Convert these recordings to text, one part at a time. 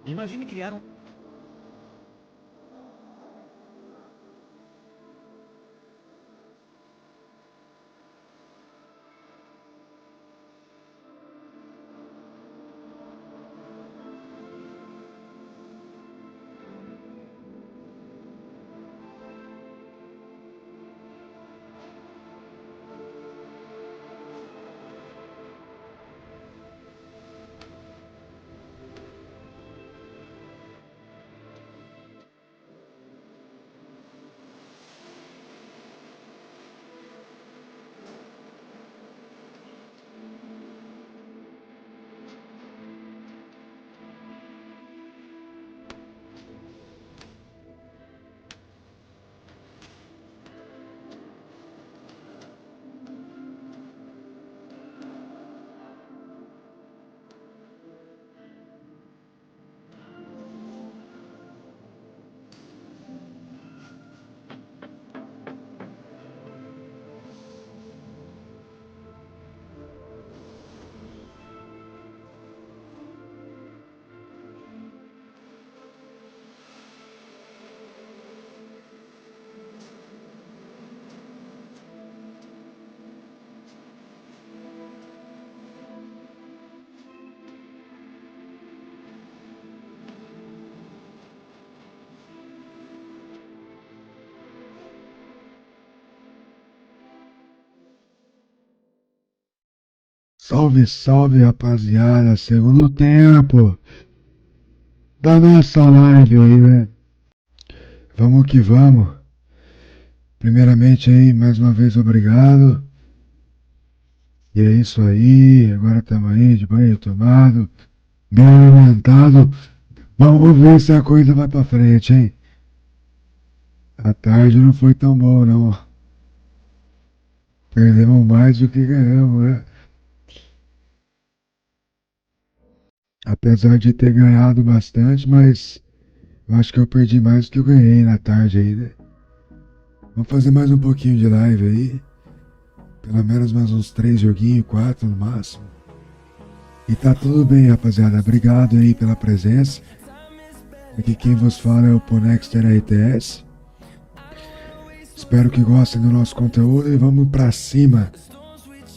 Imagine criar um. Salve, salve, rapaziada. Segundo tempo da nossa live aí, né? Vamos que vamos. Primeiramente aí, mais uma vez, obrigado. E é isso aí. Agora estamos aí, de banho tomado, bem alimentado. Vamos ver se a coisa vai pra frente, hein? A tarde não foi tão bom, não. Perdemos mais do que ganhamos, né? Apesar de ter ganhado bastante, mas eu acho que eu perdi mais do que eu ganhei na tarde aí, né? Vamos fazer mais um pouquinho de live aí. Pelo menos mais uns 3 joguinhos, 4 no máximo. E tá tudo bem, rapaziada. Obrigado aí pela presença. Aqui quem vos fala é o Ponexter RTS. Espero que gostem do nosso conteúdo e vamos pra cima.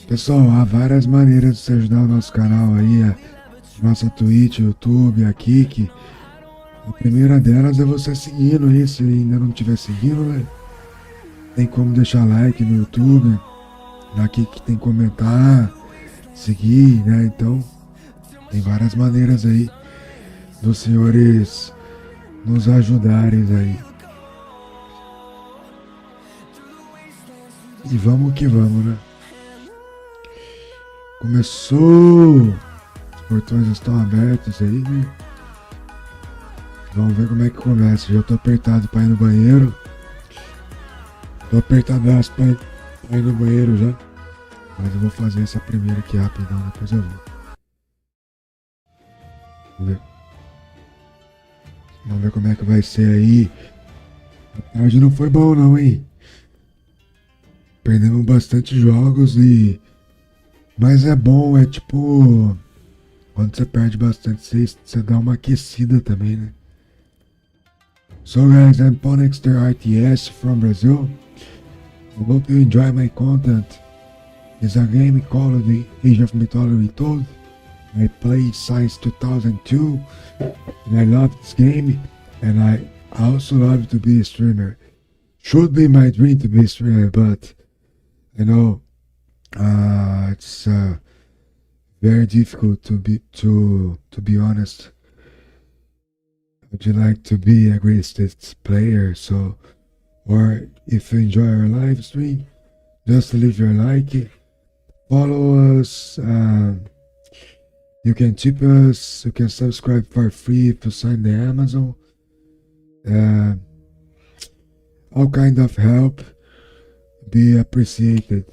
Pessoal, há várias maneiras de você ajudar o nosso canal aí. A nossa Twitch, YouTube, a Kik. A primeira delas é você seguindo aí, se ainda não estiver seguindo, né? Tem como deixar like no YouTube. Na Kik tem comentar, seguir, né? Então, tem várias maneiras aí dos senhores nos ajudarem aí. E vamos que vamos, né? Começou! Os portões estão abertos aí, né? Vamos ver como é que começa. Já tô apertado pra ir no banheiro. Tô apertadaço pra ir no banheiro já. Mas eu vou fazer essa primeira aqui rapidão, depois eu vou. Vamos ver. Vamos ver como é que vai ser aí. A tarde não foi bom não, hein? Perdemos bastante jogos e... Mas é bom, é tipo... Quando você perde bastante, você dá uma aquecida também, né? So guys, I'm Ponexter RTS from Brazil. I hope you enjoy my content. It's a game called The Age of Mythology Retold. I played since 2002 and I love this game and I also love to be a streamer. Should be my dream to be a streamer, but you know, it's very difficult to be honest. Would you like to be a greatest player? So, or if you enjoy our live stream, just leave your like, follow us. You can tip us. You can subscribe for free if you sign the Amazon. Uh, all kind of help be appreciated.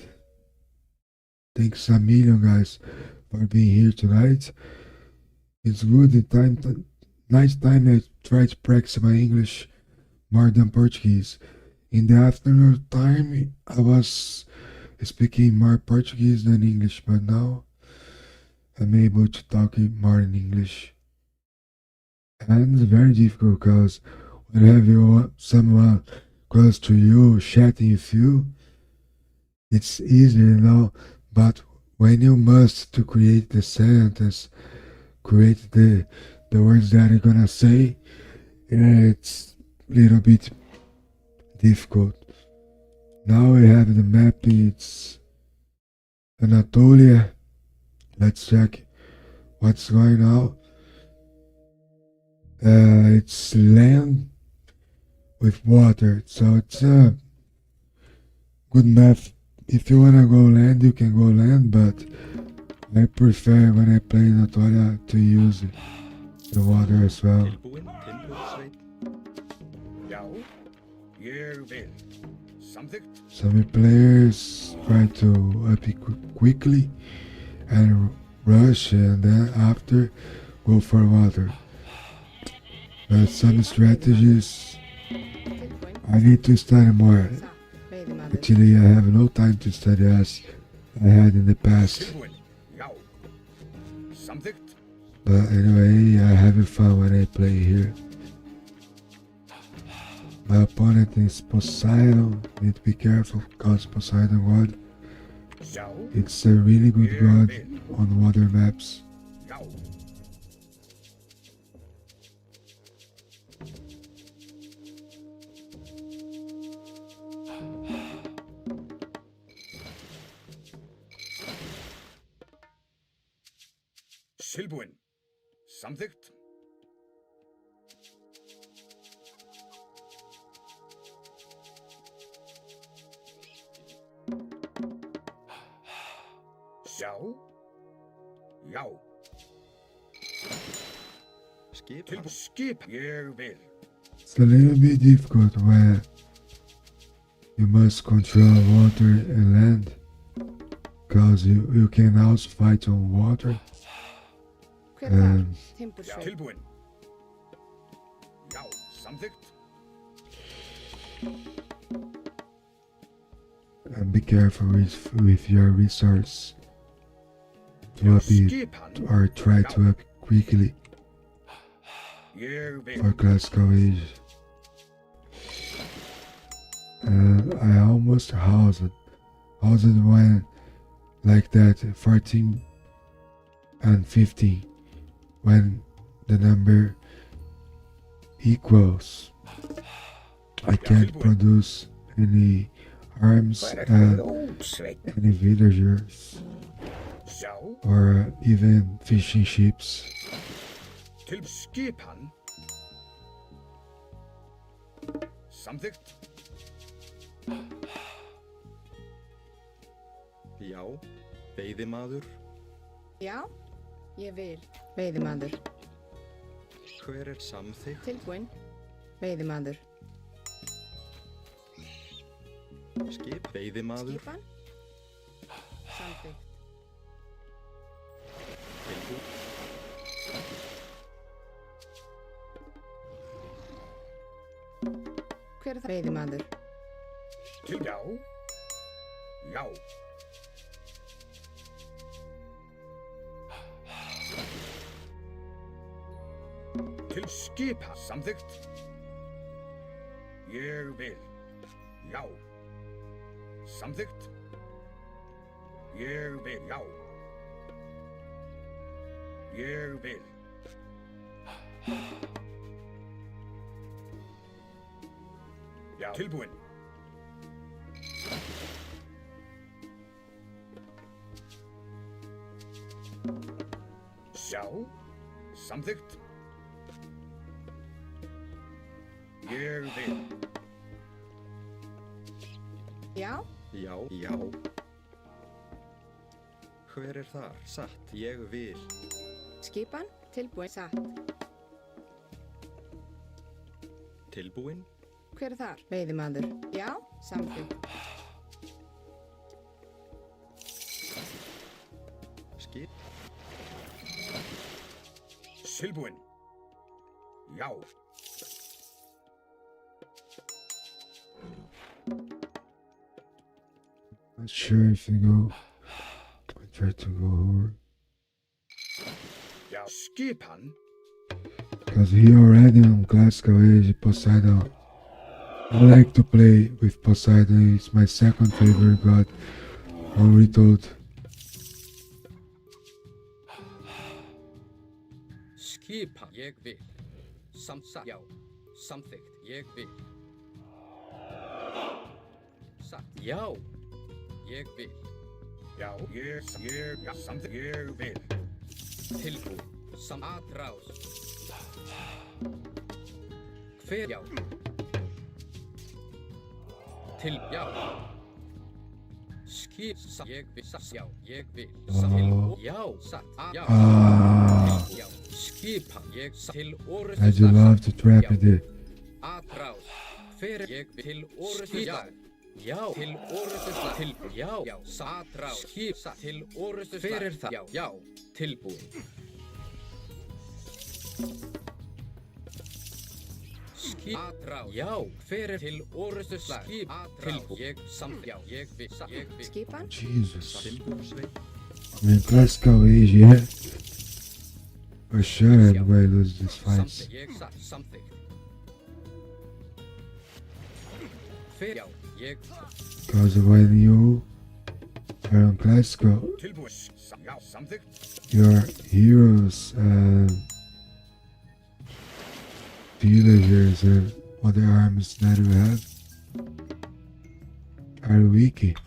Thanks a million, guys, for being here tonight. It's good nice time I try to practice my English more than Portuguese. In the afternoon time, I was speaking more Portuguese than English, but now I'm able to talk more in English. And it's very difficult because when you have someone close to you chatting with you, it's easy. But when you must to create the sentence, create the words that you're gonna say, it's a little bit difficult. Now we have the map, it's Anatolia. Let's check what's going on. It's land with water, so it's a good map. If you wanna go land, you can go land, but I prefer when I play Anatolia to use the water as well. Tilbúin, timbursveit. Já, ég vil. Samþykkt. Some players try to up it quickly and rush, and then after go for water. But some strategies I need to study more. Actually, I have no time to study as I had in the past. Tilbúin. Já. Samþykkt. But anyway, I have fun when I play here. My opponent is Poseidon. Need to be careful because Poseidon God. Já, It's a really good god on water maps. já. Tilbúin. Samþykkt. Já. Já. Skip. Tilbúin. Skip. Ég vil. It's a little bit difficult when you must control water and land because you can also fight on water Hver þar? and Timbursveit. Tilbúin. Já. Samþykkt. be careful with your resource to up it Skipan. or try to up quickly Ég vil. for classical age. And I almost housed when like that 14 and 15 when the number equals. I can't produce any arms and any villagers Já. or even fishing ships. Til skipan. Samþykkt. Já, veiðimaður. Já, ég vil. Veiðimaður. Hver er samþykkt? Tilbúinn. Veiðimaður. Skip, veiðimaður. Skipan. Samþykkt. Tilbúin. Hver er það? Veiðimaður. Til já. Já. Til skipa. Samþykkt. Ég vil. Já. Samþykkt. Ég vil. Já. Ég vil. Já. Tilbúin. Sjá. Samþykkt. Ég vil. Já, Já, já. Hver er þar? Satt, ég vil. skipan. Tilbúinn. Satt. Tilbúin. Hver er þar? Veiðimaður. Já, samþykkt. Skip, Tilbúin. Já. Not sure if you go. I try to go over. Já. Skipan. Because he already on classical age Poseidon. I like to play with Poseidon. It's my second favorite god on Retold. Skipa, ég vil. Já, samþykkt, ég vil. Satt, já, ég vil. Já, samþykkt, ég vil. Tilbúin, atrás. Hver, já. Já. Skip, ég vil, já, ég vil. Já, satt, já. Já, skipa, ég til orrustu. I just love to trap it there. Atrás, hver ég vil til orrustu slag. Já, til orrustu slag. Já, atrás, skipa til orrustu slag. Hver það? Já, tilbúin. Skip, atrás, já, hver til orrustu slag. Skip, tilbúin. Ég samt, já, ég vil. Skipan? Jesus. Tilbúinsveit. I mean, classical age, yeah. For sure, everybody loses these fights. Ég samþykkt. Hver, já, ég. Because when you are on classical, Tilbúin. Já, samþykkt. your heroes and villagers and other armies that you have are weak.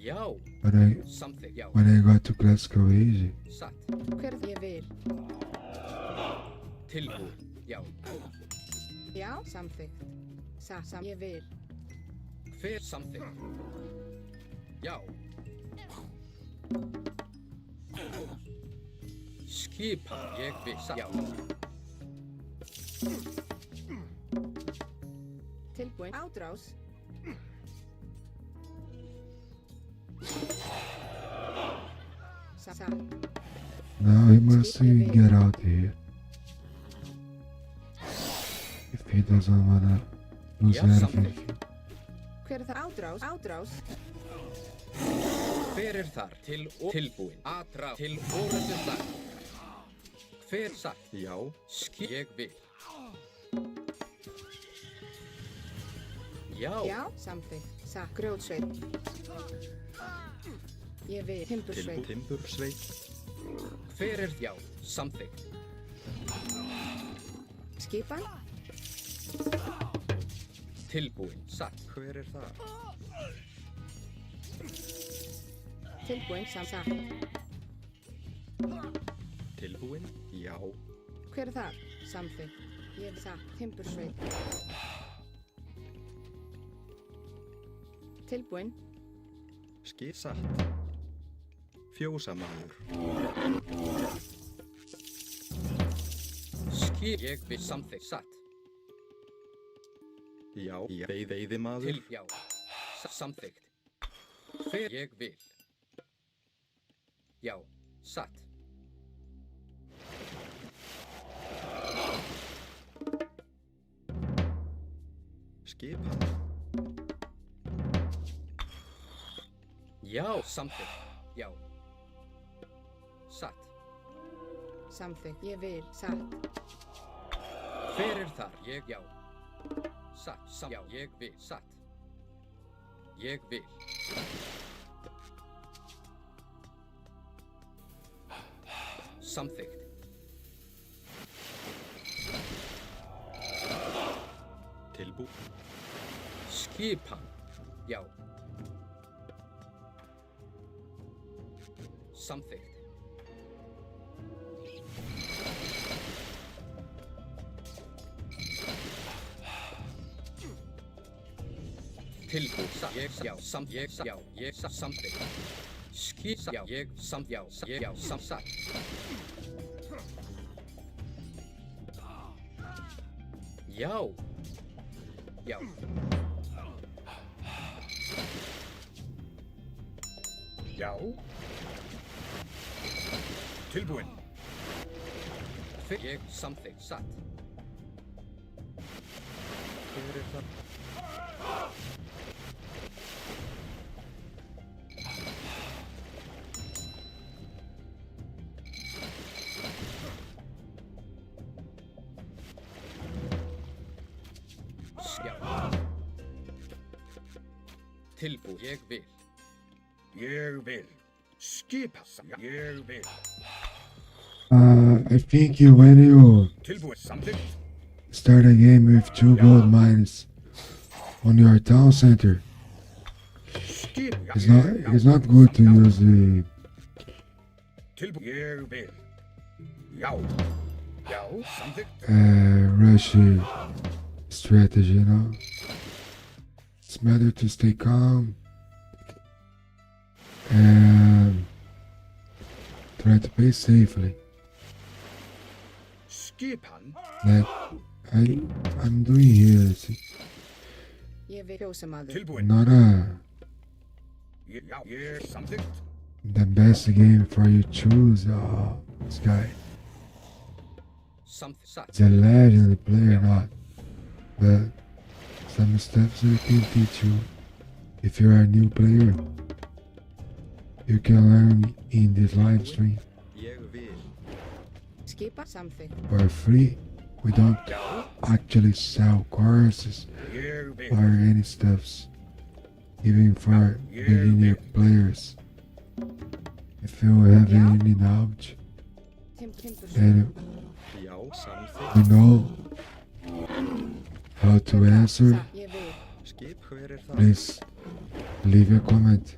Já, But samþykkt, já, when I got to classical age, satt. Hver ég vil? Tilbúin, já. Já, samþykkt. Ég vil. Hver samþykkt? Já. Skipa, ég vil. Já. Tilbúin. Átrás. now he must get out here. If he doesn't wanna lose Yeah, everything. Hver það? Átrás. Hver þar? Tilbúin. Atrás. Til orrustu slag. Hver sagt? Já. Ég vil. Já. Já, samþykkt. Grjótsveit. Ég vil. Timbursveit. Timbursveit. Hver já? Samþykkt. Skipan? Tilbúin. Satt. Hver er það? Tilbúin. Satt. Tilbúin? Já. Hver það? Samþykkt. Ég vil satt. Timbursveit. Tilbúin. Satt. Fjósamaður. Ég vil. Samþykkt. Satt. Já. Veiðimaður. Já. Samþykkt. Hver ég vil. Já. Satt. Skipan. Já. Samþykkt. Já. Satt. Samþykkt. Ég vil. Satt. Hver þar? Ég já. Satt. Já. Ég vil. Satt. Ég vil. Samþykkt. Tilbú. Skipan. Já. Samþykkt. Tilbúin. Ég já. Ég samþykkt. Já. Ég satt. Já. Já. Já. Tilbúin. Ég samþykkt. Satt. Hver er það? tilbúin. Ég vil. Ég vil. Skipa. Ég vil. I think when you Tilbúin. Samþykkt. start a game with 2 gold mines on your town center, Skip. it's not good to use the Tilbúin. Ég vil. Já. Já. Samþykkt. rush strategy, you know. It's better to stay calm and try to play safely. Skipan. Like I'm doing here. See? Ég vil kjósa maður. Tilbúin. Not Já. Ég. Samþykkt. the best game for you choose. Oh, this guy. Satt. He's a legendary player, not. But some steps I can teach you. If you're a new player, you can learn in this live stream Ég vil. Skipa. Samþykkt. for free. We don't Já. actually sell courses Ég vil. or any stuffs, even for beginner players. If you have any knowledge Timbursveit. and Já, samþykkt. you know how to answer, Ég vil. Skip, hver það? please leave a comment.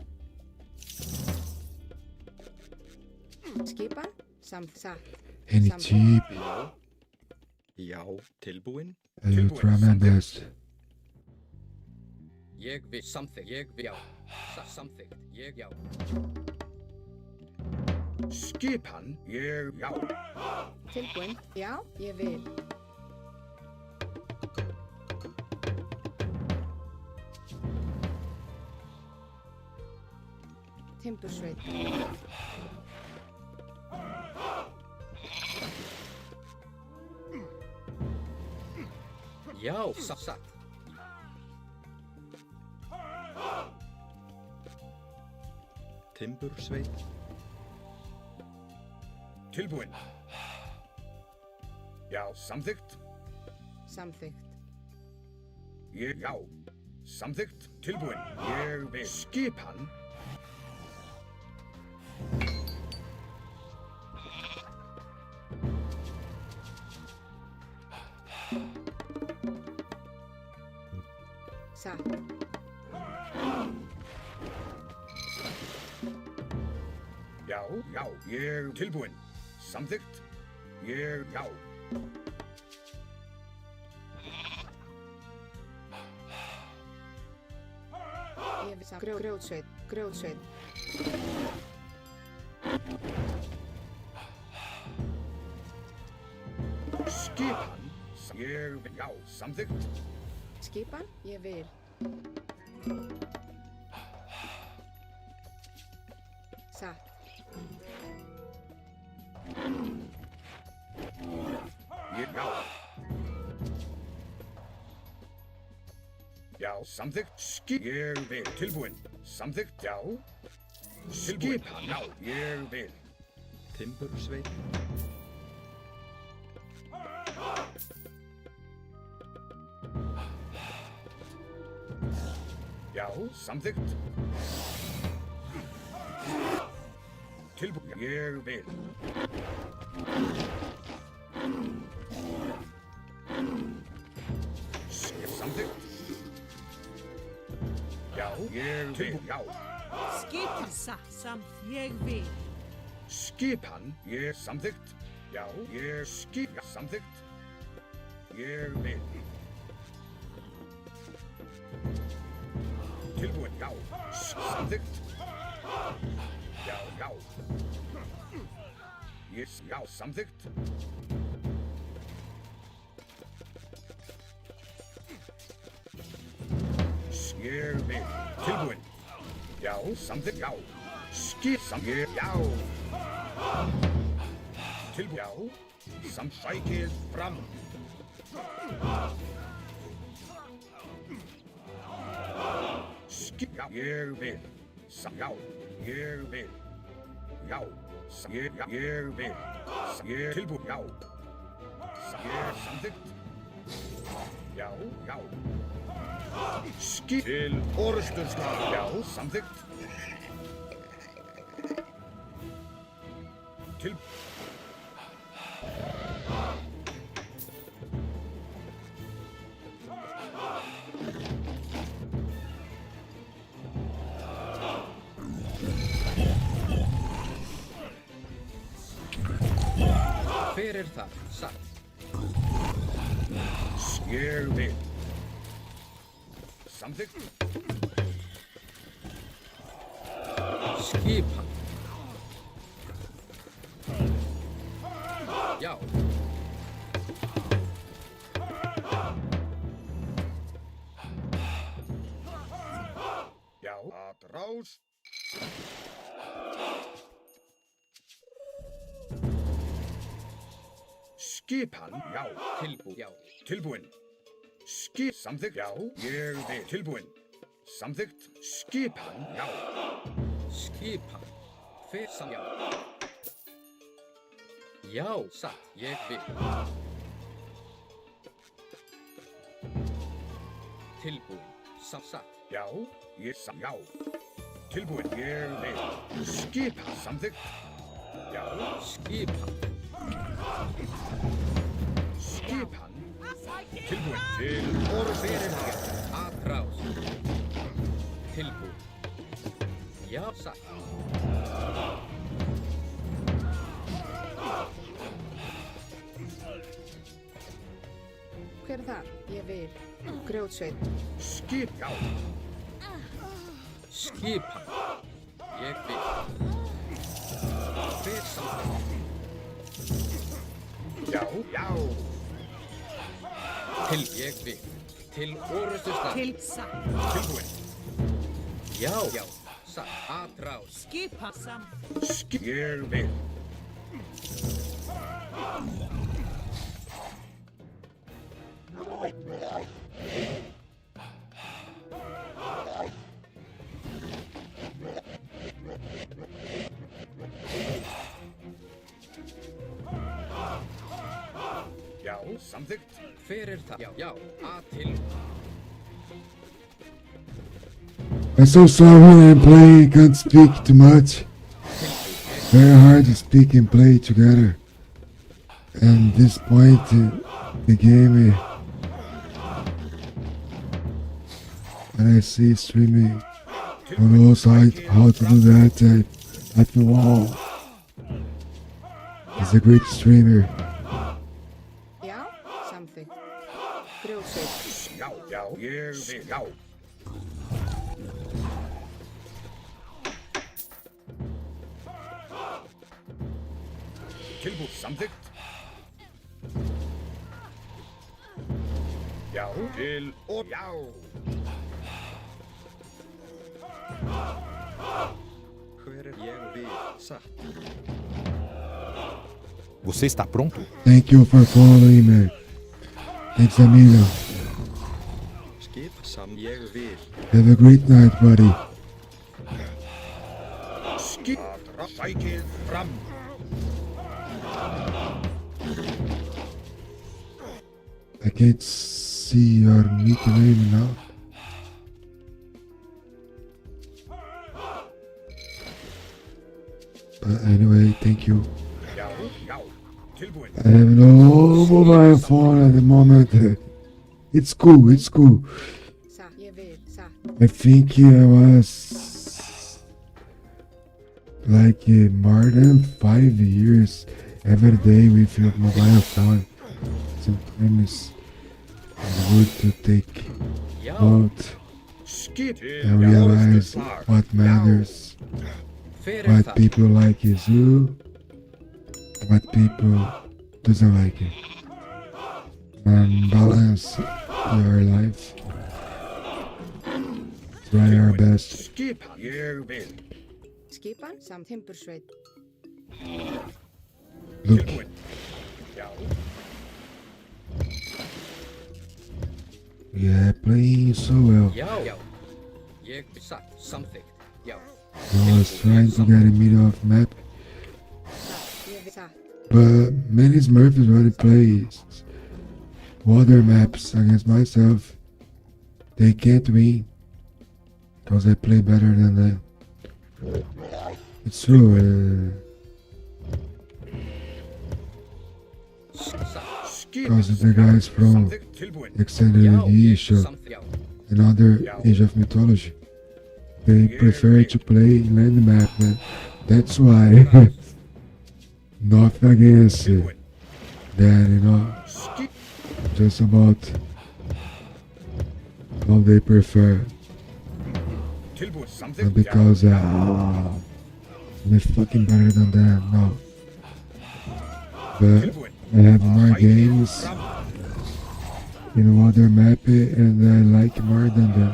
Skipan. Samþykkt. Any tip, Já. Já, tilbúin. I will try my best. Ég vil. Samþykkt. Ég vil. Já. Samþykkt. Ég já. Skipan. Ég. Já. Tilbúin. Já. Ég vil. Timbursveit. Já. Satt. Timbursveit. Tilbúin. Já. Samþykkt. Samþykkt. Ég. Já. Samþykkt. Tilbúin. Ég vil. Skipan. Satt. Já. Já. Ég. Tilbúin. Samþykkt. Ég. Já. Ég vil. Grjótsveit. Grjótsveit. Skipan. Ég vil. Já. Samþykkt. Skipan. Ég vil. Satt. Ég. Já. Já. Samþykkt. Ég vil. Tilbúin. Samþykkt. Já. Skipan. Já. Ég vil. Timbursveit. Já. Samþykkt. Tilbúin. Ég vil. Samþykkt. Já. Ég vil. Já. Skipin samt ég vil. Skipan. Ég. Samþykkt. Já. Ég. Skip. Samþykkt. Ég vil. Tilbúin. Já. Samþykkt. Já. Já. Yes. Já. Samþykkt. Ég vil. Tilbúin. Já. Samþykkt. Já. Skip. Ég. Já. Tilbúin. Já. Sækið fram. Skip. Já. Ég vil. Já. Ég vil. Já. Ég. Já. Ég vil. Ég. Tilbúin. Já. Ég. Samþykkt. Já. Já. Skip til orusturslag. Já, samþykkt. Til Hver er það? Satt. ég vil. Samþykkt. Skipan. Já. Já, atrás. Skipan, já. Tilbúið. Já. Tilbúinn. Samþykkt, já. Ég vil. Tilbúinn. Samþykkt. Skipan, já. Skipan. Hver sam. Já. Já. Satt. Ég vil. Tilbúið. Satt. Já, já. Tilbúinn. Ég vil. Skipan, samþykkt. Já. Skipan. Skipan. Tilbúinn. Til orusturslag. Atrás. Tilbúið. Já. Satt. Hver er þar? Ég vil. Grjótsveit. Skip, já. Skipan. Ég vil. Hver sam. Já, já. Ég vil. Til orusturslag. Til satt. Tilbúinn. Já. Já. Satt. Atrás. Skipa sam. Ég vil. Já, samþykkt. Hver er það? Já. Já. Til. I'm so sorry when I'm playing, can't speak too much. Very hard to speak and play together. And this point, the game, when I see streaming on all sides, how to do that, I feel wow. He's a great streamer. Já. Samþykkt. Grjótsveit. Já, já. Ég vil, já. Tilbúið, samþykkt. Já, til og já. Hver er ég vil? Satt. Você está pronto? Thank you for following me. Thanks, amigo. Skip ég vil. Have a great night, buddy. Skip, aðra, sækið fram. I can't see your nickname now. But anyway, thank you. Já, já. Tilbúinn. I have no mobile phone at the moment. It's cool, it's cool. Satt. Ég vil. Satt. I think I was like more than 5 years every day with your mobile phone. Sometimes it's good to take Já. out Skip, and realize what matters, Hver er what það? people like is you, what people doesn't like it. And balance your life. Try our best. Skip, ég vil. Skipan. Samt timbursveit. Look, Tilbúinn. Já, yeah, playing so well. Já. Já. Ég vil. Satt. Samþykkt. Já. I was trying to get in middle of map, Satt. Ég vil. Satt. but many Smurfs already plays water maps against myself. They can't win because I play better than them. It's true. Skip. Because the guys from Samþykkt. Tilbúin. Extended Já, ég Edition samþykki. Já. and other Age of Mythology, they prefer to play land map, man. That's why. Nothing against it. Tilbúin. Then, you know, Skip. just about how they prefer. Tilbúin. Samþykkt. Not because we're fucking better than them, no. But Tilbúin. I have more games in other map and I like more than them.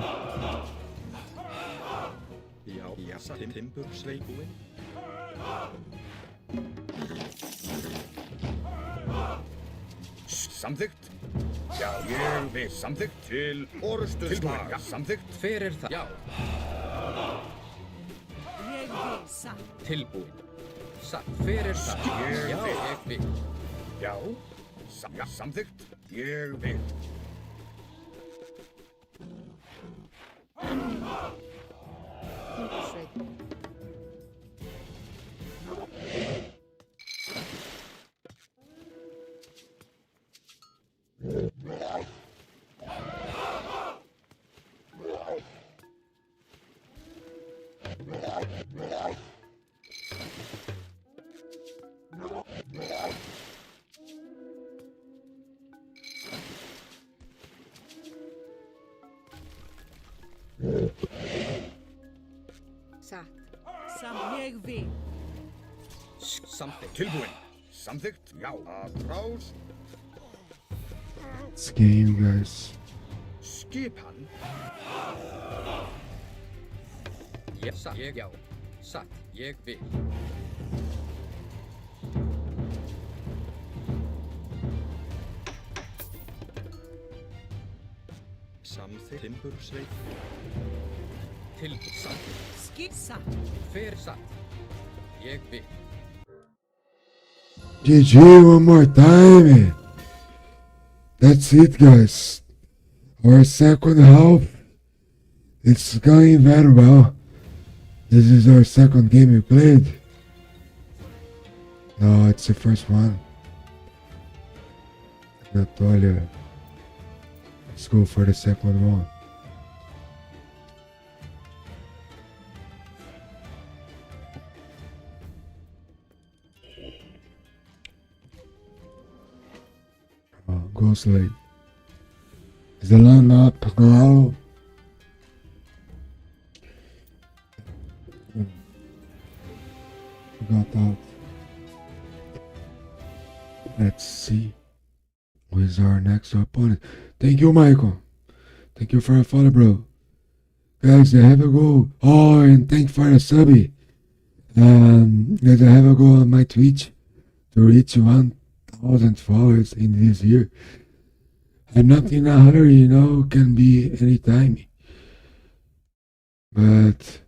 Já, já, satt. Timbursveit búinn. Samþykkt. Já, ég vil. Samþykkt. Til orustu slag. Já, samþykkt. Hver er það? Já, Ég vil satt. tilbúin. Satt. Hver er það? Ég Já, vil. ég vil. Já. Já, samþykkt. Ég vil. Timbursveit. Satt. Ég vil. Samþykkt. Tilbúin. Samþykkt. Já. Að rás. It's game, guys. Skipan. Já, satt. Ég, já. Satt. Ég vil. Samþykkt. Timbursveit. Tilbúin. Samþykkt. Skip satt. Hver satt? Ég vil. GG one more time. That's it, guys. Our second half, it's going very well. This is our second game we played. No, it's the first one. Natalia. Let's go for the second one. Ghost Lake. Is the line up now? Forgot that. Let's see who is our next opponent. Thank you, Michael. Thank you for a follow, bro. Guys, I have a go. Oh, and thank for the subby. Guys, I have a go on my Twitch to reach 1,000 followers in this year. I'm not in a hurry, you know, can be anytime. But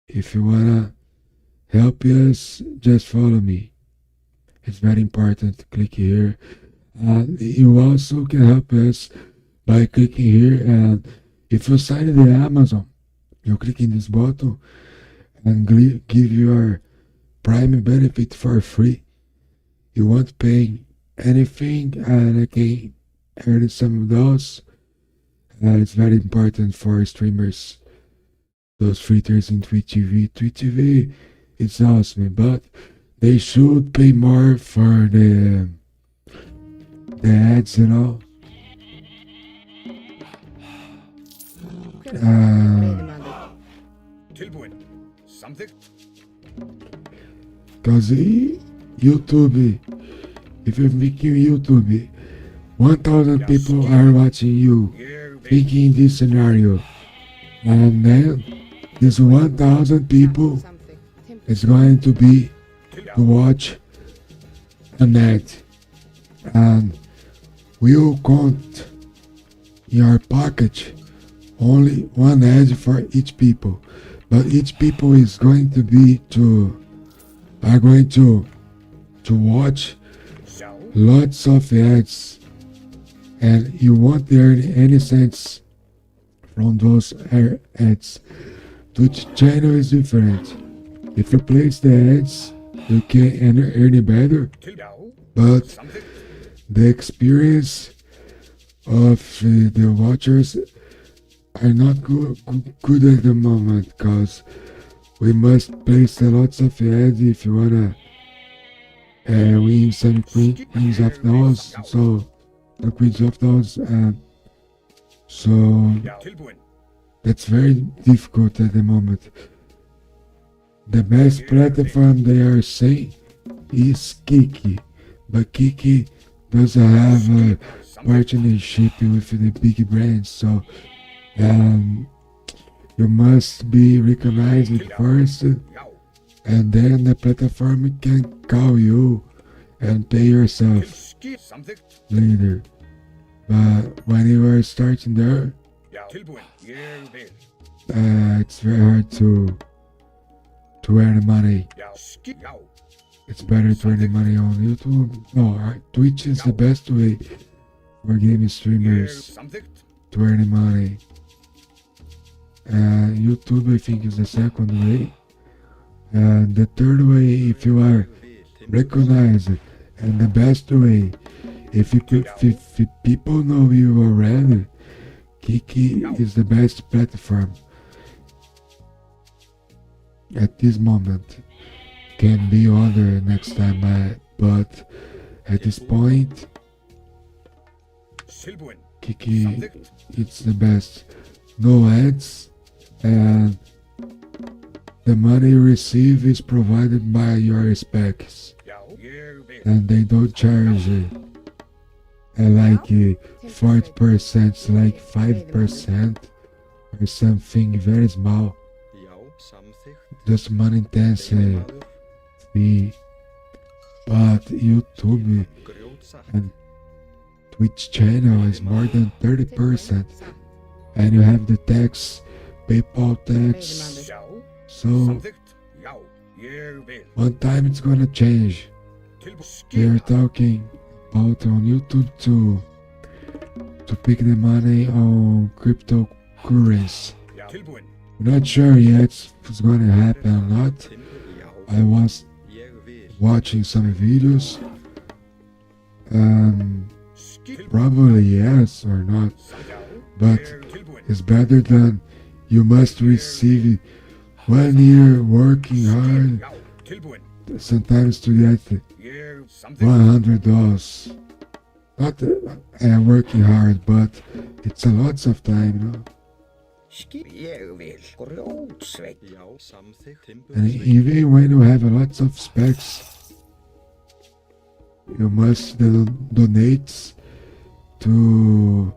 if you wanna help us, just follow me. It's very important. Click here. And you also can help us by clicking here. And if you sign the Amazon, you click in this button and give your Prime benefit for free. You won't pay anything and I can earn some of those. And it's very important for streamers. Those fritters in Twitch TV. Twitch TV, it's awesome, but they should pay more for the ads, you know. Hver er það? Veiðimaður. Tilbúin. Samþykkt. Because YouTube, if you're making YouTube, 1,000 people are watching you, Ég vil. making this scenario. And then this 1,000 people Samþykkt. Timbursveit. is going to be to watch an ad. And we'll count in our package only one ad for each people. But each people is going to be are going to watch Sjá. lots of ads and you won't earn any cents from those ads. Twitch channel is different. If you place the ads, you can earn better, Till now. but Something. the experience of the watchers are not good at the moment, because we must place a lots of ads if you wanna win some queens of those. So the queens of those, so Tilbúin. that's very difficult at the moment. The best platform they are saying is Kiki, but Kiki doesn't have a partnership with the big brands, so you must be recognized first, Já. and then the platform can call you and pay yourself Skip. Something. later. But when you are starting there, Já. Tilbúin. Ég vil. it's very hard to earn money. Já. Skip. Já. It's better to earn money on YouTube. No, Twitch is the best way for game Ég. streamers Something. to earn money. YouTube, I think, is the second way. And the third way, if you are recognized, and the best way, if people know you already, Kiki is the best platform at this moment. Can be other next time, but at this point, Tilbúin. Kiki, Something. it's the best. No ads, and the money you receive is provided by your specs, Já. Ég vil. and they don't charge like 40%, like 5% or something very small, Já, samþykkt. just money intense Veiðimaður. fee. But YouTube Grjótsatt. and Twitch channel is more than 30%, and you have the tax, PayPal tax, Já. so Something. Já. Ég vil. one time it's gonna change. Tilbúin. They're Skip. talking about on YouTube to pick the money on cryptocurrency. Já. Tilbúin. We're not sure yet if it's gonna happen or not. Timbur, já. I was Ég vil. watching some videos, Skip. probably yes or not, Já. but Ég. Tilbúin. it's better than you must receive 1 year working hard, Já. Tilbúin. sometimes to get Ég. Something. $100. Not working hard, but it's a lots of time, you know. Skip. Ég vil. Grjótsveit. Já, samþykkt. Timbur, And sveit. even when you have a lots of specs, you must donate to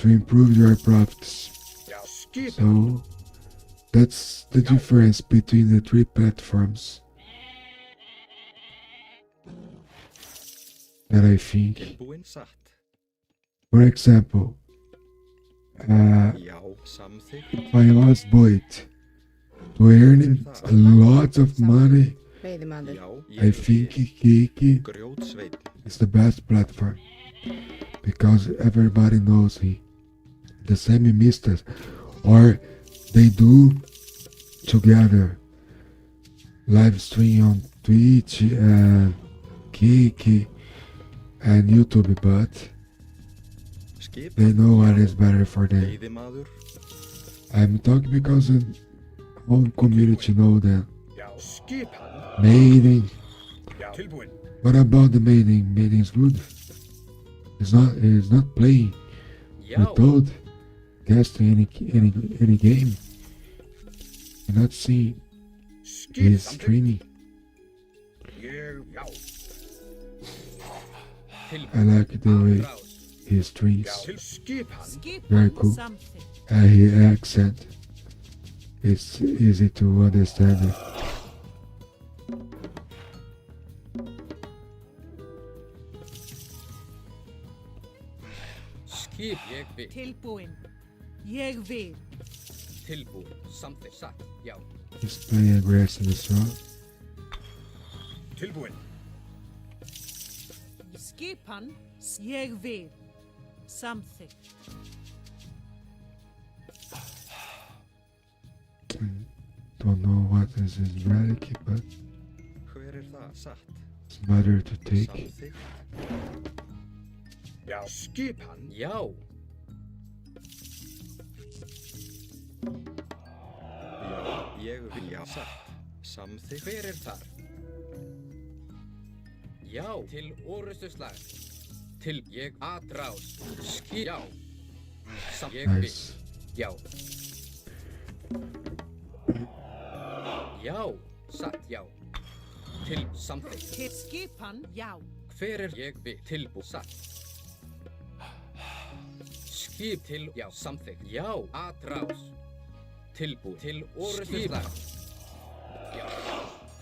improve your profits. Já. Skip. So that's the difference between the three platforms that I think. Tilbúin satt. For example, Já, samþykkt. if I was Boyd to earn a lot of money, Veiðimaður. Já, I ég think vil. Kiki Grjótsveit. is the best platform because everybody knows him. The same misters, or they do together live stream on Twitch and Kiki and YouTube, but Skip. they know what is better for them. Veiðimaður. I'm talking because the whole community know them. Já. Skip. Mating. Já. Tilbúin. What about the mating? Mating is good. It's not playing Já. without guessing any game. You're not seeing Skip. his Something. streaming. Ég. Já. I like the way Átráð. he Já. streams. Til. Skip. Skip Very cool. something. And his accent. It's easy to understand. Skip. Ég vil. Tilbúin. Ég vil. Tilbúin. Samþykkt. Satt. Já. He's playing aggressive as well. Tilbúin. Skipan. Ég vil. Samþykkt. Don't know what is his relic, but Hver það? Satt. it's better to take. Samþykkt. Já, skipan. Já. Já, ég vil. Já, satt. Samþykkt. Hver þar? Já. Til orustuslag. Til ég atrás. Já. Ég vil. Nice. Já. Já. Satt, já. Til samþykkt. Til skipan, já. Hver ég vil? Tilbú. Satt. Skip til, já, samþykkt. Já. Atrás. Tilbú. Til orustuslag. Já.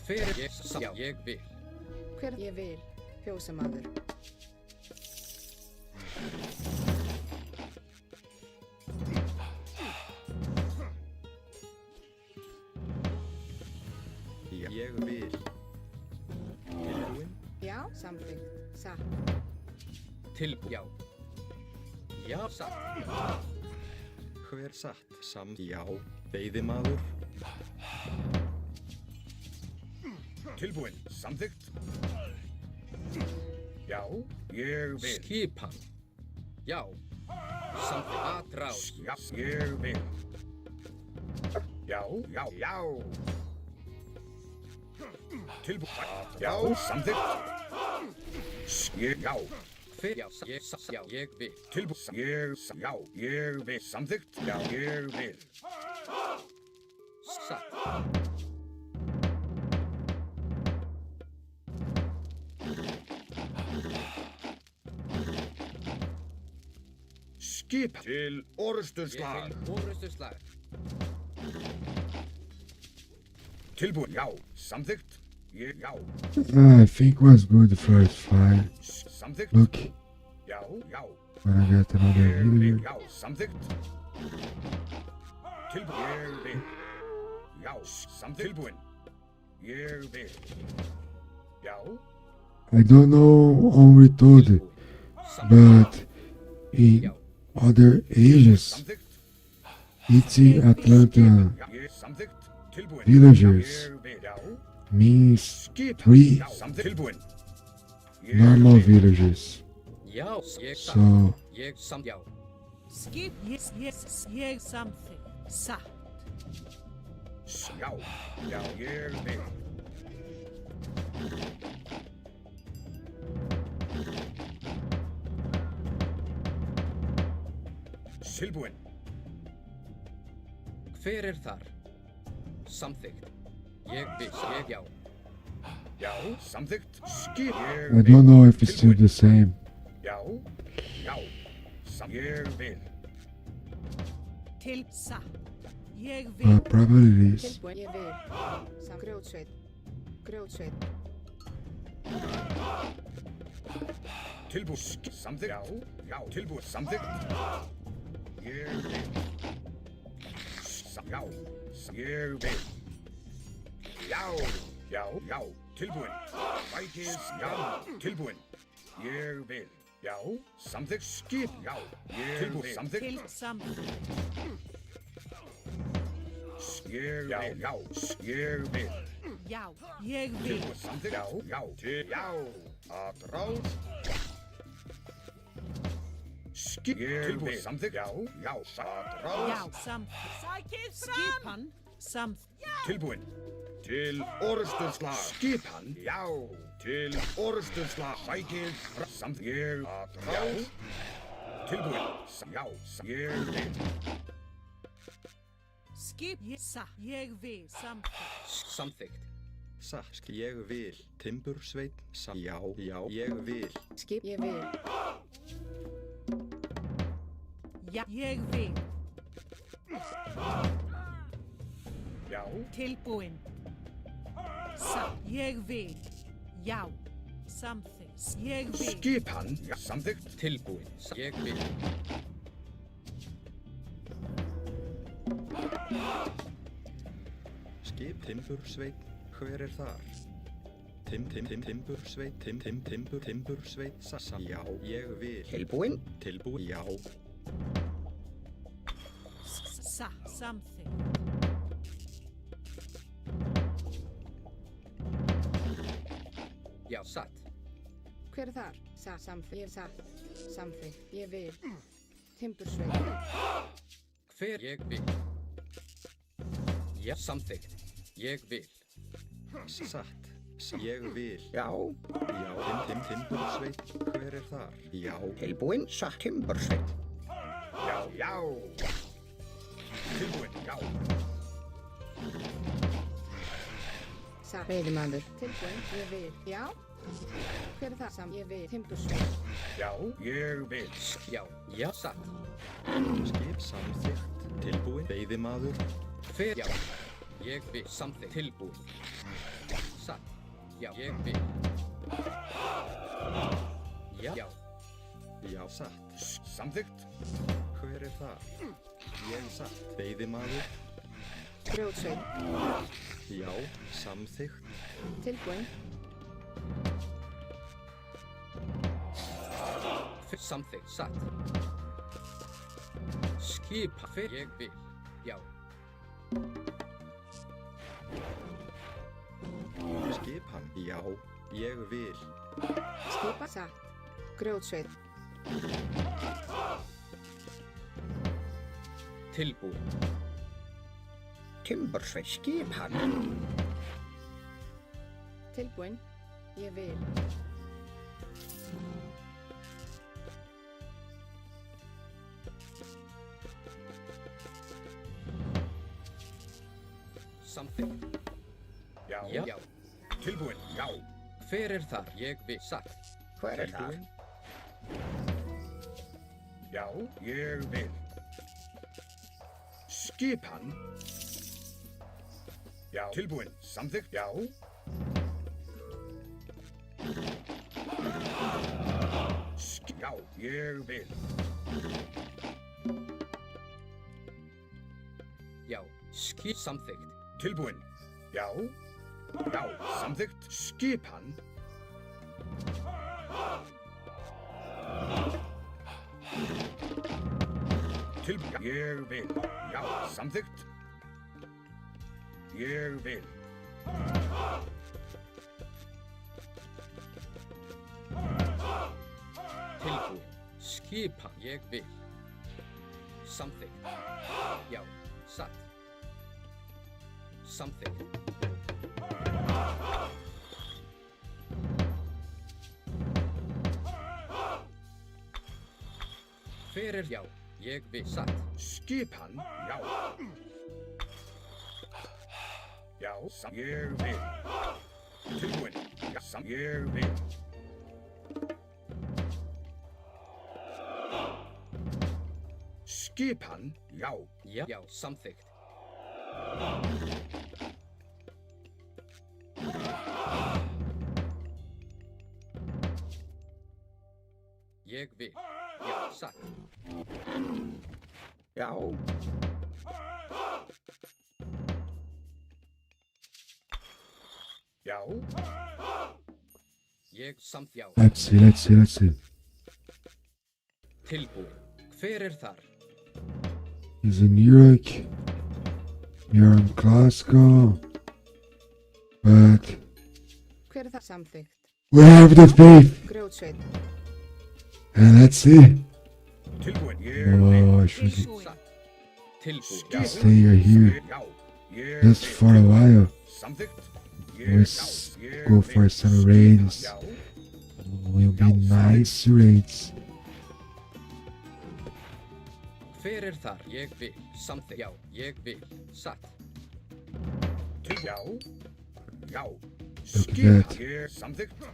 Hver ég, já, ég vil. Hver ég vil. Fjósamaður. Já, ég vil. Tilbúinn. Já, samþykkt. Satt. Tilbú. Já. Já, satt. Hver satt? Já, veiðimaður. Tilbúinn. Samþykkt. Já, ég vil. Skipan. Já. Samþykkt. Atrás. Já, ég vil. Já, já, já. Tilbúinn. Já, samþykkt. Já, Hver, já, já, ég vil. tilbúinn. Já, ég vil. Samþykkt. Já, ég vil. Satt. Skipan. Til Ég orustuslag. til orustuslag. Tilbúinn. Já, samþykkt. Já, I think was good the first fight. samþykkt. Look, Já, já. when I get another Ég vil. healer. Já, samþykkt. Tilbúinn. Ég vil. Já, samþykkt. Tilbúinn. Ég vil. Já, I don't know how we told it, but in Já. other ages, samþykkt. E.T. Atlanta Já, ég samþykkt. Tilbúinn. Villagers. Ég vil. Já, means skip. Three. Já, samþykkt. Tilbúinn. Ég normal vil. villagers. Já, ég satt. So Ég samt, já. Skip, ég samþykkt. Satt. Já, já, ég vil. Tilbúinn. Hver þar? Samþykkt. Ég vil, ég, já. Já, samþykkt. Skip. I don't know if it's still the same. Já, já. Ég vil. Til satt. Ég vil. Probably it is. Tilbúinn. Ég vil. Grjótsveit. Grjótsveit. Tilbúinn. Samþykkt. Já, já. Tilbúinn. Samþykkt. Ég vil. Já, ég vil. Já, já, já. Tilbúinn. Vikings. Já, tilbúinn. Ég vil. Já, samþykkt. Skip. Já, ég vil. Samþykkt. Til samþykkt. Ég vil. Já, ég vil. Já, ég vil. Tilbúinn. Samþykkt. Já, já. Til. Já. Atrás. Skip. Tilbúinn. Samþykkt. Já, já. Atrás. Já, samþykkt. Skipan, samþykkt. Tilbúinn. Til orustuslag. Skipan. Já. Til orustuslag. Sækið. Samt ég. Atrás. Tilbúinn. Já. Ég vil. Skip, ég vil. Samþykkt. Samþykkt. Satt. Ég vil. Timbursveit. Já, já, ég vil. Skip. Ég vil. Já, ég vil. Já. Tilbúinn. Satt. Ég vil. Já. Samþykkt. Ég vil. Skipan. Já. Samþykkt. Tilbúinn. Ég vil. Skip. Timbursveit. Hver þar? Timbursveit, timbursveit, sassa, já, ég vil. Tilbúin. Tilbúin, já, Something. Já, satt. Hver er þar? Samþykkt. Ég satt. Samþykkt. Ég vil. Timbursveit. Hver ég vil. Já, samþykkt. Ég vil. satt, ég vil. Já. Já, timbursveit, hver er þar? Já, Tilbúin. Satt. Timbursveit. Já, já. Tilbúin. Já. Satt. Veiðimaður. Tilbúin. Ég vil. Já. Hver er það? Ég vil. Timbursveit. Já, ég vil. Já, já, satt. skip samþykkt, tilbúin, veiðimaður. Hver, já. Ég vil. Samþykkt. Tilbúin. Satt. Já, ég vil. Já. Já. Já, satt, Samþykkt. hver er þar? Ég satt, veiðimaður. Grjótsveit. Já, samþykkt, Tilbúin. Samþykkt. Satt. Skipa. Hver ég vil. Já. skipan. Já, ég vil. Skipa. Satt. Grjótsveit. Tilbúin. Timbursveit. Skipan. Tilbúin. Ég vil. Samþykkt. Já. Já. Tilbúin. Já. Hver er þar? Ég vil. Satt. Hver er það? Já, ég vil. Skipan. Já. Tilbúin. Samþykkt. Já. Já, ég vil. Já. Samþykkt. Tilbúin. Já. Já, samþykkt. Skipan. Tilbúin. Ég vil. Já, samþykkt. Ég vil. Tilbúin. Skipa. Ég vil. Samþykkt. Já. Satt. Samþykkt. Hver er já? Ég vil. Satt. Skipan. Já. Já, ég vil. Tilbúin. Já, ég vil. Skipan. Já. Já. Já. Samþykkt. Ég vil. Já. Satt. Já. Já. Ég samt já. Let's see. Tilbúin. Hver er þar? He's in York. You're in Glasgow. But Hver er það? Samþykkt. we have the faith. Grjótsveit. And let's see. Tilbúin. Ég vil. Oh, I should Satt. Tilbúin. Já. stay here Já. Ég just for a while. Samþykkt. Let's go for some raids. Já. Will be nice raids. Hver er þar? Ég vil. Samþykkt. Já. Ég vil. Satt. Já. Já. Look at Skipan. that. Ég samþykkt.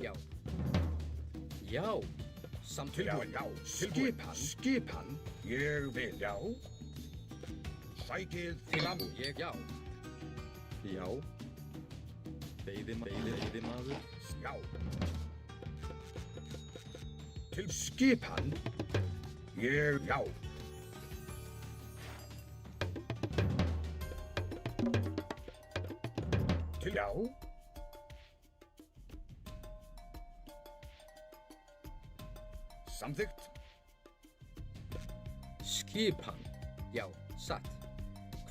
Já. Já. Samþykkt. Tilbúin. Já. Skipan. Skipan. Ég vil. Já. Sækið fram. Tilbúin. Ég já. Já, veiðimaður. Já. Til skipan. Ég já. Til já. samþykkt. Skipan. Já, satt.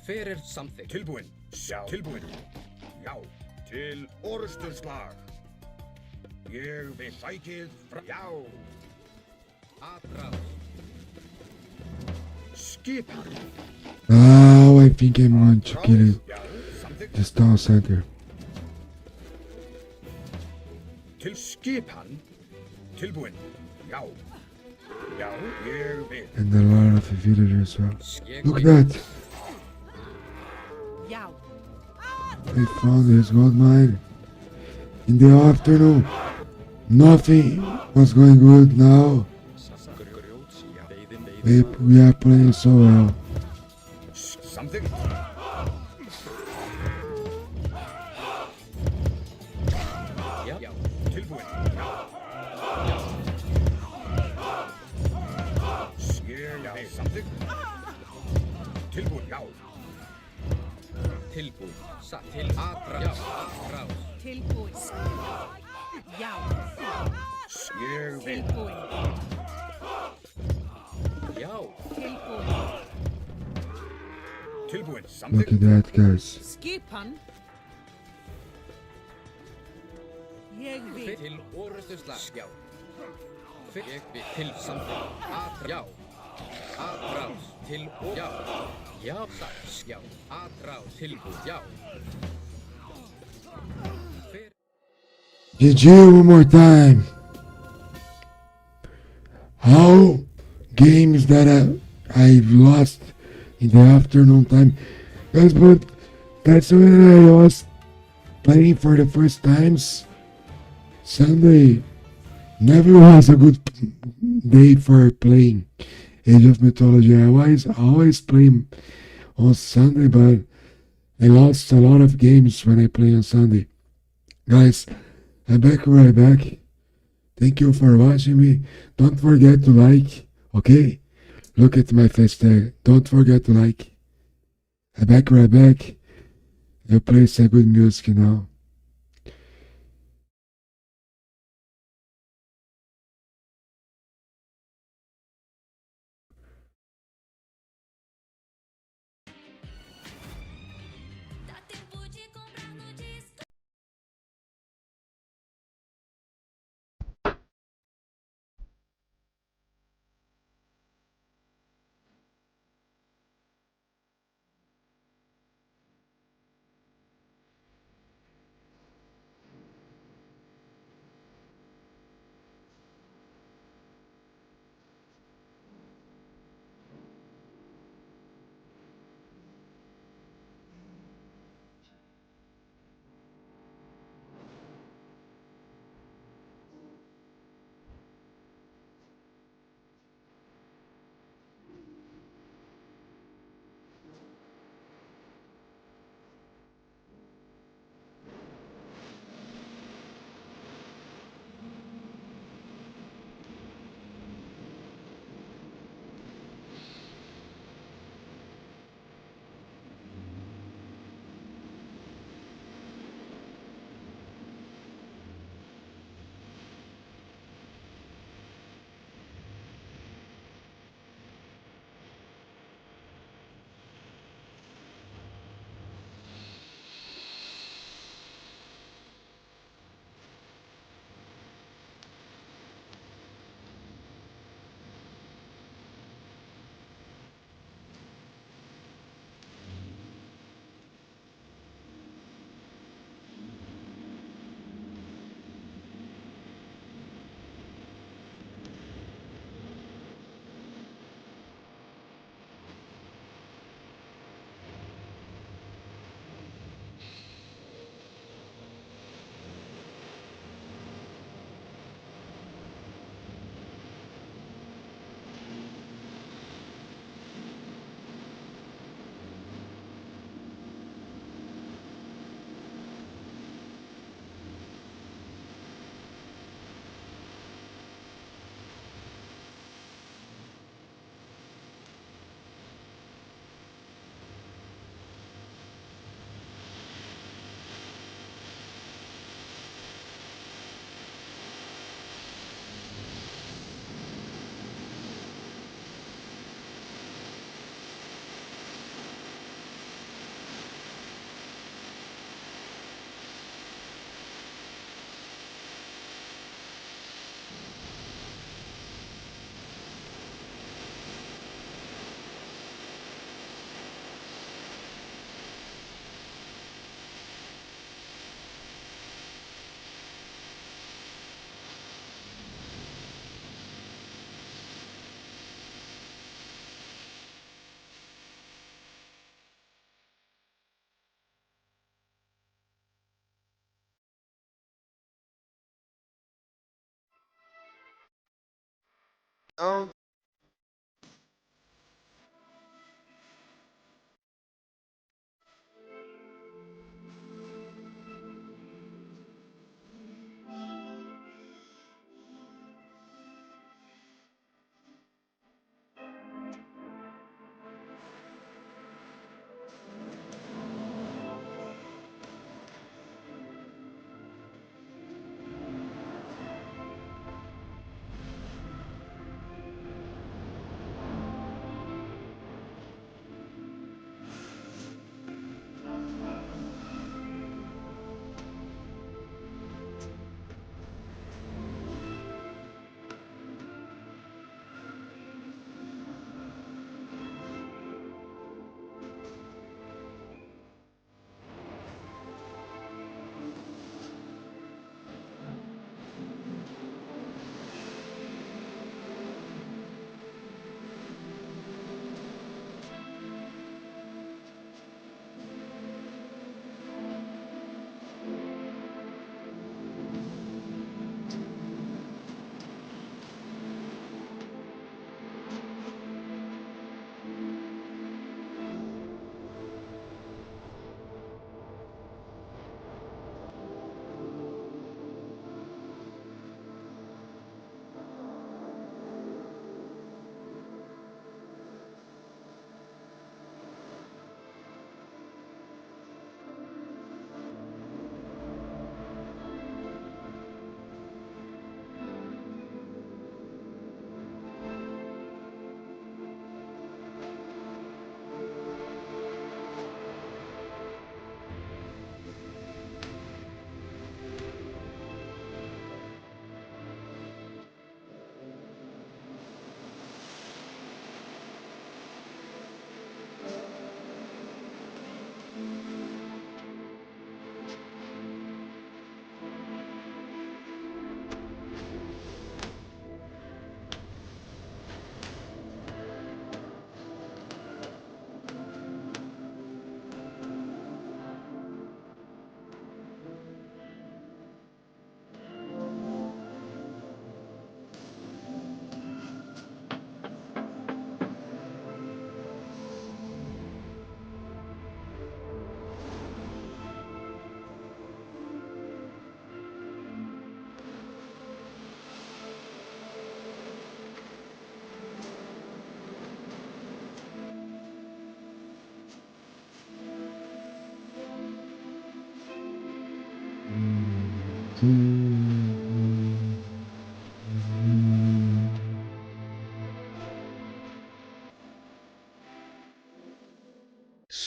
Hver er samþykkt? Tilbúin. Já, tilbúin. Já, til orusturslag. Ég vil sækið frá... Já, Atrás. skipan. Now I think I'm going to kill it. Já, samþykkt. This town center. Til skipan. Tilbúin. Já. Já, ég vil. And a lot of villagers as well. Ég Look at vil. that! Já. They found his gold mine. In the afternoon, nothing was going good now. Grjóts, já. Veiðin. We are playing so well. Samþykkt. Já, já. Tilbúin. Já. Ég vil. Samþykkt. Tilbúin. Já. Tilbúin. Satt. Til atrás. Já, atrás. Tilbúin. Já. Ég vil. Tilbúin. Já. Tilbúin. Tilbúin. Look Samþykkt. at that, guys. Skipan. Ég vil. Til orrustuslag. Já. Ég vil. Til samþykkt. Atrás. Já. Atrás. Til og... Já. Já, satt. Já. Atrás. Tilbúin. Já. Hver... GG one more time. How games that I've lost in the afternoon time. Guys, but that's when I was playing for the first times. Sunday never was a good day for playing Age of Mythology. I was always playing on Sunday, but I lost a lot of games when I play on Sunday. Guys, I'm back right back. Thank you for watching me. Don't forget to like, okay? Look at my face tag. Don't forget to like. I'm back right back. I'll play some good music now. Dá tempo de comprar no disco. Um,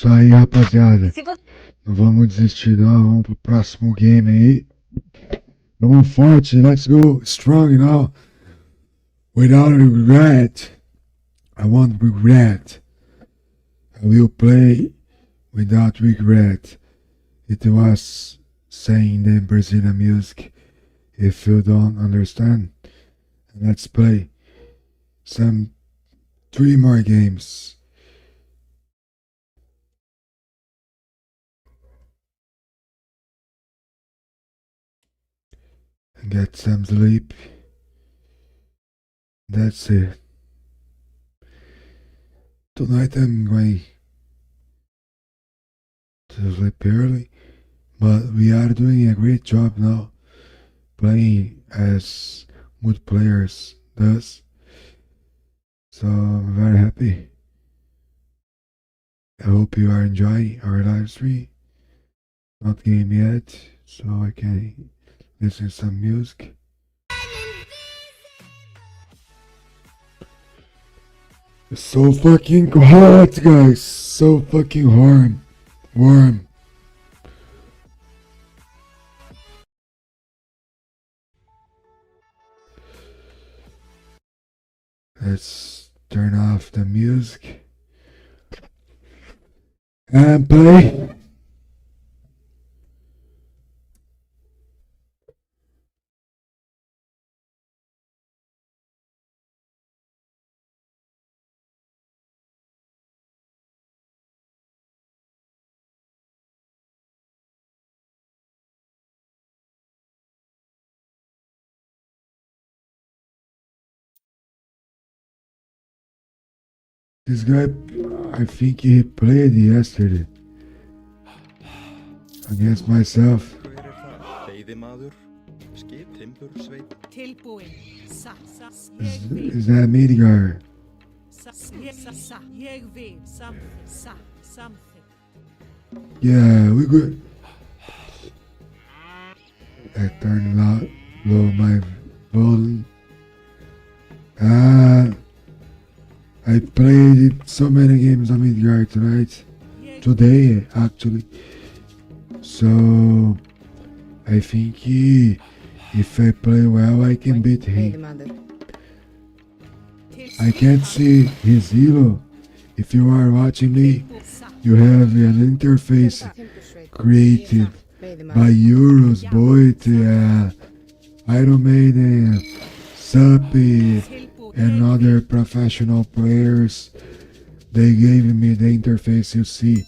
Isso aí, rapaziada. Não vamos desistir, não. Vamos pro próximo game aí. Vamos forte. Let's go strong now. Without regret. I won't regret. I will play without regret. It was saying the Brazilian music. If you don't understand, let's play some 3 more games. Get some sleep. That's it. Tonight I'm going to sleep early, but we are doing a great job now, playing as good players does. So I'm very happy. I hope you are enjoying our live stream. Not game yet, so I can listen to some music. It's so fucking hot, guys. So fucking warm. Let's turn off the music and play. This guy, I think he played yesterday against myself. Hver það? Veiðimaður. Skip. Timbursveit. Tilbúin. Sa. Is, Ég vil. is that Midgar? Sa. Ég vil. Something. Yeah, we good. I turned low my volume. I played so many games on Midgard tonight. Today, actually. So, I think if I play well, I can beat him. Veiðimaður. I can't see his elo. If you are watching me, you have an interface Timbursveit. created Veiðimaður. by Euros, Boyd, Iron Maiden, Suppy, and other professional players. They gave me the interface you see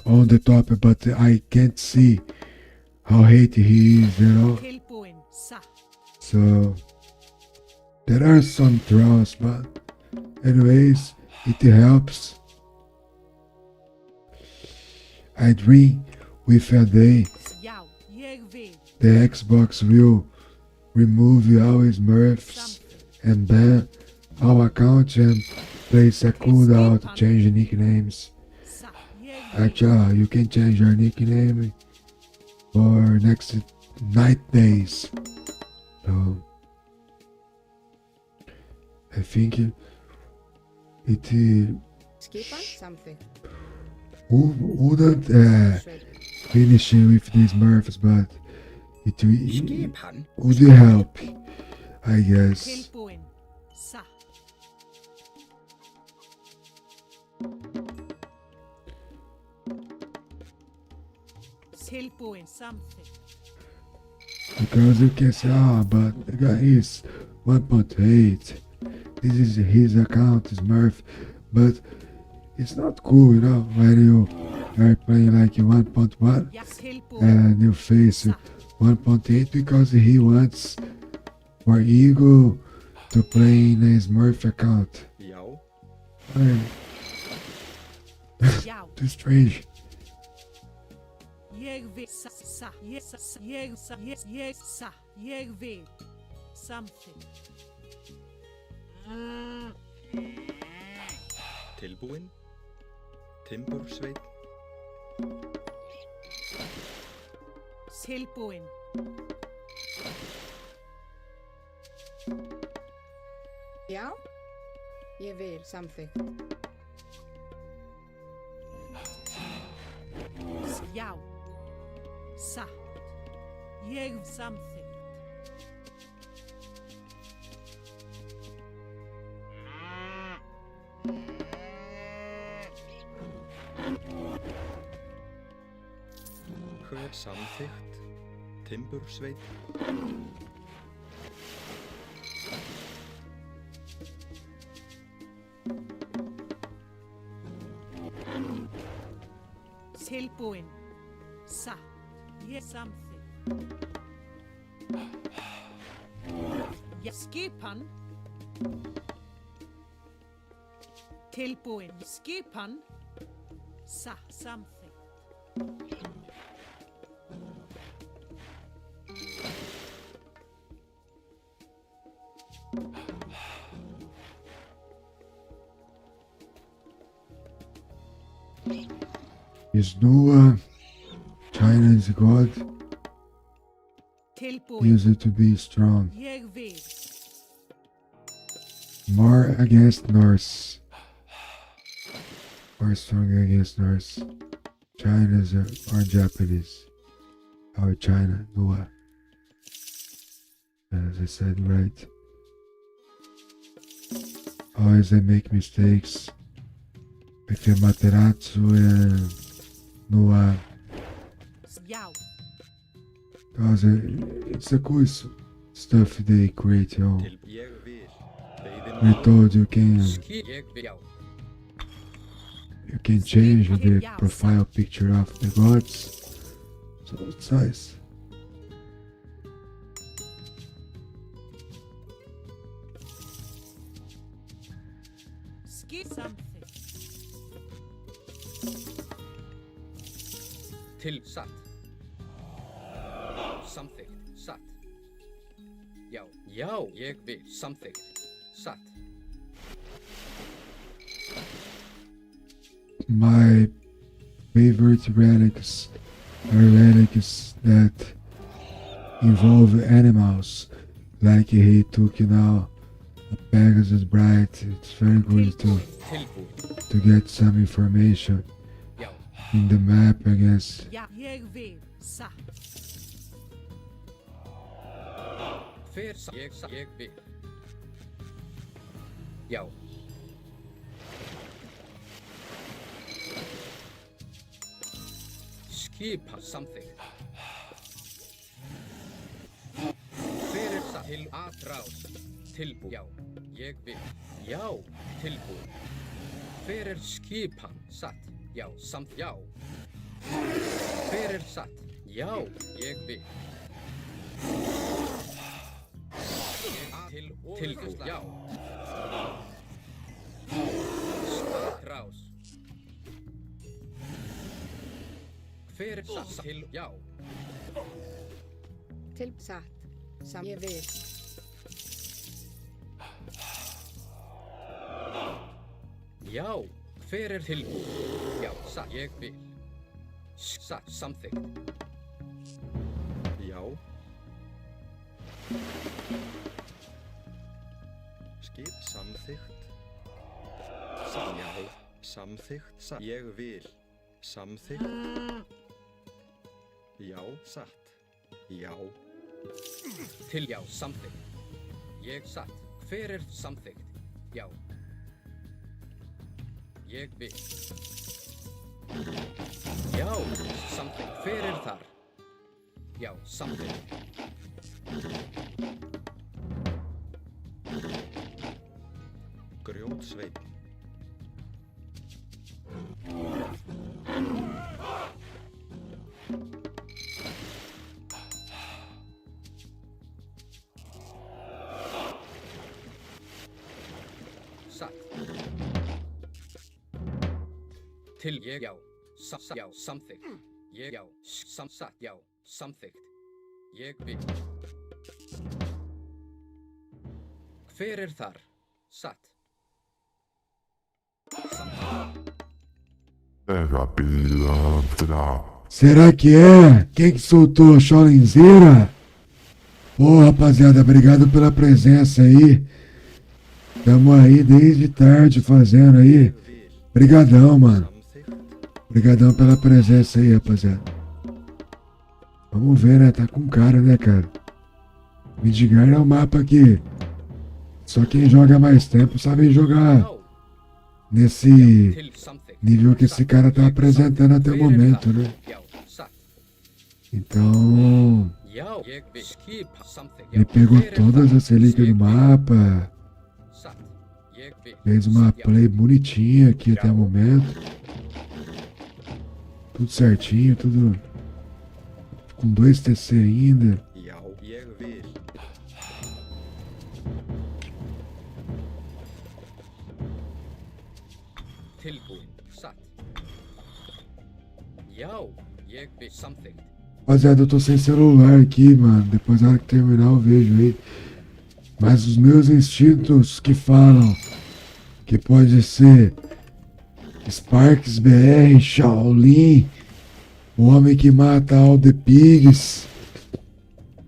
on the top, but I can't see how hated he is, you know. Tilbúin. Sa. So there are some draws, but anyways, it helps. I dream with a day Já. Ég vil. the Xbox will remove all Smurfs and ban all accounts and place a cooldown to change nicknames. Sa. Ég vil. Actually, you can change your nickname for next 9 days. So I think it Skipan. Something. wouldn't Timbursveit. finish with these Smurfs, but it Skip hann. would help, I guess. Tilbúin. Sa. Tilbúin. Something. Because you can say, but the guy is 1.8. This is his account, Smurf. But it's not cool, you know, when you are playing like 1.1 Ja. Tilbúin. and you face 1.8 because he wants for Eagle to play in a Smurf account. Já. I, Já. too strange. Ég vil. Sa. Ég vil. Something. Tilbúin. Timbursveit. Tilbúin. Já. Ég vil. Something. Já. Satt. Ég samþykkt. Hver samþykkt? Timbursveit. Tilbúin. Satt. Ég samþykkt. Ég skipan. Tilbúin. Skipan. Satt. Samþykkt. Is Noah China's god? Tilbúin. Used to be strong. Ég vil. More against Norse. Or stronger against Norse. China's or Japanese. Or China, Noah. As I said, right. Always I make mistakes. With the Materatsu and Noah. Já. Because it's a cool stuff they create, yo. Ég vil. We Veiðimaður. told you can Ég vil. Já. you can change the profile picture of the gods. So it's nice. Skip samþykkt. satt. Samþykkt, satt. Já, ég vil, samþykkt, satt. My favorite relics are relics that involve animals, like he took now a Pegasus Bright. It's very good Tilbúin, to get some information já, in the map, I guess. Já, ég vil, satt. Ég vil. Já. Skipa samþykkt. Fyrir satt til atrás. Tilbúin. Já, ég vil. Já, tilbúin. Fyrir skipan satt. Já, já. Fyrir satt. Já, ég vil. Tilbúin, já. Atrás. Fyrir satt til, já. Til satt. Ég vil. Já, hver tilbúin? Já, satt, ég vil. Satt, samþykkt. Já. Skip samþykkt. Já. Samþykkt. Ég vil. Samþykkt. Já, satt. Já. Til, já, samþykkt. Ég satt. Hver samþykkt? Já. Ég vil. Já, samþykkt. Hver þar? Já, samþykkt. Grjótsveinn. Satt. Til ég, já. Já, samþykkt. Ég, já. Satt, já. Samþykkt. Ég vil. Hver þar? Satt. Será que é? Quem que soltou? Cholinzeira? Pô, rapaziada, obrigado pela presença aí. Tamo aí desde tarde fazendo aí. Obrigadão, mano. Obrigadão pela presença aí, rapaziada. Vamos ver, né? Tá com cara, né, cara? Midgard é um mapa que só quem joga mais tempo sabe jogar nesse nível que esse cara tá apresentando até o momento, né? Então, ele pegou todas as relíquias do mapa, fez uma play bonitinha aqui até o momento. Tudo certinho, tudo com 2 TC ainda. Já, ég vil. Tilbúin, satt. Já, ég vil, samþykkt. Rapaziada, eu tô sem celular aqui, mano. Depois na hora que terminar eu vejo aí. Mas os meus instintos que falam que pode ser Sparks BR, Shaolin, o homem que mata all the pigs.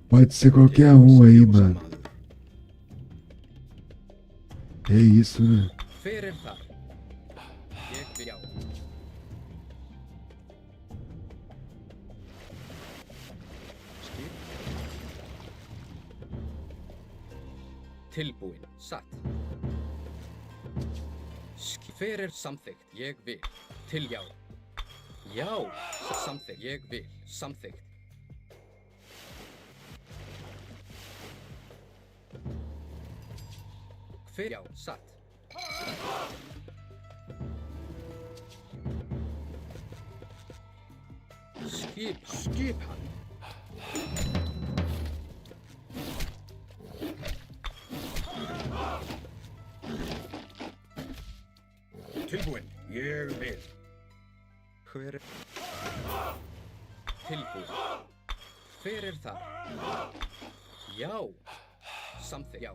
Pode ser qualquer um aí, mano. É isso, né? Hver þar? Ég vil, já. Skip. Tilbúin, satt. Hver samþykkt? Ég vil. Til, já. Já, samþykkt. Ég vil, samþykkt. Hver, já, satt. Skipan. Tilbúin. Ég vil. Hver tilbúin. Hver er það? Já. Samþykkt. Já.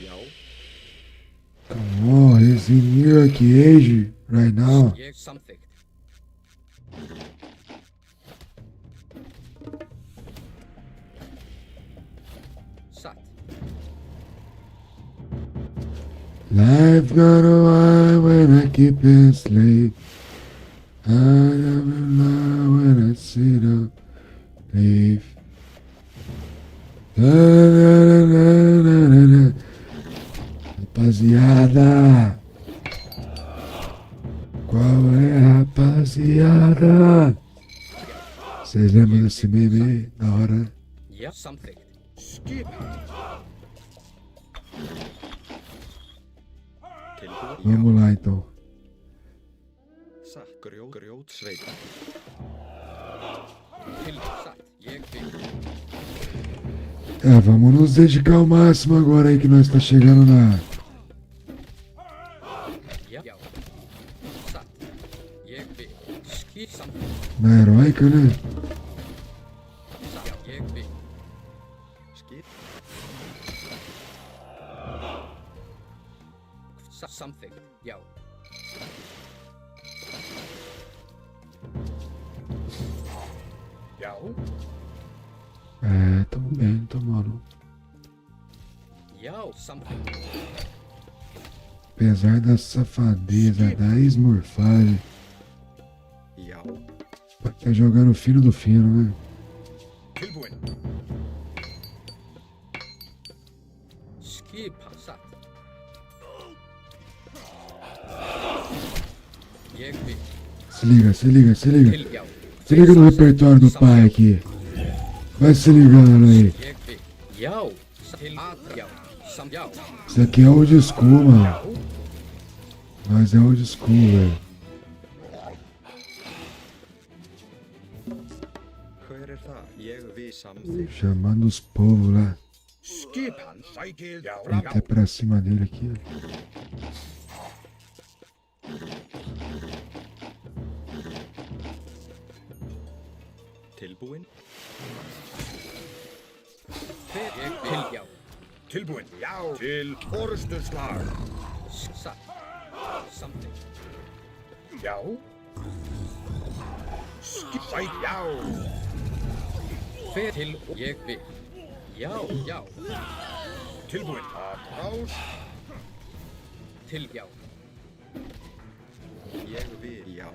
Já. Come on, he's in New York Age right now. Ég samþykkt. Satt. Life got a while when I keep it slave. I never lie when I sit up leave. Rapaziada, qual é, rapaziada? Vocês lembram desse meme aí? Da hora? Já. Samþykkt. Skipan. Tilbúin. Vamos lá então. Satt. Grjótsveit. Satt. Ég vil. Vamos nos dedicar ao máximo agora aí que nós tá chegando na... Já. Satt. Ég vil. Samþykkt. na heróica, né? Satt. Ég vil. Skip. Samþykkt. Já. Já. Tamo bem, tomando. Já. Samþykkt. Apesar da safadeza, da esmorfagem, Já. tá jogando o fino do fino, né? Tilbúin. Skipan. Satt. Ég vil. Se liga, se liga, se liga. Já. Se liga no repertório do pai aqui. Vai se ligando aí. Ég vil. Já. Til aðra. Já. Já. Isso aqui é old school, mano. Mas é old school, velho. Hver er það? Ég vil samþykkt. Chamando os povos lá. Skipan. Sækið. Já. Vem até pra cima dele aqui, ó. Tilbúin. Ég vil. Já. Tilbúin. Já. Til orustu slag. Satt. Samþykkt. Já. Sæk. Já. Fer til. Ég vil. Já. Já. Tilbúin. Atrás. Til. Já. Ég vil. Já.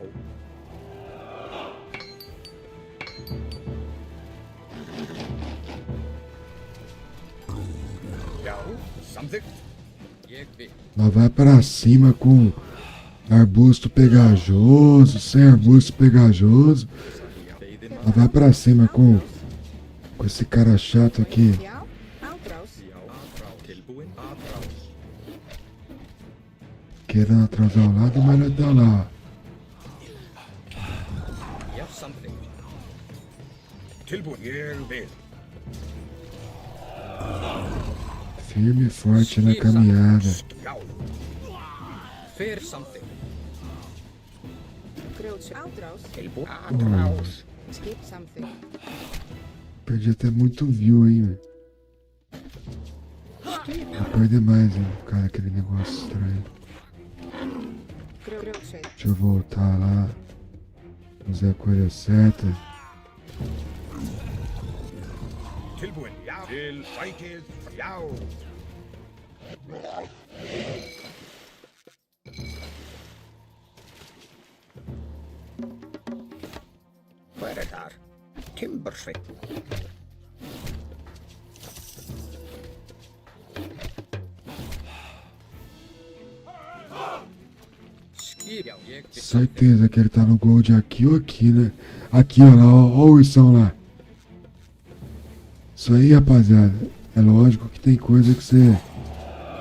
Já. Samþykkt. Ég vil. Nós vai pra cima com arbusto pegajoso, sem arbusto pegajoso. Veiðin. Nós vai pra cima com esse cara chato aqui. Já. Átrás. Já. Atrás. Tilbúin. Atrás. Querendo atrasar o lado, mas não tá lá. Já. Samþykkt. Tilbúin. Ég vil. Firme e forte na caminhada. Já. Fer samþykkt. Grjóts. Átrás. Tilbúin. Atrás. Skip samþykkt. Perdi até muito view, hein, velho. Vou perder mais, hein, cara, aquele negócio estranho. Grjótsveit. Deixa eu voltar lá. Fazer a coisa certa. Tilbúin. Já. Til sækið. Já. Hver er þar? Timbursveit. Skip. Já. Ég vil. Certeza que ele tá no gold aqui ou aqui, né? Aqui, ó lá, ó o ursão lá. Isso aí, rapaziada. É lógico que tem coisa que você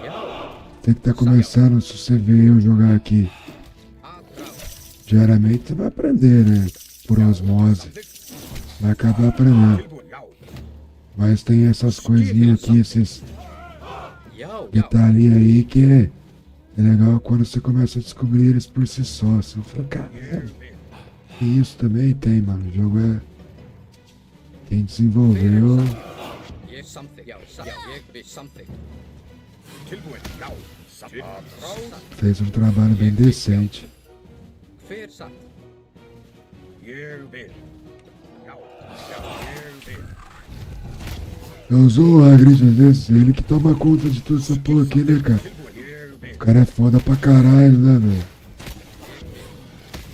Já. tem que estar começando. Se você ver eu jogar aqui Atrás. diariamente, você vai aprender, né? Por osmose. Vai acabar aprendendo. Tilbúin. Já. Mas tem essas coisinhas aqui, esses Já. Já. detalhinhos aí que é legal quando você começa a descobrir eles por si só. Você fala, caramba, Ég vil. E isso também tem, mano. O jogo é. Quem desenvolveu Ég samþykk. Já, satt. Ég vil samþykk. Tilbúin. Já. Satt. fez um trabalho bem decente. Hver satt? Ég vil. Já. Ég vil. Eu usou o Hagrid às vezes, ele que toma conta de toda essa porra aqui, né, cara? Tilbúin. Ég vil. O cara é foda pra caralho, né, velho?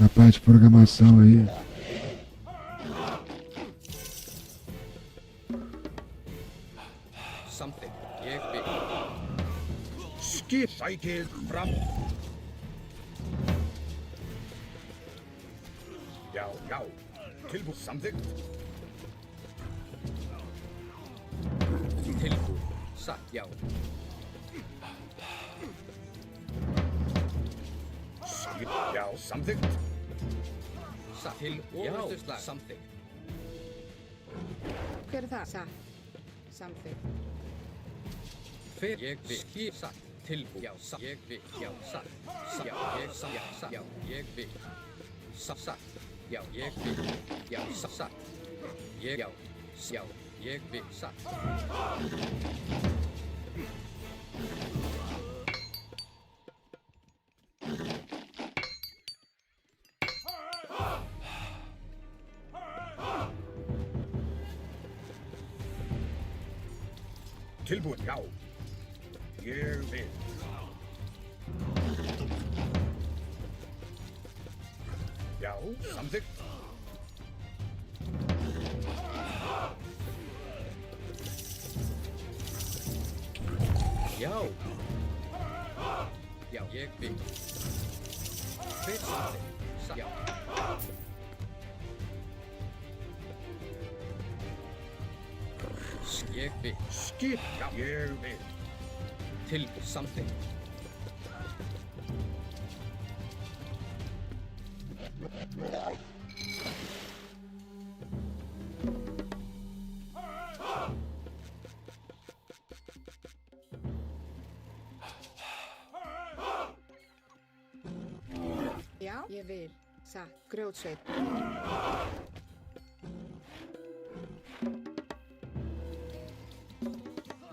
Na parte de programação aí. Samþykk. Ég vil. Skip. Sækið fram. Já. Já. Tilbúin. Samþykkt. Tilbúin. Satt. Já. Skip. Já. Samþykkt. Satt. Til orrustuslag. Samþykk. Hver er það? Satt. Samþykkt. Hver? Ég vil. Skip. Satt. Tilbúin. Já. Satt. Ég vil. Já. Satt. Satt. Já. Ég satt. Já. Satt. Já. Ég vil. Satt. Satt. Já. Ég vil. Já. Satt. Satt. Ég. Já. Já. Ég vil. Satt. Tilbúin. Já. Ég vil. Já. Samþykkt. Já. Já. Ég vil. Hver samþykk? Satt. Já. Ég vil. Skip. Já. Ég vil. Tilbúin. Samþykk. Já, ég vil. Satt. Grjótsveit.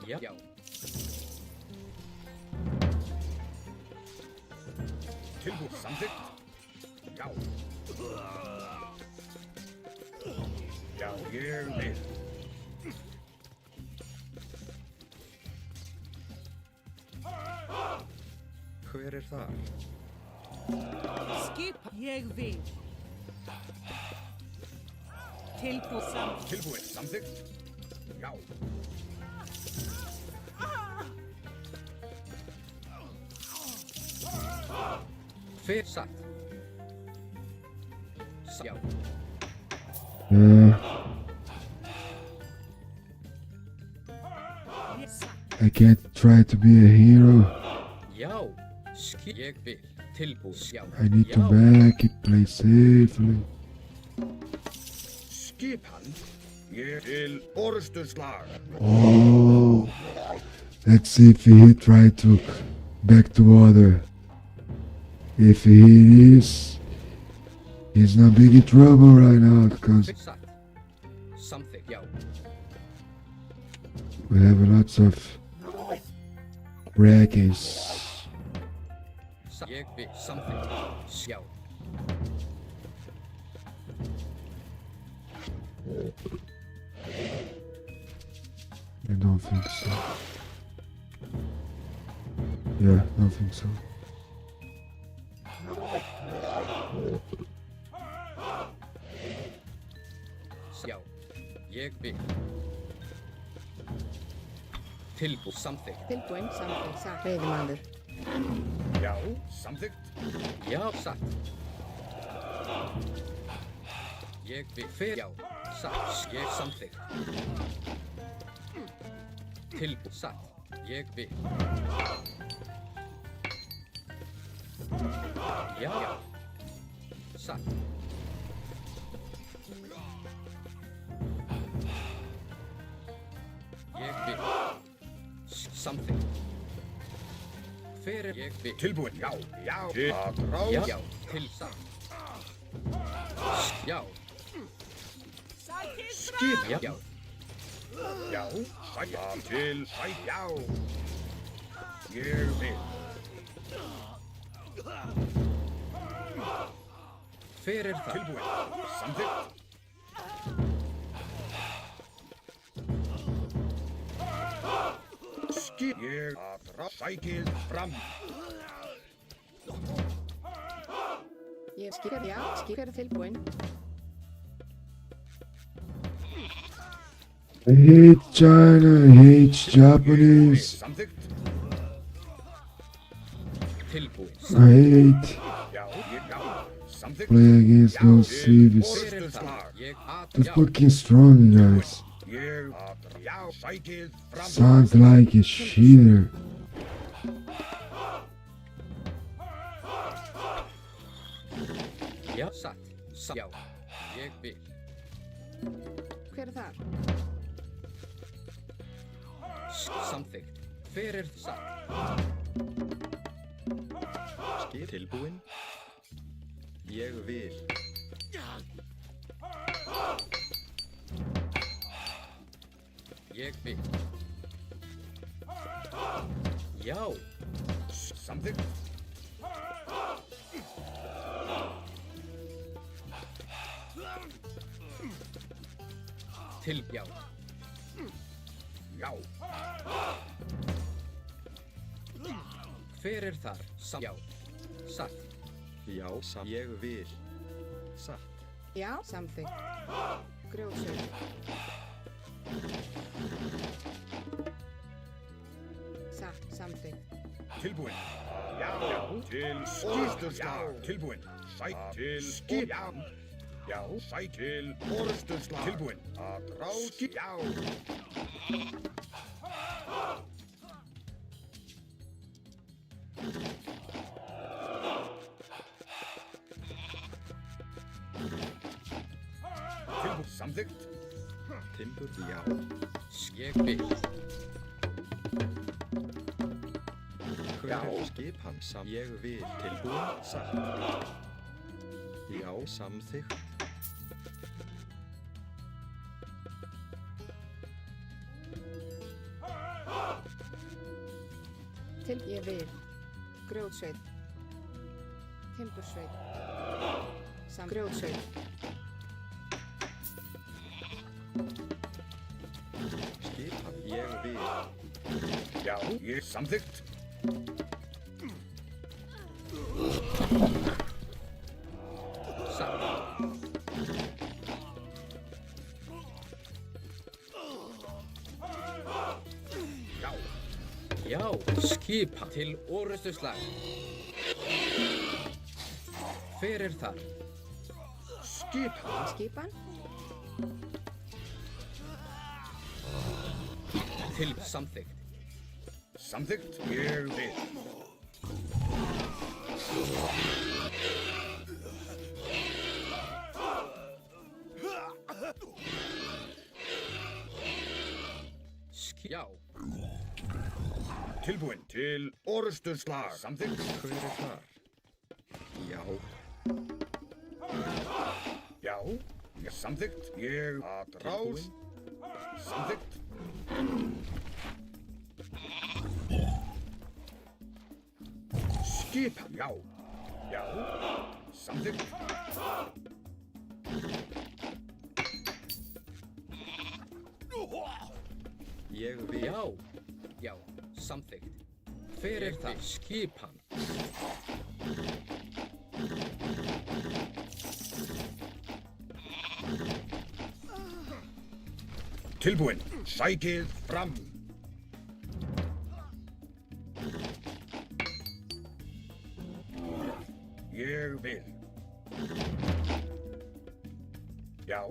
Já. Já. Tilbúin. Samþykkt. Já. Já. Ég vil. Hver er þar? Skip. Ég vil. Tilbúin. Samþykkt. Tilbúin. Samþykkt. Já. Hver satt? Já. É, Ég satt. I can't try to be a hero. Já. Skip. Ég vil. Tilbúin. Já. I need to Já. back it, play safely. Skip hann. Ég til orrustuslag. Oh, let's see if he tried to back to order. If he is, he's in a big trouble right now because Hver satt? Samþykk. Já. we have lots of wreckage. Satt. Ég vil. Samþykk. Já. I don't think so. Yeah, I don't think so. Já. Ég vil. Tilbúin. Samþykk. Tilbúin. Samþykkt. Satt. Veiðimaður. Já. Samþykkt. Já. Satt. Ég vil. Hver? Já. Satt. Ég samþykk. Tilbúin. Satt. Ég vil. Já. Satt. Ég vil. Samþykk. Hver er ég vil? Tilbúin. Já. Já. Til að ráð. Já. Til satt. Já. Skip. Já. Já. Já. Sækja til. Já. Ég vil. Hver er það? Tilbúin. Samþykkt. Skip. Ég að sækið fram. Ég skip, já, skip er tilbúin. I hate China, I hate Japanese. Samþykkt. Tilbúin. I hate Já. Ég já. Samþykkt. play against no civis. Hver er það? Ég That's já. fucking strong, guys. Ég að já. Sækið fram. Sounds like a cheater. Já. Satt. Já. Ég vil. Hver er þar? Samþykkt. Hver er satt? Skip tilbúin. Ég vil. Ég vil. Já. Samþykkt. Til já. Já. Hver er þar? Já. Satt. Já, ég vil. Satt. Já, samþykkt. Grjótsveit. Satt, samþykkt. Tilbúin. Já. Já. Til skipturslag. Tilbúin. Sæk til skip. Já. Já. Sæk til orðsturslag. Tilbúin. Að ráð. Já. Tilbúin. Samþykkt. Timbur, já. Ég vil. Hver er skipan? Ég vil. Tilbúin. Satt. Já, samþykkt. Til ég vil. Grjótsveit. Timbursveit. Grjótsveit. Skipan, ég vil. Já. Ég samþykkt. Satt. Já. Já. Skipa til orustuslag. Hver er þar? Skipan. Skipan. Til samþykkt. Samþykkt. Ég vil. Já. Tilbúin. Til orðsturslag. Samþykkt. Hver er þar? Já, Já. Ég samþykkt. Ég að ráð. Samþykkt. Skipan. Já. Já. Samþykkt. ég vil. Já. Já. Samþykkt. Hver er það? Skipan. Tilbúin. Sækið fram. Ég vil. Já.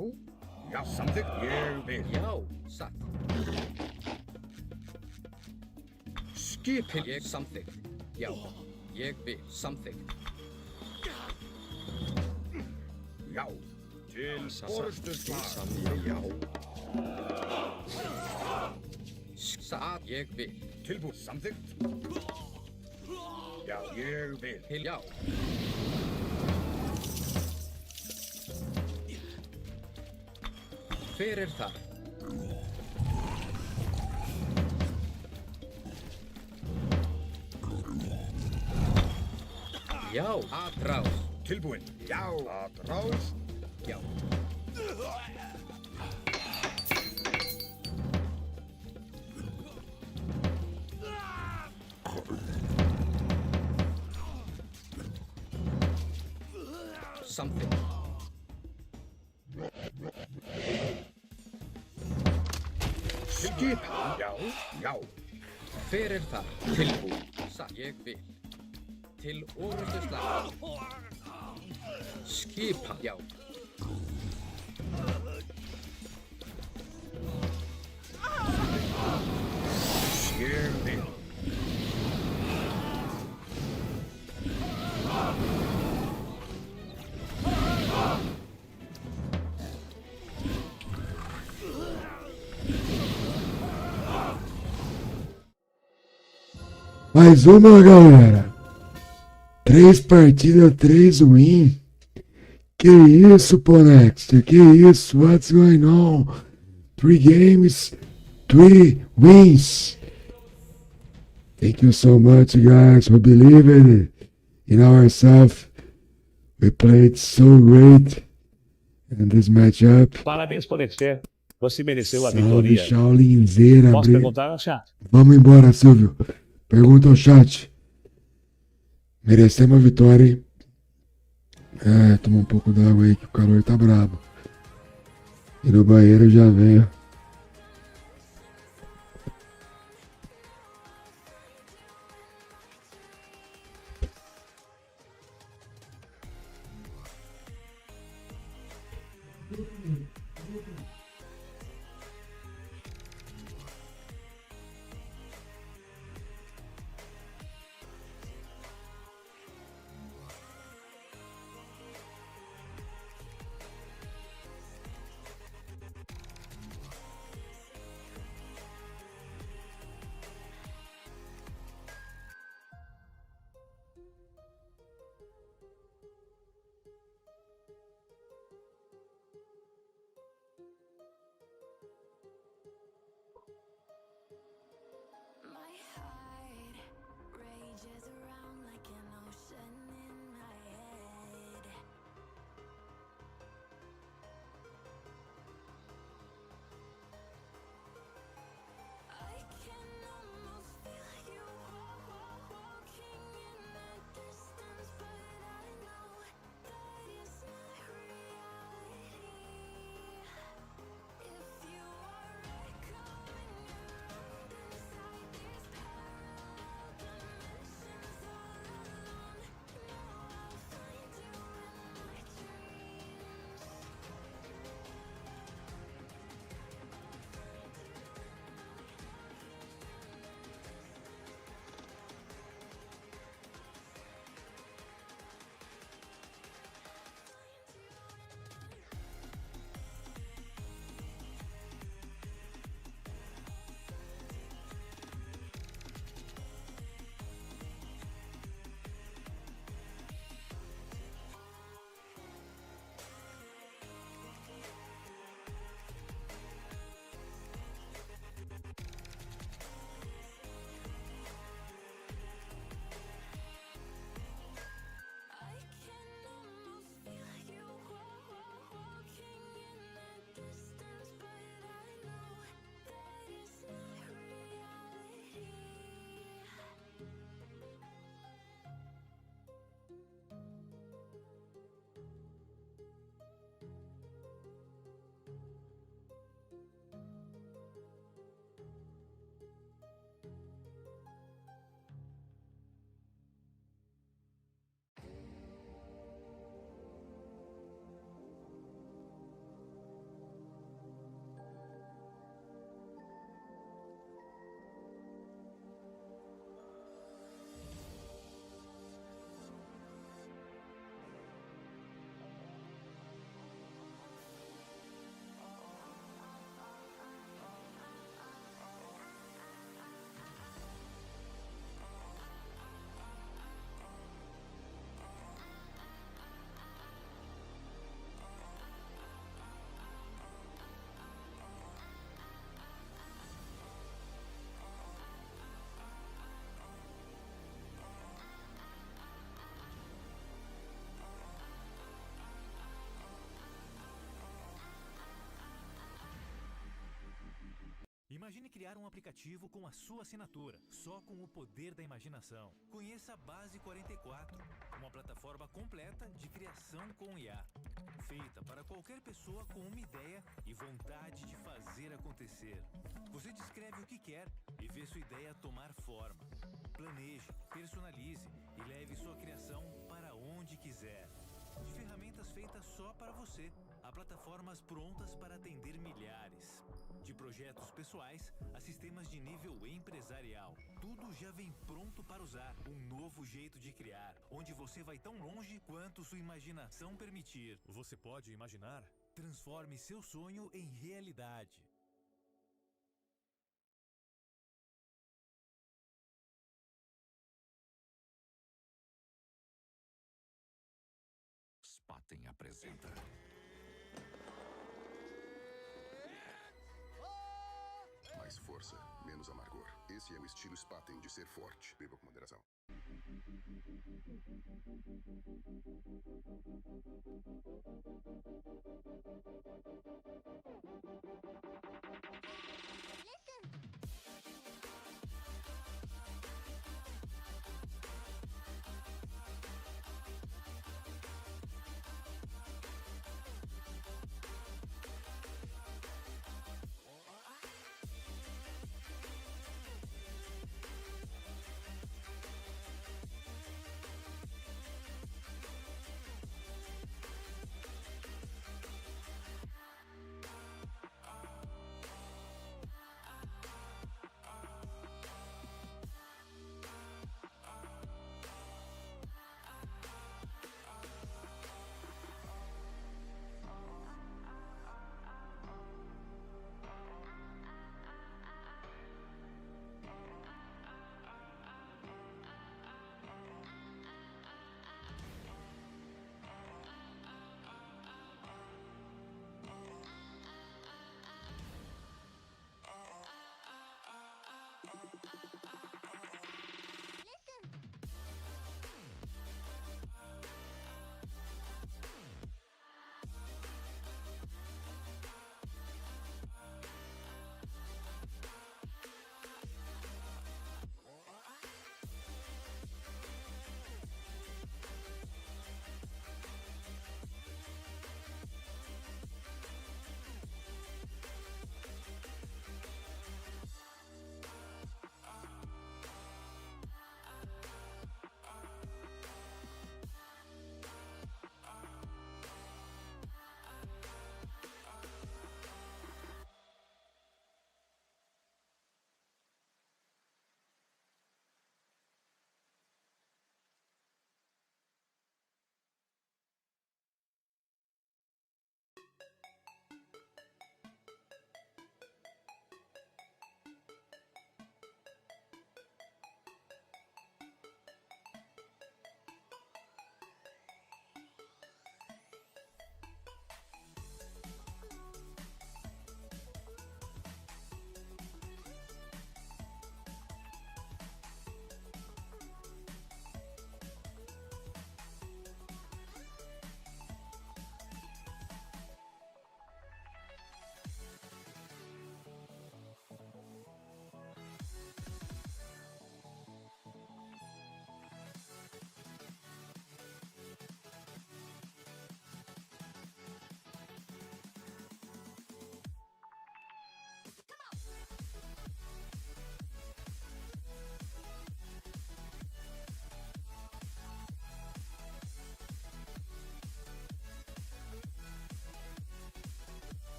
Já, samþykkt. Ég vil. Já. Satt. Skipan. Ég samþykkt. Já. Ég vil. Samþykkt. Já. Til orðsturslag. Já, Satt. Ég vil. Tilbúin. Samþykkt. Já, ég vil. Til já. Hver er þar? Já, atrás. Tilbúin. Já, atrás. Já. Something. Skip. Já, já. Hver er þar? Tilbúin. Ég vil. Til orrustu slag. Skipa. Já. Ég vil. Mais uma, galera. 3 partidas, 3 win. Que isso, Ponexter? Que isso? What's going on? 3 games, 3 wins. Thank you so much, guys, for believing in ourselves. We played so great in this matchup. Parabéns por vencer. Você mereceu a Salve, vitória. Shaolinzeira. Posso perguntar ao chat? Vamos embora, Silvio. Pergunta ao chat. Merecemos a vitória, hein? É, toma um pouco d'água aí que o calor tá brabo. E no banheiro já venho. Imagine criar um aplicativo com a sua assinatura, só com o poder da imaginação. Conheça a Base 44, uma plataforma completa de criação com IA, feita para qualquer pessoa com uma ideia e vontade de fazer acontecer. Você descreve o que quer e vê sua ideia tomar forma. Planeje, personalize e leve sua criação para onde quiser. De ferramentas feitas só para você, a plataformas prontas para atender milhares. De projetos pessoais a sistemas de nível empresarial. Tudo já vem pronto para usar. Um novo jeito de criar, onde você vai tão longe quanto sua imaginação permitir. Você pode imaginar? Transforme seu sonho em realidade. Spaten apresenta. Mais força, menos amargor. Esse é o estilo Spaten de ser forte. Beba com moderação.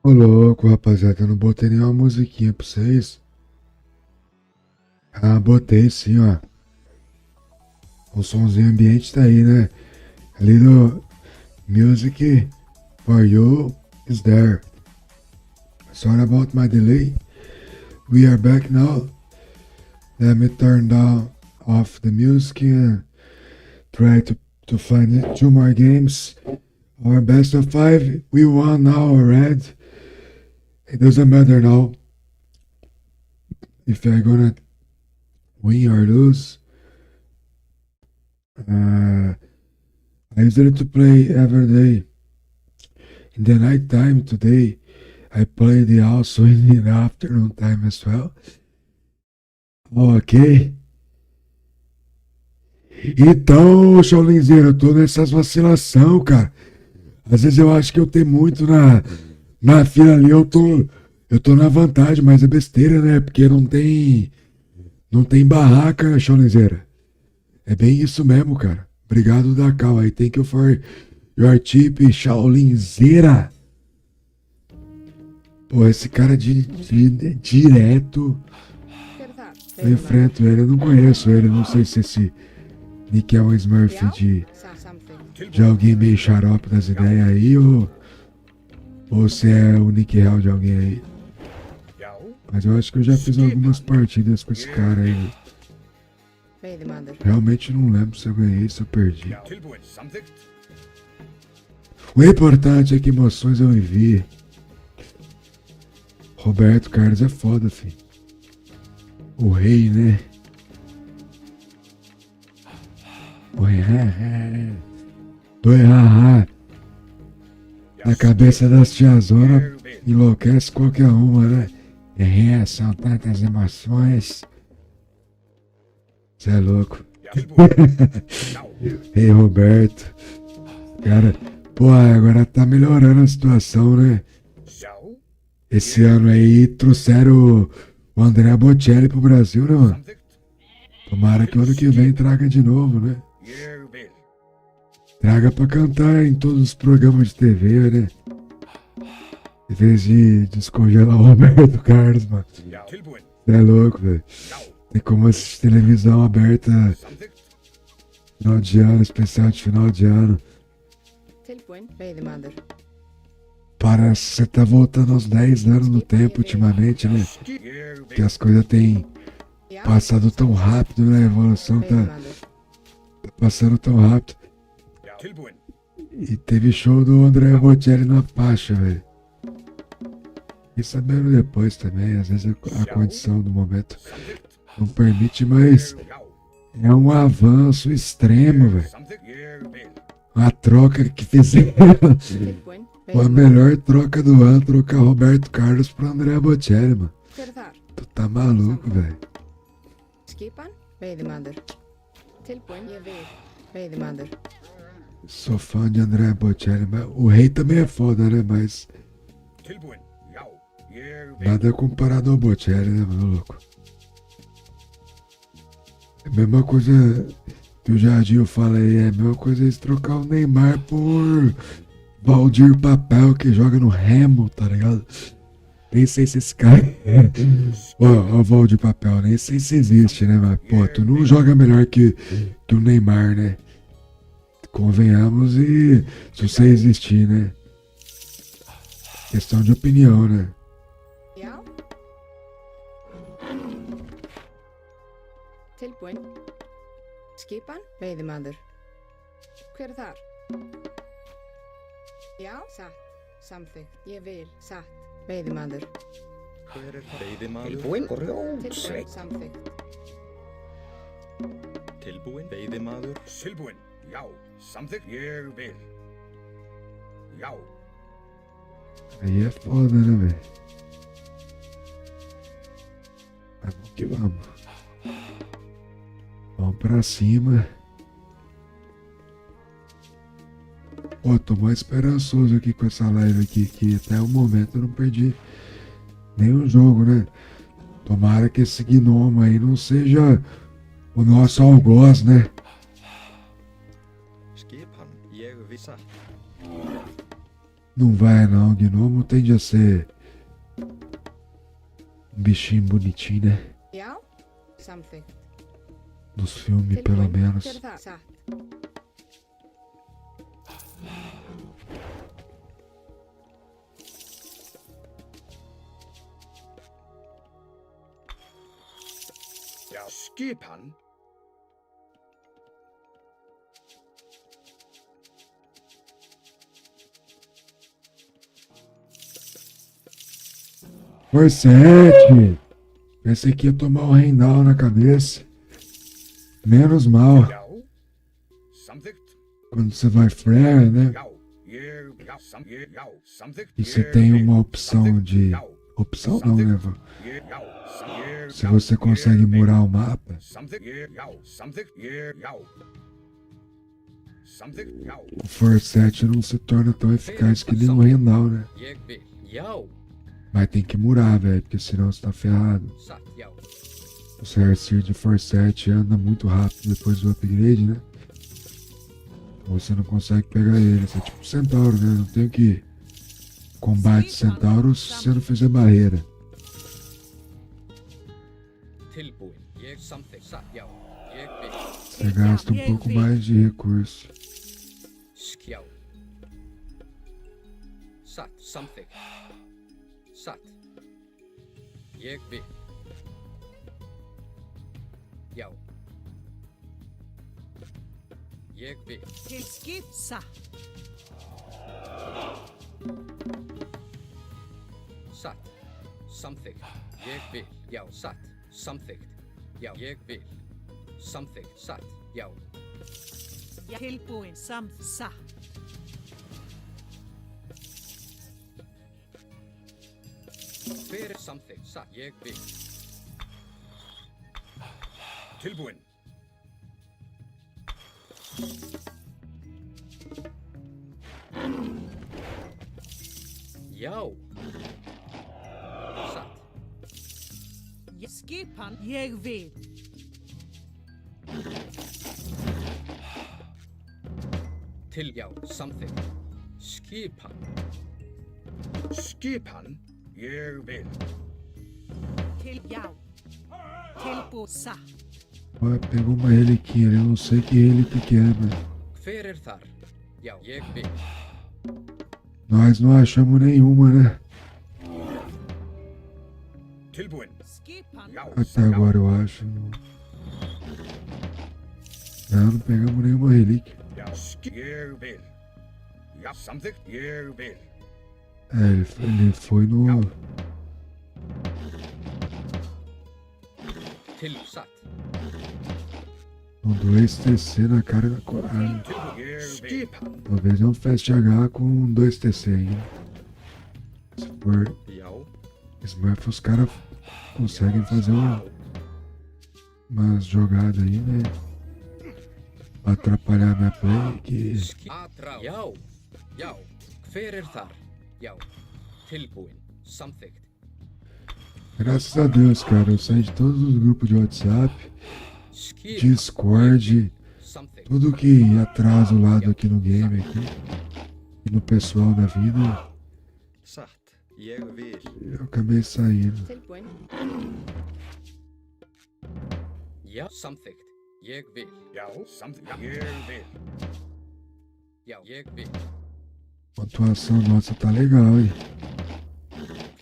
Ô louco, rapaziada, eu não botei nenhuma musiquinha pra vocês. Ah, botei sim, ó. O somzinho ambiente tá aí, né? A little music for you is there. Sorry about my delay. We are back now. Let me turn down off the music and try to find 2 more games. Our best of 5, we won now already. It doesn't matter now if I'm gonna win or lose. I usually to play every day. In the night time today, I played also in the afternoon time as well. Ok. Então, Shaolinzeiro, eu tô nessas vacilação, cara. Às vezes eu acho que eu tenho muito na fila ali, eu tô na vantagem, mas é besteira, né? Porque não tem barraca, né, Shaolinzeira? É bem isso mesmo, cara. Obrigado, Dakal. Aí, thank you for your tip, Shaolinzeira. Pô, esse cara direto eu enfrento ele. Eu não conheço ele. Não sei se esse Nick é um Smurf de alguém meio xarope das ideias aí ou se é o Nick real de alguém aí. Mas eu acho que eu já fiz algumas partidas com esse cara aí. Realmente não lembro se eu ganhei, se eu perdi. O importante é que emoções eu envie. Roberto Carlos é foda, filho. O rei, né? O rei, haha. Na cabeça das tiazonas enlouquece qualquer uma, né? São tantas emoções. Você é louco. Ei, Roberto. Cara, pô, agora tá melhorando a situação, né? Esse ano aí trouxeram o André Bocelli pro Brasil, né, mano? Tomara que o ano que vem traga de novo, né? Traga pra cantar em todos os programas de TV, né? Em vez de descongelar o Roberto Carlos, mano. Você é louco, velho. Tem como assistir televisão aberta final de ano, especial de final de ano. Parece que você tá voltando aos 10 anos no tempo ultimamente, né? Que as coisas têm passado tão rápido, né? A evolução tá passando tão rápido. E teve show do André Bocelli na faixa, velho. E sabendo depois também, às vezes a condição do momento não permite, mas é um avanço extremo, velho. A troca que fizeram. Foi a melhor troca do ano, trocar Roberto Carlos pro André Bocelli, mano. Tu tá maluco, velho. Sou fã de André Bocelli, mas o rei também é foda, né? Mas nada comparado ao Bocelli, né, meu louco? É a mesma coisa que o Jardim fala aí, é a mesma coisa eles trocar o Neymar por Valdir Papel, que joga no Remo, tá ligado? Nem sei se esse cara ó, Valdir Papel, nem sei se existe, né? Mas, pô, tu não joga melhor que o Neymar, né? Convenhamos e se você existir, né? Questão de opinião, né? Tilbúin. Skipan, veiðimaður. Hver er þar? Já, satt. Samþykkt. Ég vil, satt. Veiðimaður. Hver er veiðimaður? Tilbúin, grjótsveit. Tilbúin, samþykkt. Tilbúin, veiðimaður. Tilbúin, já, samþykkt. Ég vil. Já. Aí é foda, né, velho? Mas vamos que vamos. Vamos pra cima. Pô, tô mais esperançoso aqui com essa live aqui, que até o momento eu não perdi nenhum jogo, né? Tomara que esse gnomo aí não seja o nosso algoz, né? Não vai não, gnomo tende a ser um bichinho bonitinho, né? Já, samþykkt. Nos filmes, pelo menos. Hver er þar? Satt. Já, skipan. Forsete! Pensei que ia tomar um reinal na cabeça. Menos mal. Já, samþykkt. Quando você vai flare, né? Já, já, samþykkt. E você tem uma opção de... Opção não, né, vô? Se você consegue murar o mapa, o Forsete não se torna tão eficaz que nem o reinal, né? Jeg vil. Já. Mas tem que murar, velho, porque senão você tá ferrado. Satt. Já. O Cersei de Forsete anda muito rápido depois do upgrade, né? Você não consegue pegar ele. Você é tipo centauro, né? Não tem que combate centauros se você não fizer barreira. Tilbúin. Jeg samþykkt. Satt. Já. Jeg vil. Você gasta um pouco mais de recurso. Já. Satt. Samþykkt. Satt. Jeg vil. Já. Jeg vil. Til skip satt. Satt. Samþykkt. Jeg vil. Já. Satt. Samþykkt. Já. Jeg vil. Samþykkt. Satt. Já. Tilbúin satt. Hver er samþykkt? Satt. Jeg vil. Tilbúin. Já. Satt. Skipan. Jeg vil. Til. Já. Samþykkt. Skipan. Skipan. Jeg vil. Til já. Tilbúin satt. Ó, pegou uma reliquinha ali, eu não sei que relique que é, mas Hver er þar? Já. Jeg vil. nós não achamos nenhuma, né? Tilbúin. Skipan. Já, Até agora eu acho. Não pegamos nenhuma relíquia. Já, ég vil. Já, samþykkt. Ég vil. É, ele foi no. Til. Satt. No 2TC na cara e na coragem. Tilbúin. Ég vil. Skipan. Talvez é um Fast H com 2TC ainda. Se for Já. Smurf, os caras conseguem fazer umas jogadas aí, né? Pra atrapalhar minha play. Que Atrá. Já. Já. Hver er þar? Já. Tilbúin. Samþykkt. graças a Deus, cara, eu saí de todos os grupos de WhatsApp, Skipan. Discord, Samþykkt. tudo que atrasa o lado aqui no game aqui. E no pessoal da vida, Satt. Ég vil. eu acabei saindo. Tilbúin. Já. Samþykkt. Ég vil. Já, samþykkt. Ég vil. Já. Ég vil. A atuação nossa tá legal, hein?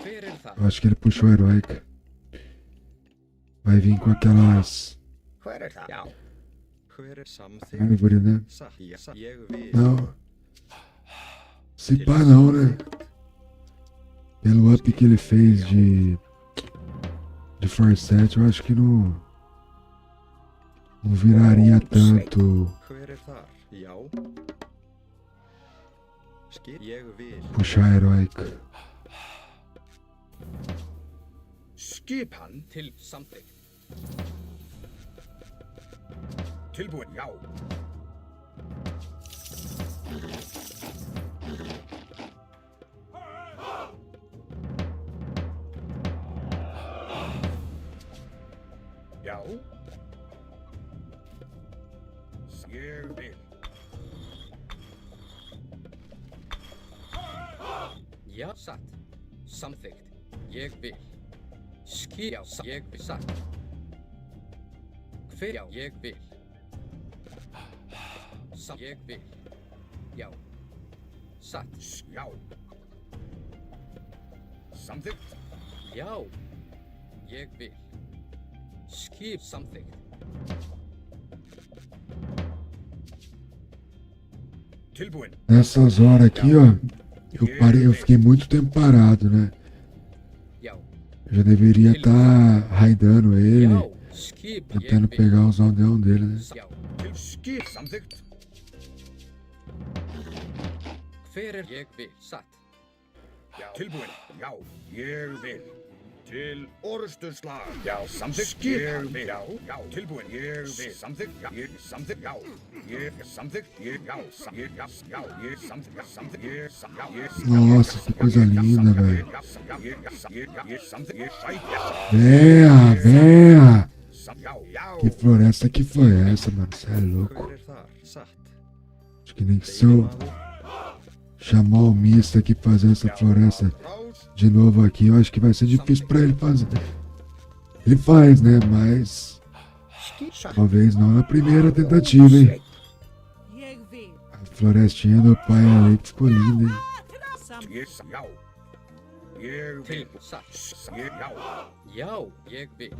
Hver er þar? Eu acho que ele puxou a heróica. Vai vir com aquelas Hver er það? Já. Hver er samþykkt? árvores, né? Satt. Ég vil. Não. Se pá não, né? Pelo up que ele fez de Forsete, eu acho que não viraria tanto Hver er þar? Já. Ég vil. puxar a heróica. Skipan. Til. Samþykkt. Tilbúin. Já. Já. Ég vil. Já. Satt. Samþykkt. Ég vil. Já. Ég vil. Satt. Hver? Já. Ég vil. Ég vil. Já. Satt. Já. Samþykkt. Já. Ég vil. Skip samþykkt. Tilbúin. Nessas horas aqui, ó, eu fiquei muito tempo parado, né? Já. Eu já deveria estar raidando ele, Já. Skip. tentando pegar os aldeão dele, né? Já. Skip samþykkt. Hver ég vil. Satt. Tilbúin. Já, ég vil. Til orrustuslag. Já, samþykkt. Ég vil. Já, já. Tilbúin. Ég vil. Samþykkt. Já, ég samþykkt. Já. Ég samþykkt. Ég, já. Ég, já. Já, ég samþykkt. Já, samþykkt. Ég, já. Ég, Nossa, que coisa linda, velho. já, ég samþykkt. Ég sækja. Venha, venha! Já, já. Que floresta que foi essa, mano? Você é louco. Hver þar? Satt. Acho que nem que se eu chamar o Mista aqui pra fazer essa floresta de novo aqui, eu acho que vai ser difícil pra ele fazer. Ele faz, né? Mas talvez não na primeira tentativa, hein? Jeg vil. A florestinha do pai ali que ficou linda, hein? Ég, já. Ég vil. Tilbúin. Satt. Ég, já. Já, ég vil.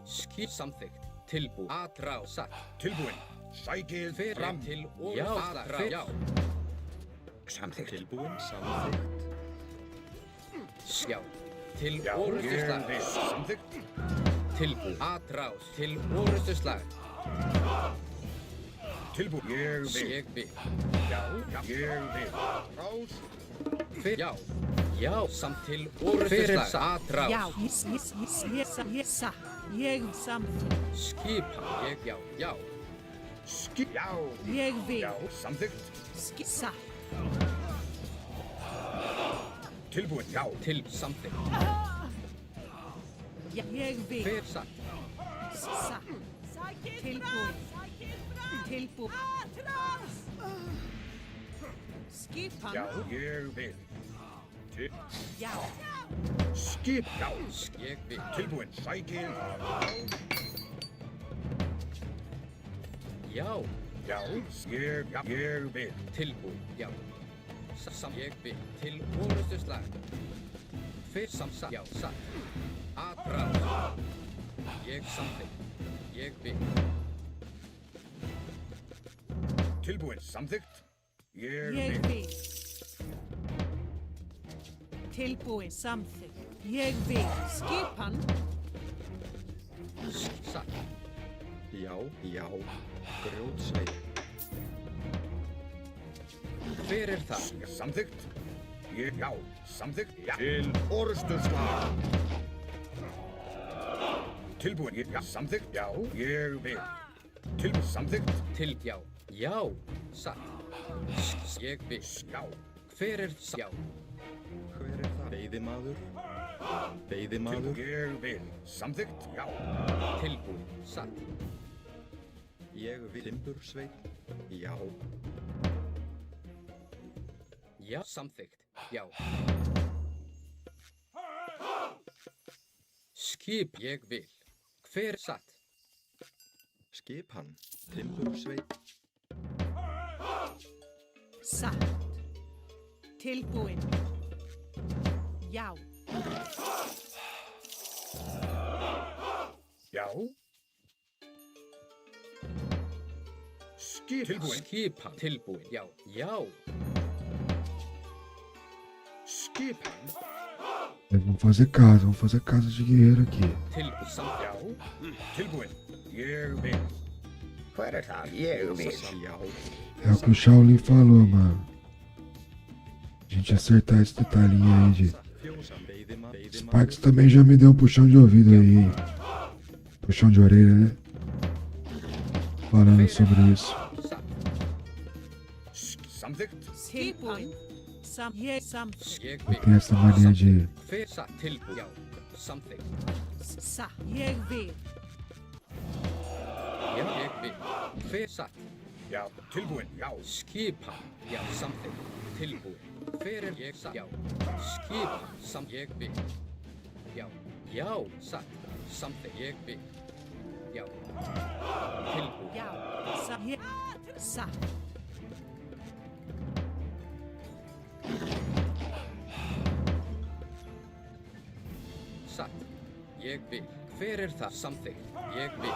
Skip samþykkt. Tilbúin. Atrá. Satt. Tilbúin. Sækið Hver fram. til orrustuslag. Já. Samþykkt. Tilbúin. Samþykkt. Já. Til Já, ég orrustuslag. vil. Samþykkt. Tilbúin. Atrás. Til orrustuslag. Tilbúin. Ég vil. Ég vil. Já, já. Ég vil. Rás. Hver. Já. Já. Samt til orrustuslag. Atrás. Já, ég satt. Jeg samþykkt. Skipa. Ég. Já. Já. Skip. Já. Jeg vil. Já, samþykkt. Satt. Tilbúin. Já. Til samþykkt. Ja, jeg vil. Hver satt. Satt. Tilbúin. Tilbúin. Skipan. Já, ég vil. Til. Já. Skip. Já. Ég vil. Tilbúin. Sækið. Já. Já. Ég, já. Ég vil. Tilbúin. Já. Sam. Ég vil. Til orrustuslag. Hver satt. Já. Satt. Atrás. Ég samþykkt. Ég vil. Tilbúin. Samþykkt. Ég Jeg vil. vil. Tilbúin samþykkt. Ég vil. Skipan. Satt. Já. Já. Grjótsveið. Hver það? Samþykkt. Ég, já. Samþykkt. Já. Til orrustuslag. Tilbúin. Ég, já. Samþykkt. Já. Ég vil. Tilbúin. Samþykkt. Til. Já. Já. Satt. Ég vil. Já. Hver það? Já. Hver það? Veiðimaður. Veiðimaður. Ég vil. Samþykkt. Já. Tilbúin. Satt. Ég vil. Timbursveinn. Já. Já. Samþykkt. Já. Skip. Ég vil. Hver satt? Skipan. Timbursveinn. Satt. Tilbúin. Já. Já. Skip. Tilbúin. Skipan. Tilbúin. Já. Já. Skipan. Vamos fazer casa de guerreiro aqui. Tilbúin. Samt. Já. Tilbúin. Ég vil. Hver það? Ég vil. Já. É o que o Shaolin falou, mano. A gente acertar esse detalhinho aí de... Fjósa. Veiðimaður. Sparks também já me deu um puxão de ouvido aí. Puxão de orelha, né? Falando sobre isso. Samþykkt. Tilbúin. Ég samþykkt. Ég Eu vil. tenho essa mania de... Hver satt? Tilbúin. Já. Samþykkt. Satt. Ég vil. Já. Ég vil. Hver satt? Já. Tilbúin. Já. Skipan. Já. Samþykkt. Tilbúin. Hver ég satt? Já. Skipan. Ég vil. Já. Já. Satt. Samþykkt. Ég vil. Já. Tilbúin. Já. Satt. Satt. Ég vil. Hver er það? Samþykkt. Ég vil.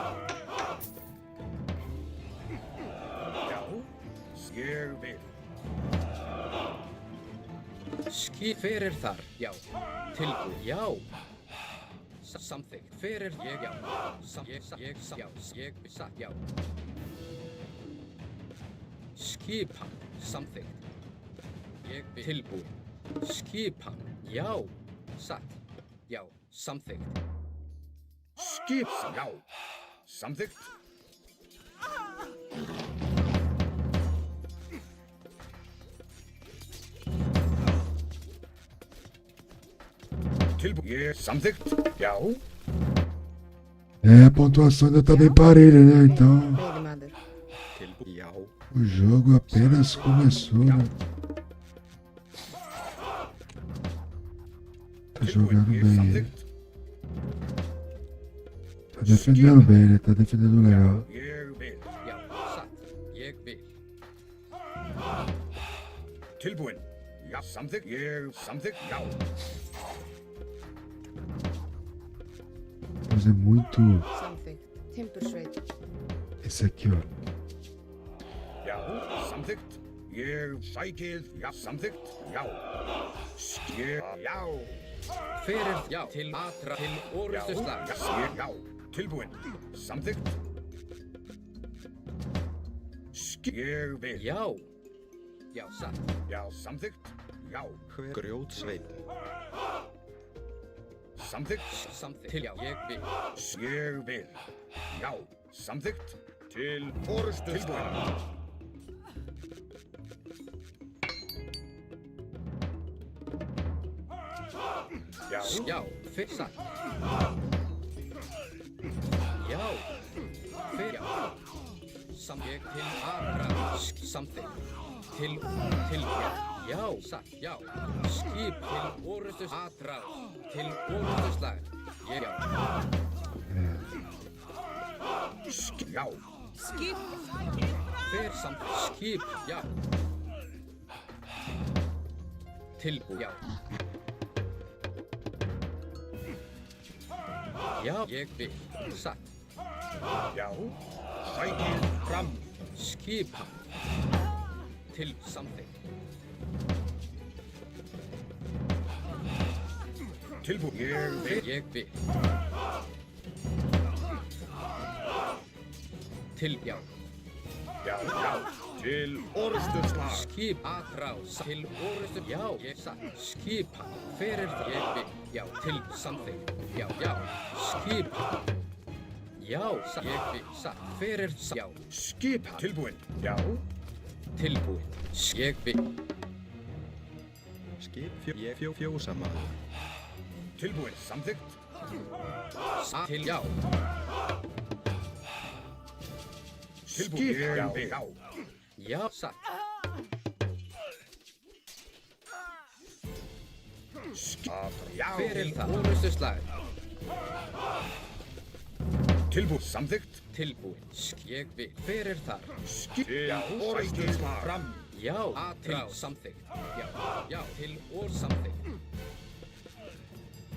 Já, ég vil. Hver er þar? Já. Tilbúið. Já. Samþykkt. Hver er ég? Já. Já. Ég vil. Satt. Já. Skipan. Samþykkt. Ég vil. Tilbúið. Skipan. Já. Satt. Já. Samþykkt. Skip, já. Samþykkt. Tilbúið. Samþykkt, já. É, a pontuação ainda tá bem parelha, né? Então, Veidemaður. Tilbúið. Já. o jogo apenas começou, né? Tá jogando bem ele. Samþykkt. Tá defendendo bem, né? Tá defendendo legal. Ég vil. Já. Satt. Ég vil. Tilbúin. Já, samþykkt. Ég samþykkt, já. Mas é muito... Samþykkt. Timbursveit. Esse aqui, ó. Já, samþykkt. Ég sækið, já, samþykkt, já. Já. Hver er já. Til atra. Til orustu slag. Já. Tilbúin. Samþykkt. Ég vil. Já. Já. Satt. Já, samþykkt. Já. Hver grjótsveinn. Samþykkt. Samþykkt. Til já. Ég vil. Ég vil. Já, samþykkt. Til orustu slag. Já. Já. Hver satt. Já. Hver já. Samþykkt. Til atra. Samþykkt. Til já. Já. Satt. Já. Skip. Til orustu atra. Til orustu slag. Ég já. Já. Skip. Hver samþykkt. Skip. Já. Tilbúið. Já. Já. Ég vil. Satt. Já. Sækið fram. Skipan. Til samþykkt. Tilbúin. Ég vil. Ég vil. Til já. Já. Til orustu slag. Skip atrás. Til orustu. Já. Ég satt. Skipan. Hver er það? Ég vil. Já. Til samþykkt. Já. Skipan. Já. Satt. Ég vil. Satt. Hver er það? Já. Skipan. Tilbúin. Já. Tilbúið. Ég vil. Skip. Fjósamaður. Tilbúin. Samþykkt. Til já. Tilbúin. Ég vil. Já. Já. Satt. Já. Hver er það? Orustu slag. Tilbúin. Samþykkt. Tilbúið. Ég vil. Hver er þar? Til orustu slag. Fram. Já. Atrás. Samþykkt. Já. Til or samþykkt.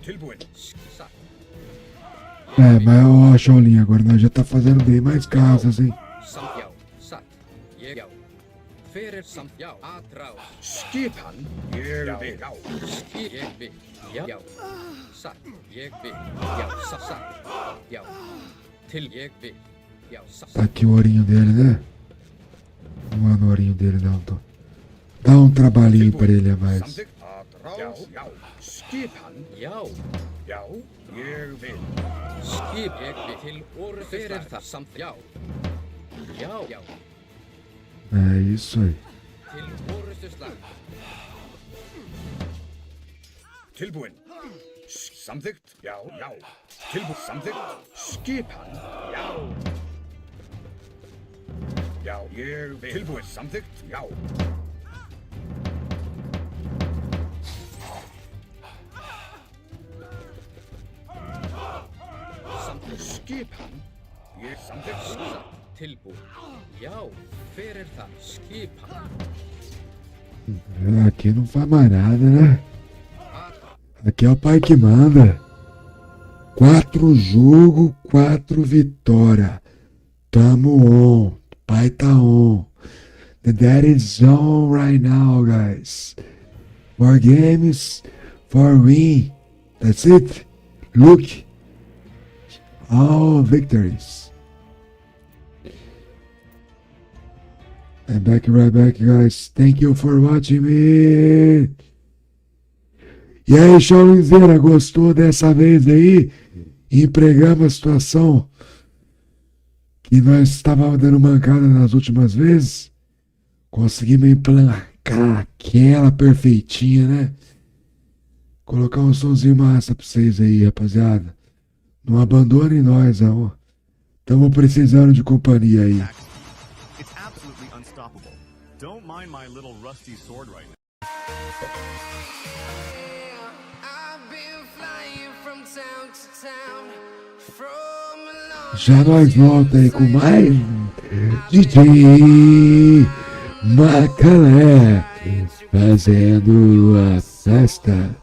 Tilbúin. Satt. É, mas ó, Cholinha, agora nós já tá fazendo bem mais casas, hein? Já. Satt. Ég já. Hver er samt? Já. Atrás. Skipan. Ég vil. Já. Skip. Ég vil. Já. Satt. Ég vil. Já. Satt. Já. Til ég vil. Já. Satt. Tá aqui o ourinho dele, né? Não é no ourinho dele, não. Tô... Dá um trabalhinho pra ele a mais. Samþykkt. Atrás. Já. Skipan. Já. Já. Ég vil. Skip. Ég vil. Til orustu. Hver er það? Samt. Já. Já. É isso aí. Til orustu slag. Tilbúin. Samþykkt. Já. Tilbúin. Samþykkt. Skipan. Já. Já. Ég vil. Tilbúin. Samþykkt. Já. Samþykkt. Skipan. Ég samþykkt. Satt. Tilbúið. Já. Hver er það? Skipan. Aqui não faz mais nada, né? Aqui é o pai que manda. 4 jogos, 4 vitórias. Tamo on. Pai tá on. The daddy is on right now, guys. 4 games, 4 win. That's it. Look. All victories. I'm back right back, guys. Thank you for watching me. E aí, Shaolinzeira, gostou dessa vez aí? Empregamos a situação que nós estávamos dando mancada nas últimas vezes. Conseguimos emplacar aquela perfeitinha, né? Colocar um somzinho massa pra vocês aí, rapaziada. Não abandone nós, não. Tamo precisando de companhia aí. It's absolutely unstoppable. Don't mind my little rusty sword right now. Já nós volta aí com mais DJ Macalé fazendo a festa.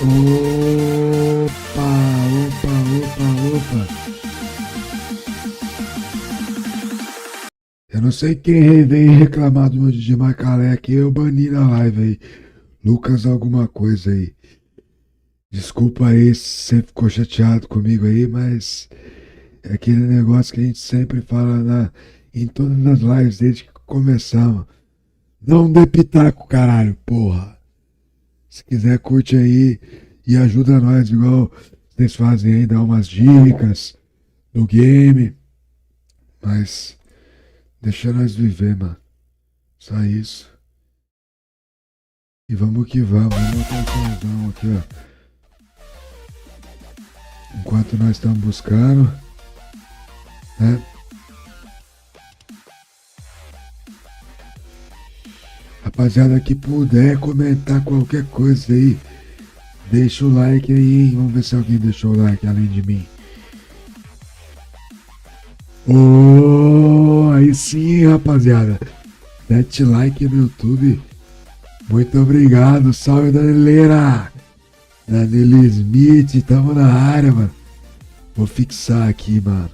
Opa, opa, opa, opa. Eu não sei quem veio reclamar do meu DJ Macalé aqui, eu bani na live aí. Lucas alguma coisa aí. Desculpa aí se você ficou chateado comigo aí, mas é aquele negócio que a gente sempre fala em todas as lives desde que começamos. Não dê pitaco, caralho, porra. Se quiser, curte aí e ajuda nós, igual vocês fazem aí, dá umas dicas do game. Mas deixa nós viver, mano. Só isso. E vamos que vamos. Vamos botar o somzão aqui, ó. Enquanto nós estamos buscando, né? Rapaziada que puder comentar qualquer coisa aí, deixa o like aí, hein? Vamos ver se alguém deixou o like além de mim. Oh, aí sim, rapaziada. Mete like no YouTube. Muito obrigado. Salve, Danileira. Danilo Smith, tamo na área, mano. Vou fixar aqui, mano.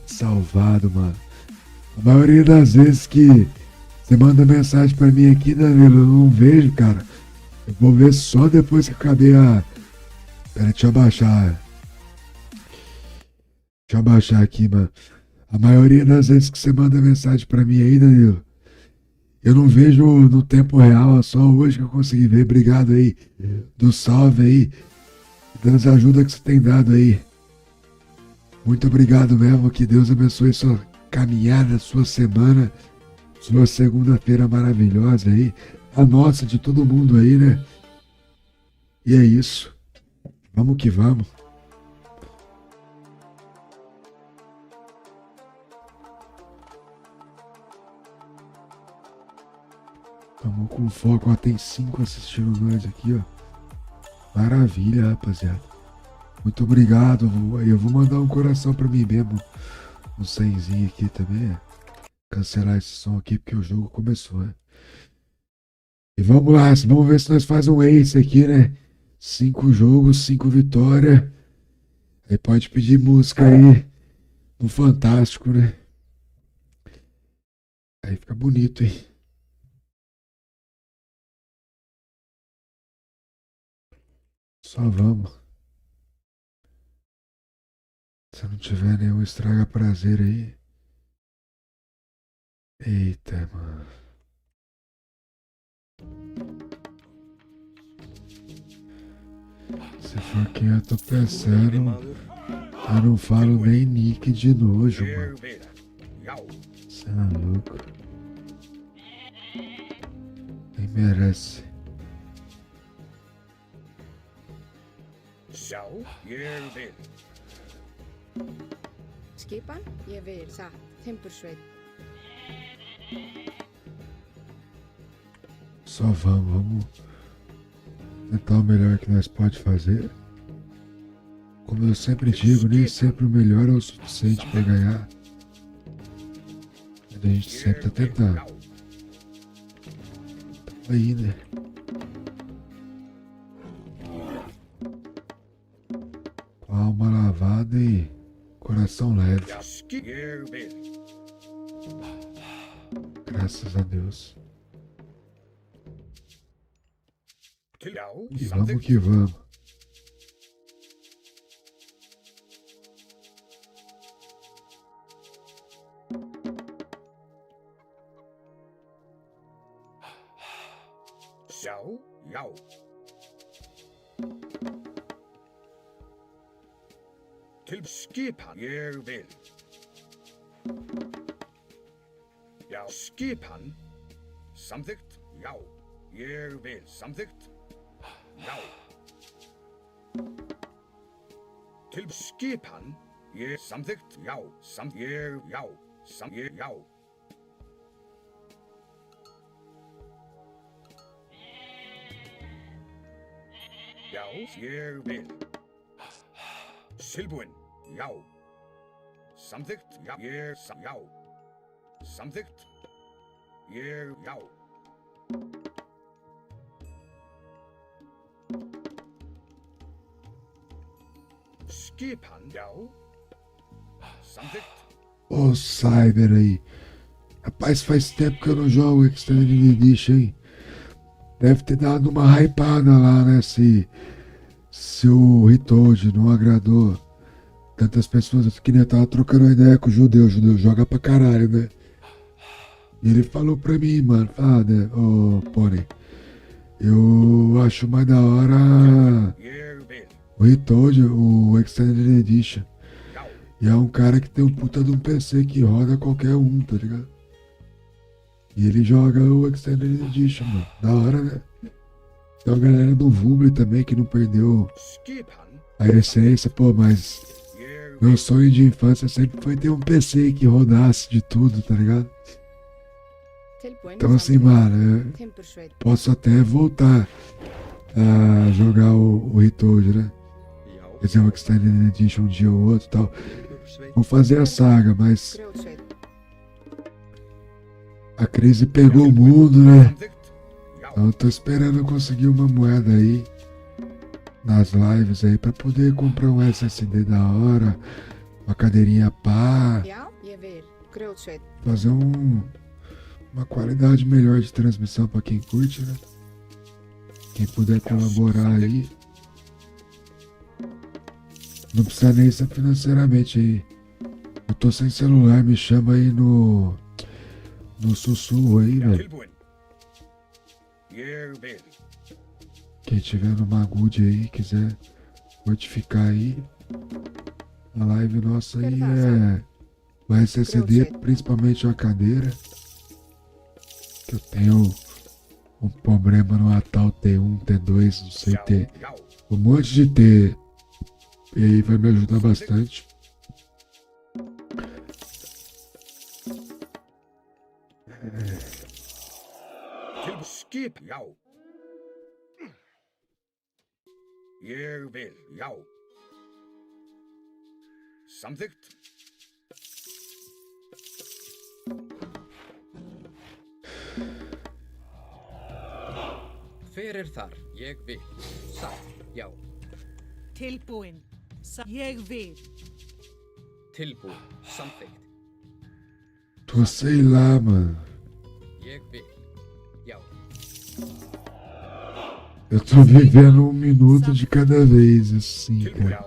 Salvado, mano. A maioria das vezes que você manda mensagem pra mim aqui, Danilo, eu não vejo, cara. Eu vou ver só depois que acabei a... Pera, deixa eu abaixar. Deixa eu abaixar aqui, mano. A maioria das vezes que você manda mensagem pra mim aí, Danilo, eu não vejo no tempo real, é só hoje que eu consegui ver. Obrigado aí do salve aí, das ajudas que você tem dado aí. Muito obrigado mesmo, que Deus abençoe sua caminhada, sua semana, sua segunda-feira maravilhosa aí, a nossa, de todo mundo aí, né? E é isso. Vamos que vamos. Tamo com foco, ó, tem 5 assistindo nós aqui, ó. Maravilha, rapaziada. Muito obrigado. Eu vou mandar um coração pra mim mesmo. Um 100zinho aqui também. Cancelar esse som aqui porque o jogo começou, né? E vamos lá, vamos ver se nós faz um ace aqui, né? 5 jogos, 5 vitórias. Aí pode pedir música aí no Fantástico, né? Aí fica bonito, hein? Só vamos. Se não tiver nenhum estraga prazer aí. Eita, mano. Se for quem eu tô pensando, eu não falo nem nick de nojo, mano. Você é louco. Nem merece. Skipan, ég vil satt, Timbursveit. Só vamos tentar o melhor que nós pode fazer. Como eu sempre digo, nem sempre o melhor é o suficiente para ganhar. Mas a gente sempre tá tentando. Tamo aí, né? Com a alma lavada e coração leve. Graças a Deus. E vamos que vamos. Til skipan ég vil. Já, skipan. Samþykkt, já. Ég vil. Samþykkt, já. Til skipan. Ég samþykkt, já. Ég, já. Ég, já. Já, ég vil. Tilbúin, já. Samþykkt, já. Ég, já. Samþykkt. Ég, já. Skipan, já. Samþykkt. Ô, Cyber aí. Rapaz, faz tempo que eu não jogo Extended Edition, hein? Deve ter dado uma hypada lá, né? Se o Ritold não agradou tantas pessoas, que nem eu tava trocando ideia com o judeu joga pra caralho, né? E ele falou pra mim, mano, né, ô Pony, eu acho mais da hora o Ritold, o Extended Edition. E é um cara que tem um puta de um PC que roda qualquer um, tá ligado? E ele joga o Extended Edition, mano. Da hora, né? Tem a galera do Vubli também que não perdeu a essência, pô, mas meu sonho de infância sempre foi ter um PC que rodasse de tudo, tá ligado? Então assim, mano, eu posso até voltar a jogar o Ritold, né? Quer dizer, o Extended Edition um dia ou outro e tal. Vou fazer a saga, mas a crise pegou o mundo, né? Então eu tô esperando eu conseguir uma moeda aí nas lives aí pra poder comprar um SSD da hora, uma cadeirinha pá, fazer uma qualidade melhor de transmissão pra quem curte, né? Quem puder colaborar aí. Não precisa nem ser financeiramente aí. Eu tô sem celular, me chama aí no sussurro aí, velho. Quem tiver no Magud aí, quiser fortificar aí, a live nossa aí é o SSD, principalmente a cadeira. Que eu tenho um problema no Atal T1, T2, não sei, T. Um monte de T. E aí vai me ajudar bastante. Skip, já. Ég vil, já. Samþykkt. Hver þar? Ég vil. Satt, já. Tilbúin. Ég vil. Tilbúin. Samþykkt. Tô sei lá, mano. Ég vil. Já. Eu tô vivendo um minuto de cada vez, assim, cara.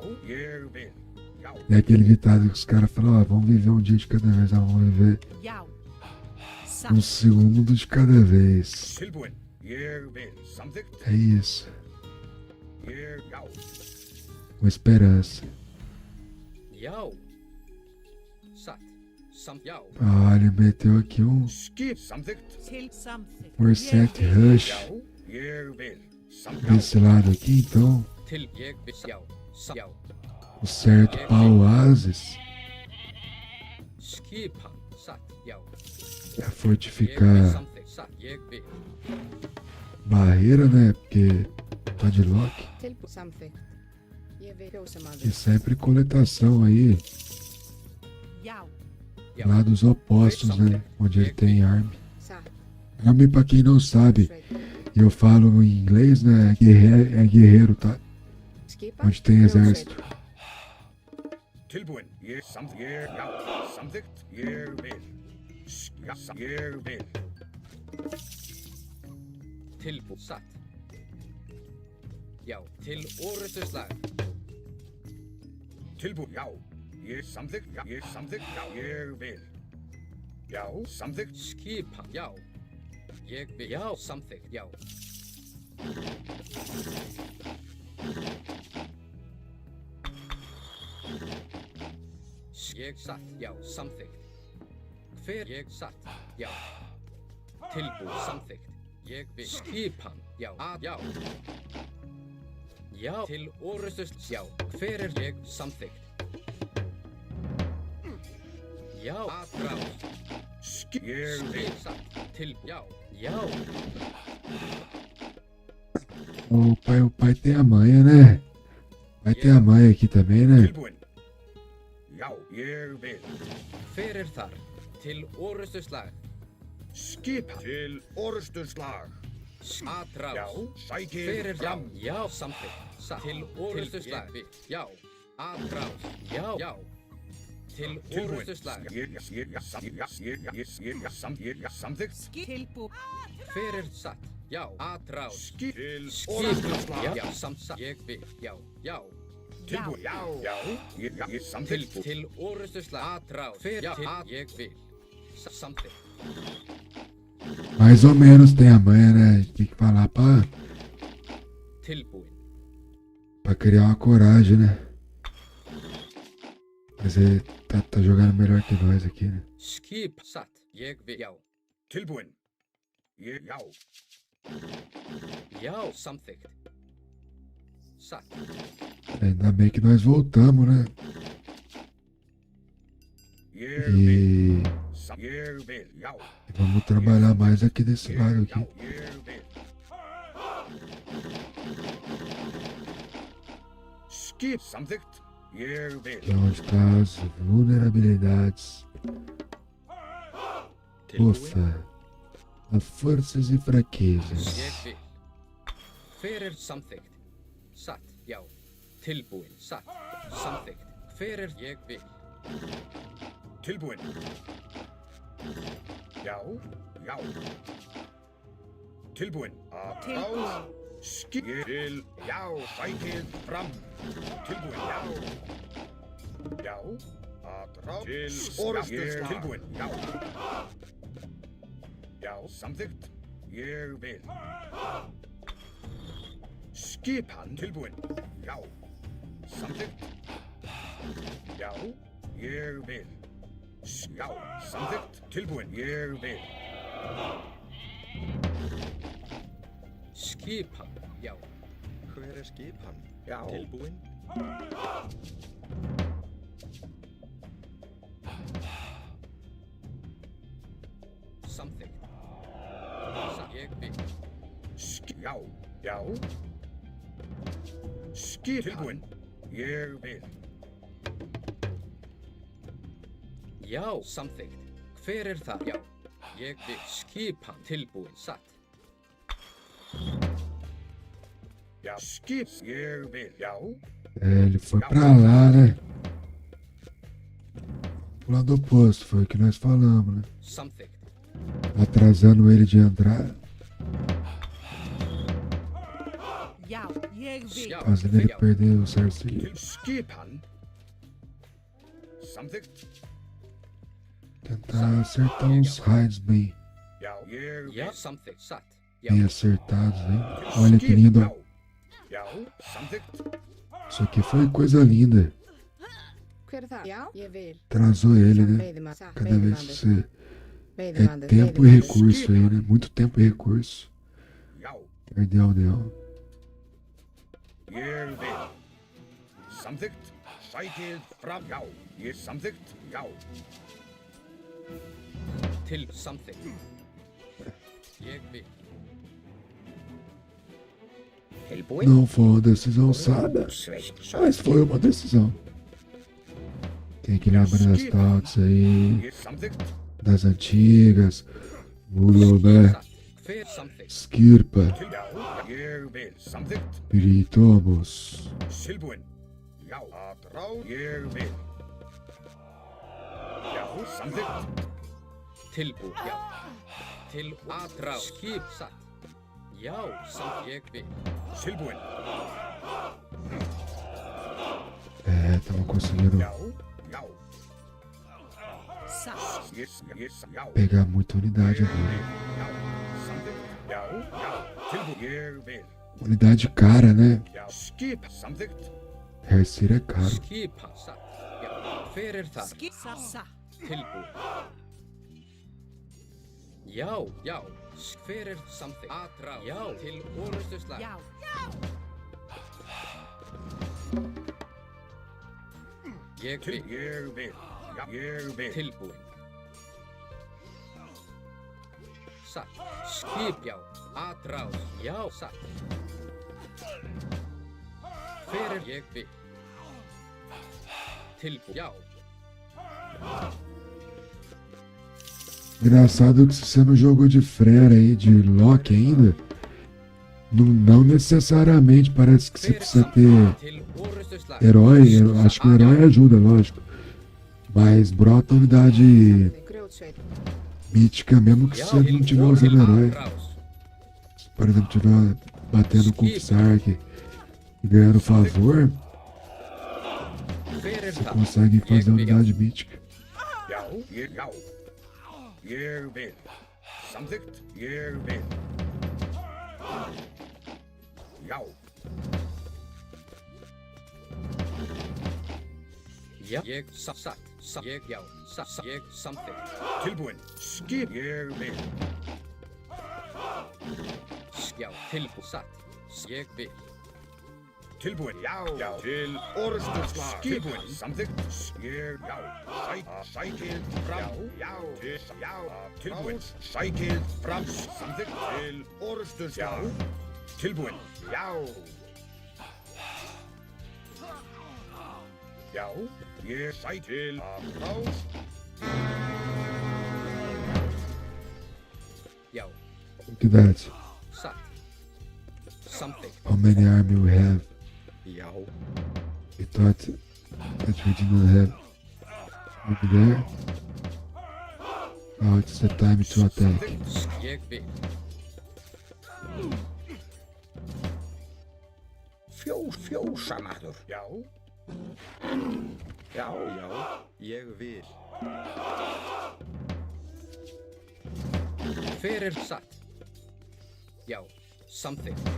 É aquele ditado que os caras falam, ó, vamos viver um dia de cada vez, vamos viver um segundo de cada vez. É isso. Com esperança. Já. Satt. Já. Ah, ele meteu aqui um Til samþykkt. Reset Rush desse lado aqui, então Til ég vil. Já. Já. o certo pra Oasis Skipan. Satt. Já. é fortificar Samþykkt. Satt. Ég vil. barreira, né? Porque tá de lock. E sempre coletação aí, Já. lados opostos, né? Onde ele tem arma. Arma, pra quem não sabe, e eu falo em inglês, né? É guerreiro, tá? Onde tem exército. Tilbúin. Ég já. Samþykkt. Ég vil. Ég vil. Tilbúin. Satt. Já. Til orrustuslag. Tilbúin, já. Ég samþykkt, já. Ég samþykkt, já. Ég vil. Já, samþykkt. Skipan. Já. Ég vil. Já. Samþykkt. Já. Ég satt. Já. Samþykkt. Hver ég satt. Já. Tilbúin. Samþykkt. Ég vil. Skipan. Já. Já. Já. Til orrustust. Já. Hver ég samþykkt. Já. Atráð. Ég vil. Satt. Tilbúin. Já. Já. O pai tem a manha, né? Vai ter a manha aqui também, né? Tilbúin. Já, ég vil. Hver þar? Til orrustuslag. Skipan. Til orrustuslag. Atráð. Já, sækir Hver fram. Já. Já. Samþykkt. Satt. Til orrustuslag. Já. Aðrás. Já. Til orrustuslag. Samþykkt. Tilbúin. Fyrir satt. Já. Aðrás. Til Skip. Já. Samsatt. Ég vil. Já. Tilbúin. Já. Samþykkt. Til orrustuslag. Aðrás. Fyrir. Já. Ég vil. Samþykkt. Mais ou menos tem a manha, né? A gente tem que falar Tilbúin. pra criar uma coragem, né? Mas ele tá jogando melhor que nós aqui, né? Skip. Satt. Ég vil. Já. Tilbúin. Já. Já. Samþykkt. Satt. Ainda bem que nós voltamos, né? E vamos trabalhar mais aqui desse lado aqui. Skip. Samþykkt. Que é onde tá as vulnerabilidades. Ufa. As forças e fraquezas. Ég vil. Fyrir samþykkt. Satt. Já. Tilbúin. Satt. Samþykkt. Fyrir ég vil. Tilbúin. Já. Tilbúin. Tilbúin. Skil. Já. Fækið fram. Tilbúin. Já. Aðrá. Til orrustuslag. Tilbúin. Já. Samþykkt. Ég vil. Skipan. Tilbúin. Já. Samþykkt. Já. Ég vil. Já. Samþykkt. Tilbúin. Ég vil. Skipan. Já. Hver er skipan? Já. Tilbúin? Samþykkt. Satt. Ég vil. Já. Skipan. Tilbúin. Ég vil. Já. Samþykkt. Hver er það? Já. Ég vil. Skipan. Tilbúin. Satt. Já. Skip. Ég vil. Já. Ele foi pra lá, né? Pro lado oposto, foi o que nós falamos, né? Samþykkt. Atrasando ele de entrar. Já. Ég vil. Fazendo ele perder o cercinho. Til skipan. Samþykkt. Tentar acertar uns raids bem Já. Ég Já. Samþykkt. Satt. Já. acertados, hein? Olha que lindo. Já. Samþykkt. Isso aqui foi coisa linda. Hver er það? Já. Ég vil. Atrasou ele, né? Veiðimaður. Cada vez que você... É Veiðimaður. tempo e recurso aí, né? Muito tempo e recurso. Já. Perdeu, deu. Ég vil. Samþykkt. Sækið fram. Já. Ég samþykkt. Já. Til samþykkt. Ég vil. Tilbúin. Não foi uma decisão sábia, mas foi uma decisão. Tem que lembrar das taunts aí, Ég samþykkt. das antigas. Mulobé, Satt. Hver samþykkt? Skirpa, Já. Ég vil. Samþykkt. Piritomos. Tilbúin. Já. Aðrá. Ég vil. Já. Samþykkt. Tilbúin. Já. Til aðrás. Skip. Satt. Já. Samt. Ég vil. Tilbúin. É, tava conseguindo Já. Satt. Já. pegar muita unidade agora. Já. Samþykkt. Já. Tilbúin. Ég vil. Unidade cara, né? Já. Skip. Samþykkt. Hercir é caro. Skipa. Satt. Já. Hver er það? Skip. Satt. Tilbúin. Já. Hver er samþykkt? Aðrás. Já. Til orrustuslag. Já. Ég vil. Ég vil. Já. Ég vil. Tilbúin. Satt. Skip. Já. Aðrás. Já. Satt. Hver er ég vil? Tilbúin. Já. Engraçado que se você não jogou de Frera aí, de Loki ainda, não necessariamente parece que você precisa ter Ouro slag. Herói, eu acho que o herói ajuda, lógico. Mas brota unidade Grootsveet. mítica, mesmo que você não estiver usando herói. Por exemplo, estiver batendo com o Sark e ganhando favor, você consegue fazer unidade mítica. Jou, jou. Ég vil. Samþykkt. Ég vil. Já. Já, ég satt. Ég já, ég samþykkt. Tilbúin. Skip. Ég vil. Já, satt. Ég vil. Tilbúin. Já. Já. Til orrustuslag. Tilbúin. Samþykkt. Ég, já. Sækið fram. Já. Já. Til, já. Tilbúin. Sækið fram. Samþykkt. Til orrustuslag. Já. Tilbúin. Já. Já. Ég sæk til rás. Já. Look at that. Satt. Samþykkt. How many army we have? Já. We thought that we did not have over there. Now it's the time to attack. Ég vil. Fjósamaður. Já. Já, já. Ég vil. Fyrir satt. Já, samþykkt.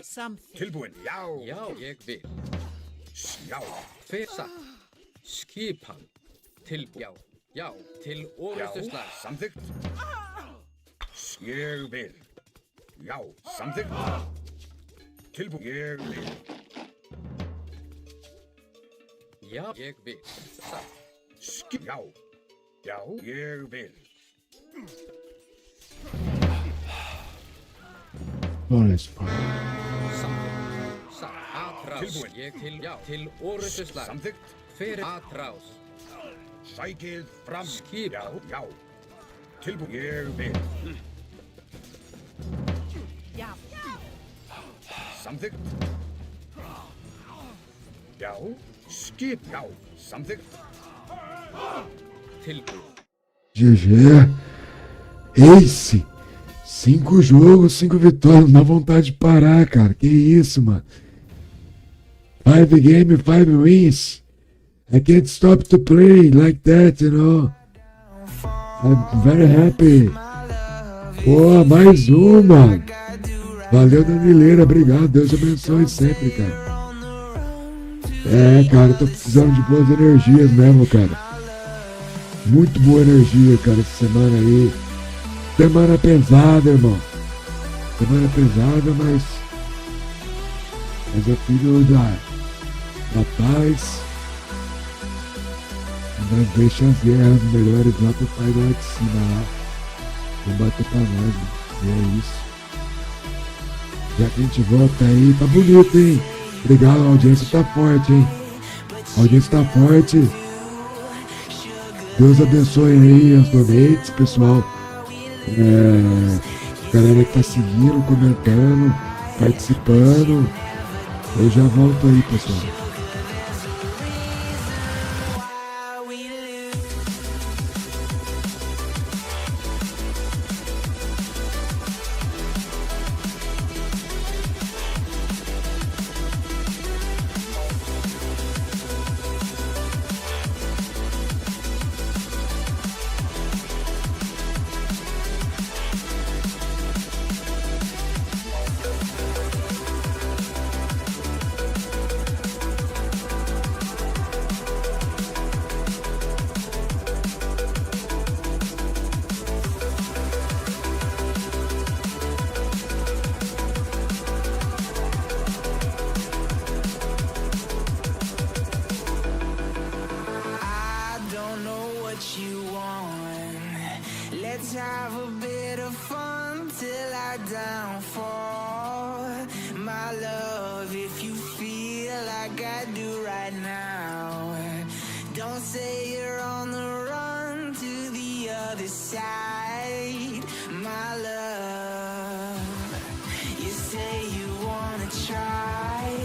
Something. Tilbúin. Já. Já, ég vil. Já. Fyrir satt. Skipan. Já, já. Til orrustuslag. Samþykkt. Ég vil. Já. Samþykkt. Tilbúin. Ég vil. Já, ég vil. Satt. Já. Já. Ég vil. Forest fire. Samþykkt. Satt. Atrás. Tilbúin. Ég til, já. Til orrustuslag. Samþykkt. Fyrir atrás. Sækið fram. Skip. Já. Já. Tilbúin. Ég vil. Já. Samþykkt. Já. Skip. Já. Samþykkt. Tilbúin. GG. Ace. 5 jogos, 5 vitórias. Não dá vontade de parar, cara. Que isso, mano. 5 game, 5 wins. I can't stop to play like that, you know. I'm very happy. Pô, mais uma. Valeu, Danileira. Obrigado. Deus abençoe sempre, cara. É, cara, eu tô precisando de boas energias mesmo, cara. Muito boa energia, cara, essa semana aí. Semana pesada, irmão. Semana pesada, mas é filho da paz. Nós deixa as guerras melhores lá pro pai lá de cima lá. Combater pra nós, mano. E é isso. Já que a gente volta aí, tá bonito, hein? Obrigado, a audiência tá forte, hein? A audiência tá forte. Deus abençoe aí as donates, pessoal. Galera que tá seguindo, comentando, participando. Eu já volto aí, pessoal. Let's have a bit of fun till I downfall. My love, if you feel like I do right now, don't say you're on the run to the other side. My love, you say you wanna try,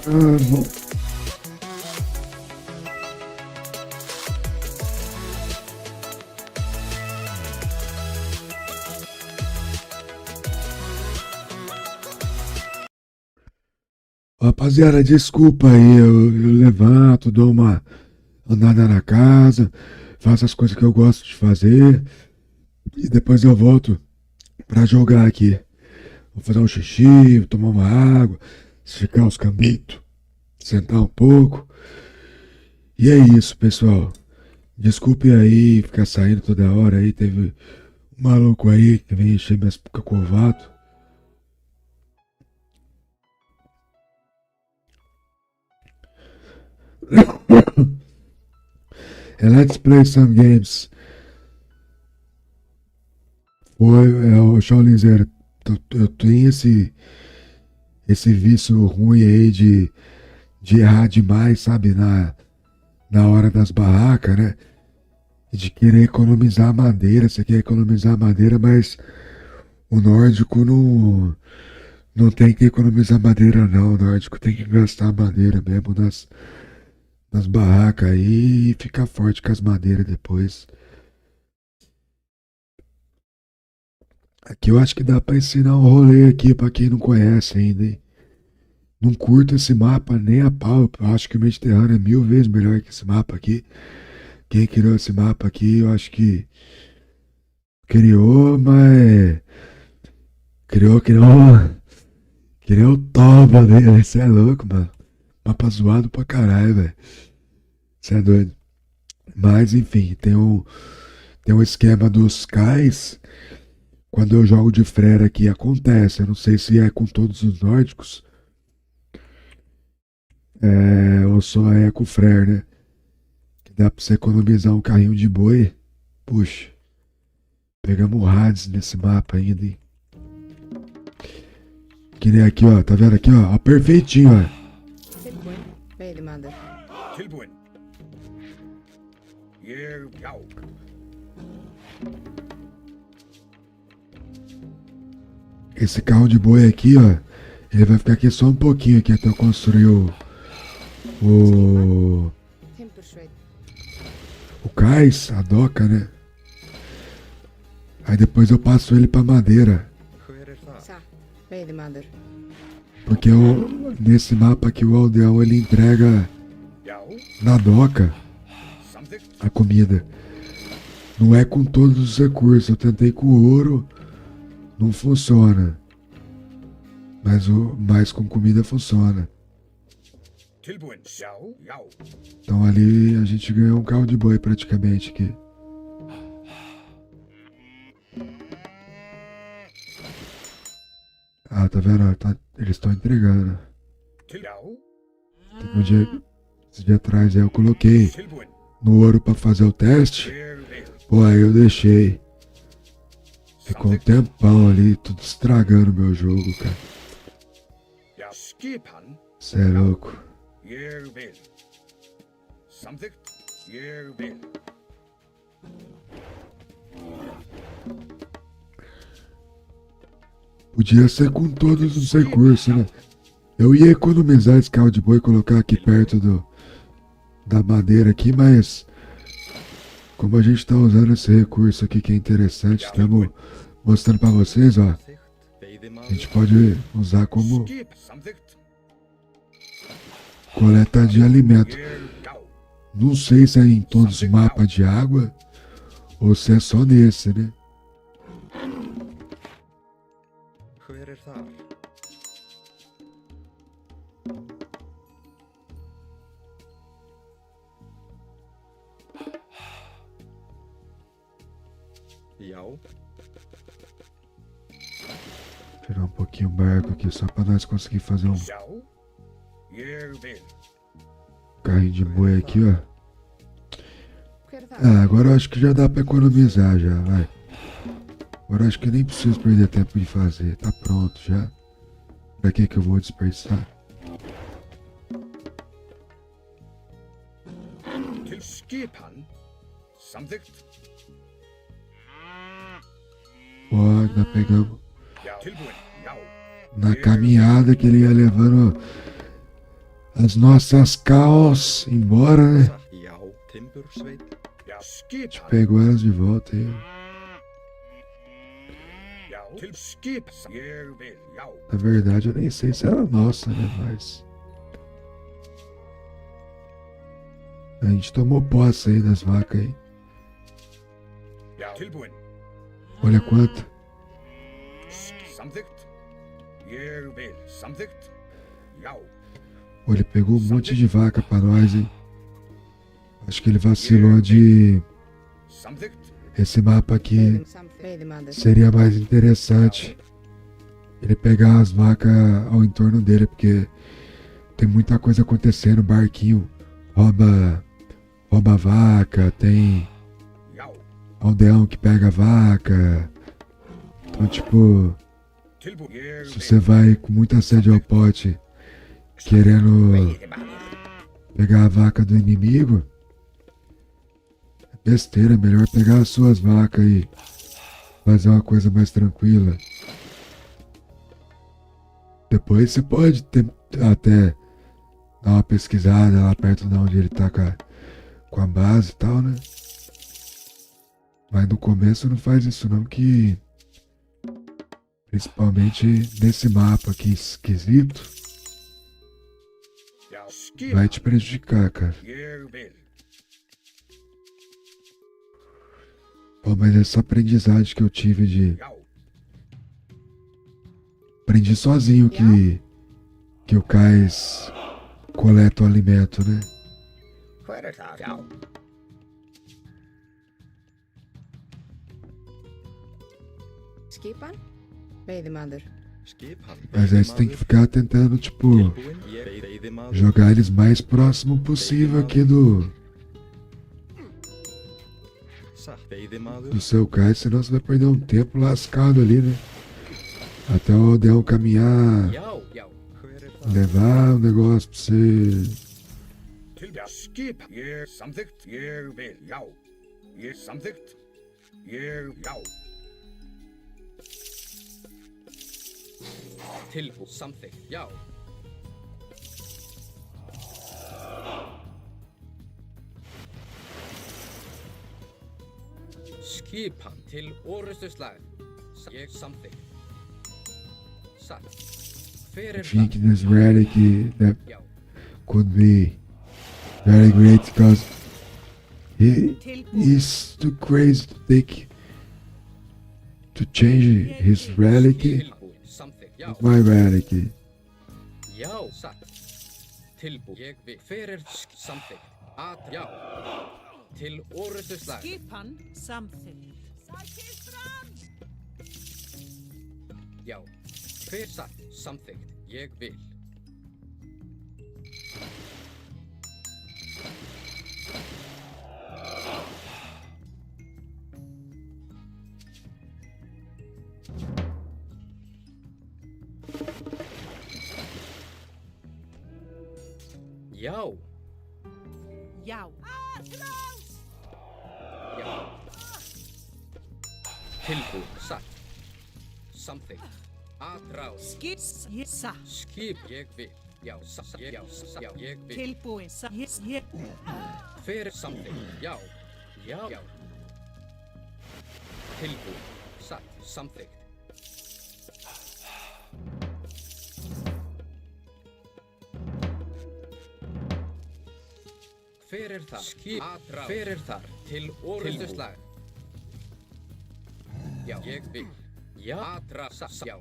Bom. Rapaziada, desculpa aí, eu levanto, dou uma andada na casa, faço as coisas que eu gosto de fazer e depois eu volto pra jogar aqui. Vou fazer um xixi, tomar uma água, esticar os cambitos, sentar um pouco. E é isso, pessoal. Desculpe aí ficar saindo toda hora aí, teve um maluco aí que veio encher minhas cacovato. And let's play some games. O Shaolinzeiro, eu tenho esse vício ruim aí de errar demais, sabe, na hora das barracas, né? De querer economizar madeira. Você quer economizar madeira, mas o nórdico não tem que economizar madeira não. O nórdico tem que gastar madeira mesmo nas barracas aí e ficar forte com as madeiras depois. Aqui eu acho que dá pra ensinar um rolê aqui pra quem não conhece ainda, hein? Não curto esse mapa nem a pau. Eu acho que o Mediterrâneo é 1000 vezes melhor que esse mapa aqui. Quem criou esse mapa aqui, eu acho que criou, mas criou o toba dele. Você é louco, mano. Mapa zoado pra caralho, velho. Você é doido. Mas, enfim, tem um esquema dos cais. Quando eu jogo de frera aqui, acontece. Eu não sei se é com todos os nórdicos. Ou só é com o Frere, né? Que dá pra você economizar um carrinho de boi. Puxa. Pegamos o Hades nesse mapa ainda, hein? Que nem aqui, ó. Tá vendo aqui, ó? Ó, perfeitinho, ó. Tilbúin. Veidemandur. Tilbúin. Já. Esse carro de boi aqui, ó. Ele vai ficar aqui só um pouquinho aqui até eu construir o cais, a doca, né? Aí depois eu passo ele pra madeira. Veidemandur. Porque nesse mapa aqui o aldeão ele entrega na doca a comida. Não é com todos os recursos. Eu tentei com o ouro, não funciona. Mas com comida funciona. Então ali a gente ganhou um carro de boi praticamente aqui. Ah, tá vendo? Eles estão entregando. Esse dia atrás aí eu coloquei no ouro pra fazer o teste. Pô, aí eu deixei. Ficou um tempão ali, tudo estragando meu jogo, cara. Cê é louco. Podia ser com todos os recursos, né? Eu ia economizar esse carro de boi e colocar aqui perto da madeira aqui, mas como a gente tá usando esse recurso aqui que é interessante, estamos mostrando pra vocês, ó. A gente pode usar como coleta de alimento. Não sei se é em todos os mapas de água ou se é só nesse, né? Tirar um pouquinho o barco aqui só pra nós conseguir fazer um carrinho de boi aqui, ó. Ah, agora eu acho que já dá pra economizar já, vai. Agora eu acho que nem preciso perder tempo de fazer, tá pronto já. Pra que eu vou desperdiçar? Ó, nós pegamos. Na caminhada que ele ia levando as nossas caos embora, né? Já, timbursveinn. Já, skip. Pegou elas de volta aí. Já, til skip. Ég vil, já. Na verdade, eu nem sei se era nossa, né? Mas a gente tomou posse aí das vacas aí. Já, tilbúin. Olha quanto. Samþykkt. Ég vil, samþykkt. Já. Olha, ele pegou um monte de vaca pra nós, hein? Acho que ele vacilou de... Samþykkt. Esse mapa aqui Veiðimaður. seria mais interessante ele pegar as vacas ao entorno dele, porque tem muita coisa acontecendo. Barquinho rouba vaca, tem aldeão que pega vaca. Então, tipo, Tilbúin. Ég se vil. você vai com muita sede ao pote querendo pegar a vaca do inimigo, é besteira. É melhor pegar as suas vacas e fazer uma coisa mais tranquila. Depois você pode até dar uma pesquisada lá perto de onde ele tá com a base e tal, né? Mas no começo não faz isso não, que principalmente nesse mapa aqui esquisito, Já, skip. vai te prejudicar, cara. Ég vil. Pô, mas essa aprendizagem que eu tive de... Já. Aprendi sozinho que o cais coleta o alimento, né? Hver það? Já. Skipan. Veiðimaður. Skipan. Mas aí você tem que ficar tentando, tipo, Tilbúin. Ég, veiðimaður. jogar eles mais próximo possível aqui do Satt. Veiðimaður. do seu cais, senão você vai perder um tempo lascado ali, né? Até o aldeão caminhar, Já, já. Hver það? levar o negócio pra você. Já, skip. Ég samþykkt. Ég vil, já. Ég samþykkt. Ég, já. Tilbúin. Samþykkt. Já. Skipan til orustuslag. Ég samþykkt. Satt. Hver I er think það? this relic that Já. could be very great because he's too crazy to take to change his relic Tilbúin. Samþykkt. Já. with my relic. Já. Satt. Tilbúin. Ég vil. Hver er samþykkt? At. Já. Til orustuslag. Skipan samþykkt. Já. Hver satt? Samþykkt. Ég vil. Já. Já. Já. Tilbúin. Satt. Samþykkt. Aðráð. Skip. Satt. Skip. Ég vil. Já. Satt. Já. Já. Ég vil. Tilbúin. Ég. Hver er samþykkt? Já. Já. Já. Tilbúin. Satt. Samþykkt. Hver er þar? Skip. Aðráð. Hver er þar? Til orustuslag. Já. Ég vil. Já. Aðráð. Satt. Já.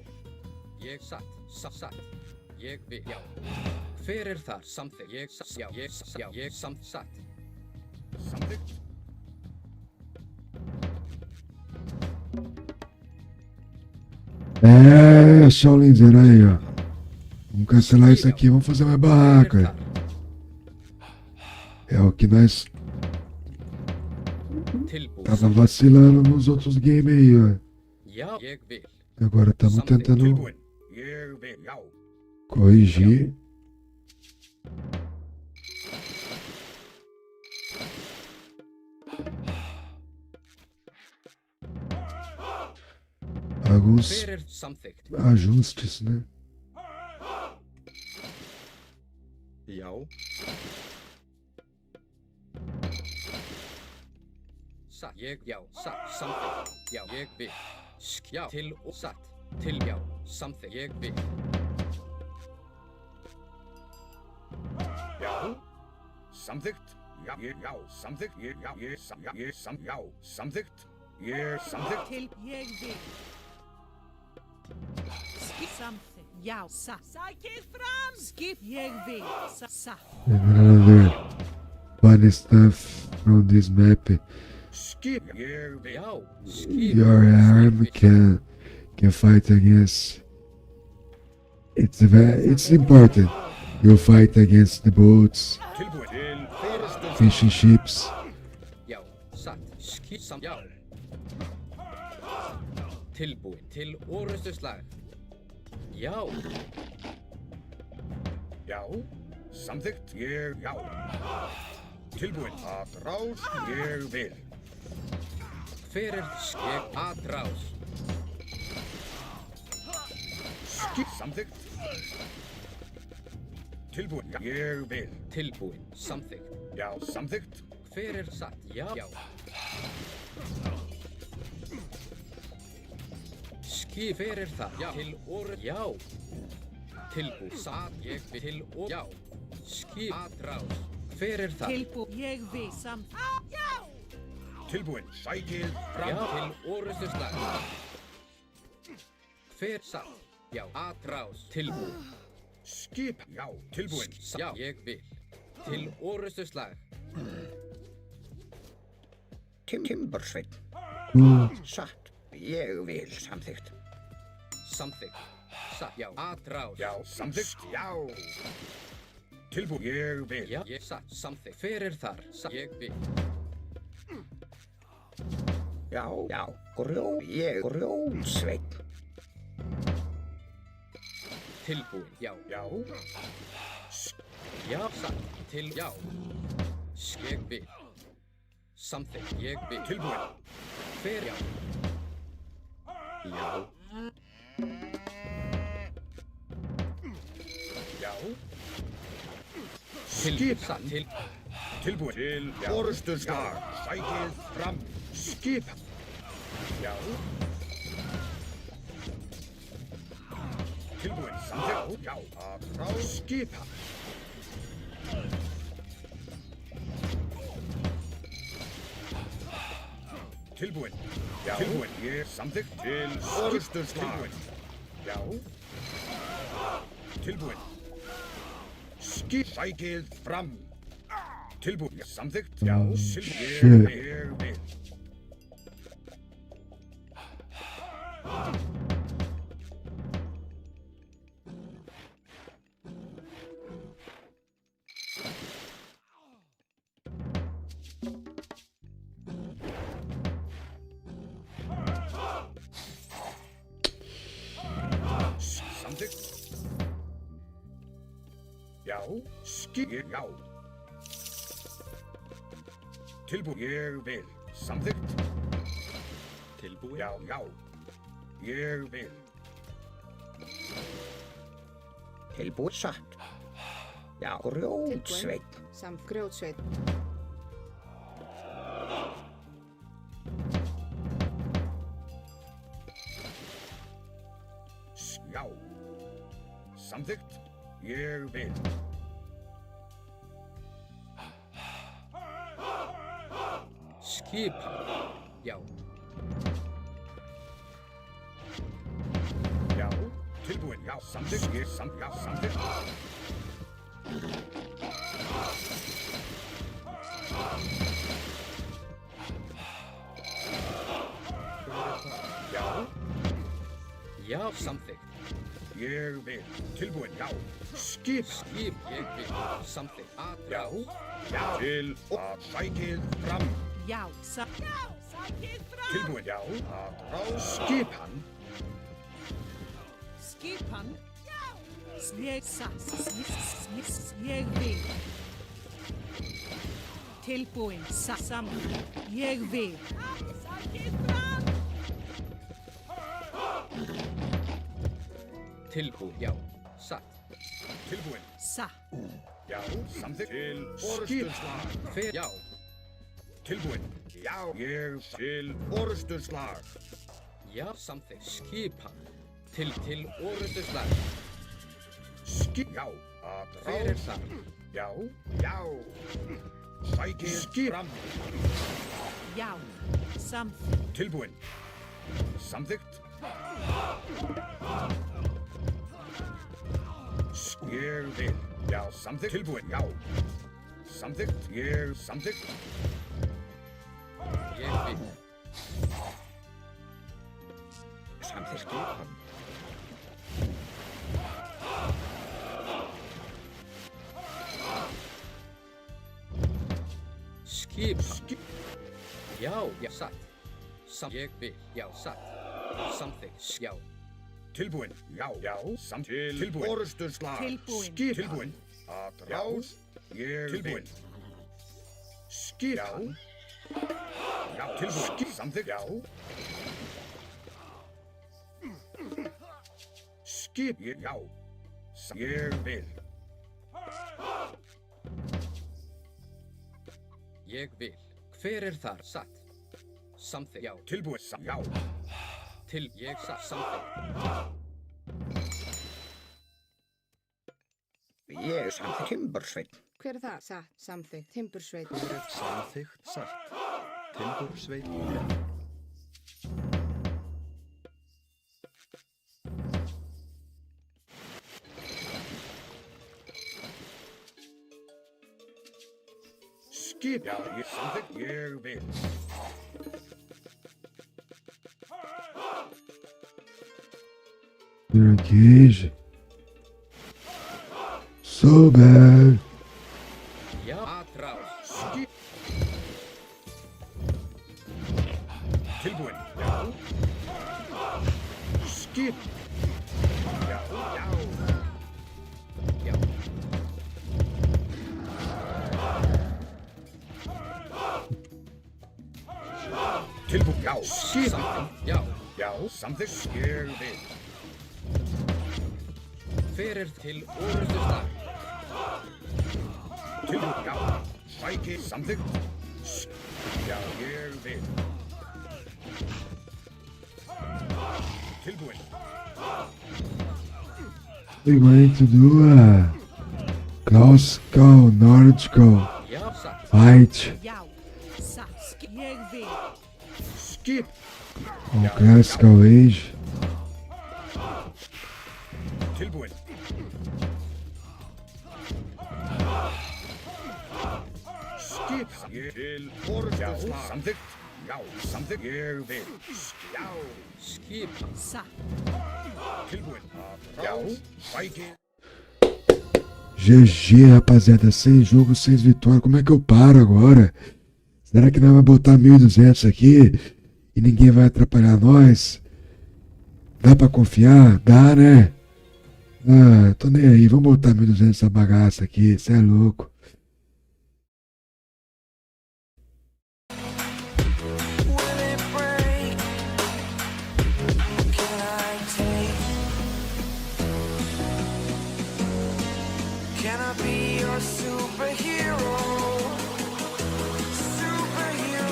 Ég satt. Satt. Ég vil. Já. Hver er þar? Samþykkt. Ég satt. Já. Ég satt. Já. Ég samt. Satt. Samþykkt. É, Shaolinzeiro aí, ó. Vamos cancelar isso aqui, vamos fazer mais barraca. É o que nós Tilbúin. tava vacilando nos outros games aí, ó. Já. Ég vil. Agora estamos tentando Tilbúin. Ég vil, já. corrigir. Alguns Hver er samþykkt? ajustes, né? Já. Satt. Ég, já. Satt. Samþykkt. Já. Ég vil. Já. Til og satt. Til, já. Samþykkt. Ég vil. Já. Samþykkt. Já. Já. Samþykkt. Já. Samþykkt. Samþykkt. Til ég vil. Skip samþykkt. Já. Satt. Sækið fram. Skip ég vil. Satt. Another funny stuff from this map. Skip. Ég vil. Já. Skip. Your arm can fight against. It's important. You fight against the boats, Tilbúin. Til forustu. fishing ships. Já. Satt. Skip sam. Já. Tilbúin. Til orustu slag. Já. Já. Samþykkt. Já. Tilbúin. Að rás. Ég vil. Hver er skip atrás? Skip. Samþykkt. Tilbúin. Já. Ég vil. Tilbúin. Samþykkt. Já. Samþykkt. Hver er satt? Já. Já. Skip. Hver er það? Já. Til oru. Já. Tilbúin. Satt. Ég vil. Til og. Já. Skip atrás. Hver er það? Tilbú. Ég vil. Samþykkt. Já. Tilbúin. Sækið fram. Já. Til orustu slag. Hver satt? Já. Atrás. Tilbúin. Skip. Já. Tilbúin. Já. Ég vil. Til orustu slag. Timbursveinn. Satt. Ég vil. Samþykkt. Samþykkt. Satt. Já. Atrás. Já. Samþykkt. Já. Tilbúin. Ég vil. Já. Ég satt. Samþykkt. Hver er þar? Satt. Ég vil. Já. Já. Grjótsveinn. Tilbúin. Já. Já. Já. Satt. Til. Já. Ég vil. Samþykkt. Ég vil. Tilbúin. Hver? Já. Já. Já. Skip. Satt. Til. Tilbúin. Til forustu slag. Sækið fram. Skip. Já. Tilbúin. Samþykkt. Já. Að rás. Skipa. Tilbúin. Já. Tilbúin. Ég samþykkt. Til forustu slag. Já. Tilbúin. Skip. Sækið fram. Tilbúin. Samþykkt. Já. Tilbúin. Ég vil. Samþykkt. Já. Skip. Já. Tilbúin. Ég vil. Samþykkt. Tilbúin. Já. Já. Ég vil. Tilbúin. Satt. Já. Grjótsveinn. Grjótsveinn. Já. Samþykkt. Ég vil. Skip. Já. Já. Tilbúin. Já. Samþykkt. Já. Samþykkt. Já. Já. Samþykkt. Ég vil. Tilbúin. Já. Skip. Skip. Ég vil. Samþykkt. Já. Atrás. Já. Til að sækið fram. Já. Sækið fram. Tilbúin. Já. Að rás. Skipan. Skipan. Ég satt. Ég vil. Tilbúin. Saman. Ég vil. Sækið fram. Tilbúin. Já. Satt. Tilbúin. Satt. Já, samþykkt. Til orustuslag. Já. Tilbúinn. Já, ég til orustuslag. Já, samþykkt. Skipa. Til orustuslag. Já, að Hver er þar? Já, já. Sækið fram. Já. Samþykkt. Tilbúinn. Samþykkt. Ég vil. Já, samþykkt. Tilbúinn. Já. Samþykkt. Ég samþykkt. Ég vil. Samþykkt skipan. Skipa. Já, satt. Ég vil. Já, satt. Samþykkt. Já. Tilbúinn. Já, já. Samþykkt. Tilbúinn. Orustuslag. Tilbúinn. Skip. Tilbúinn. Að ráð. Ég tilbúinn. Skip. Já. Já, tilbúinn. Skip. Samþykkt. Já. Skip. Já. Ég vil. Ég vil. Hver er þar? Satt. Samþykkt. Já. Tilbúinn. Já. Til ég satt. Samþykkt. Ég samþykkt Timbursveinn. Hver er það? Satt. Samþykkt. Timbursveit. Samþykkt satt. Timbursveit. Skip. Já, ég samþykkt. Ég vil. Cage. So bad. Já. Atrás. Skip. Tilbúinn. Já. Skip. Já, já. Já. Tilbúinn. Já. Skip. Samþykkt. Já. Já, samþykkt. Ég vil. Hver er til orustuslag? Tilbúinn. Já. Sækið. Samþykkt. Já, ég vil. Tilbúinn. We're going to do a classical Nordical Já, satt. fight. Já. Satt. Ég vil. Skip. On classical age. Tilbúinn. Skip. Ég til orustuslag. Samþykkt. Já, samþykkt. Ég vil. Já. Skipa. Satt. Tilbúinn. Já. Sækið. GG, rapaziada. 6 jogos, 6 vitórias. Como é que eu paro agora? Será que nós vamos botar 1.200 aqui e ninguém vai atrapalhar nós? Dá pra confiar? Dá, né? Ah, tô nem aí. Vamos botar 1.200 nessa bagaça aqui. Cê é louco. Will it break? Can I take? Can I be your superhero? Superhero.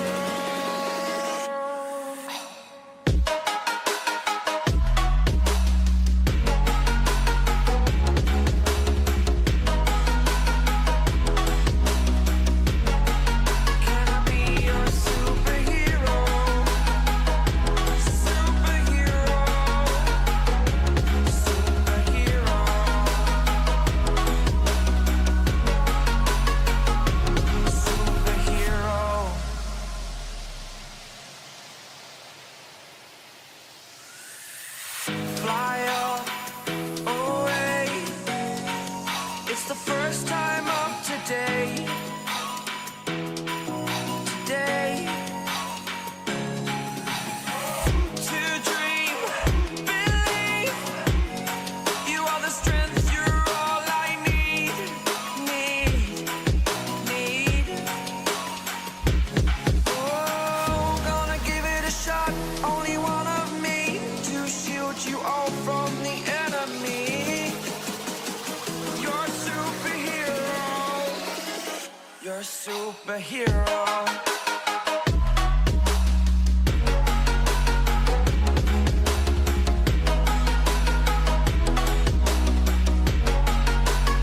superhero.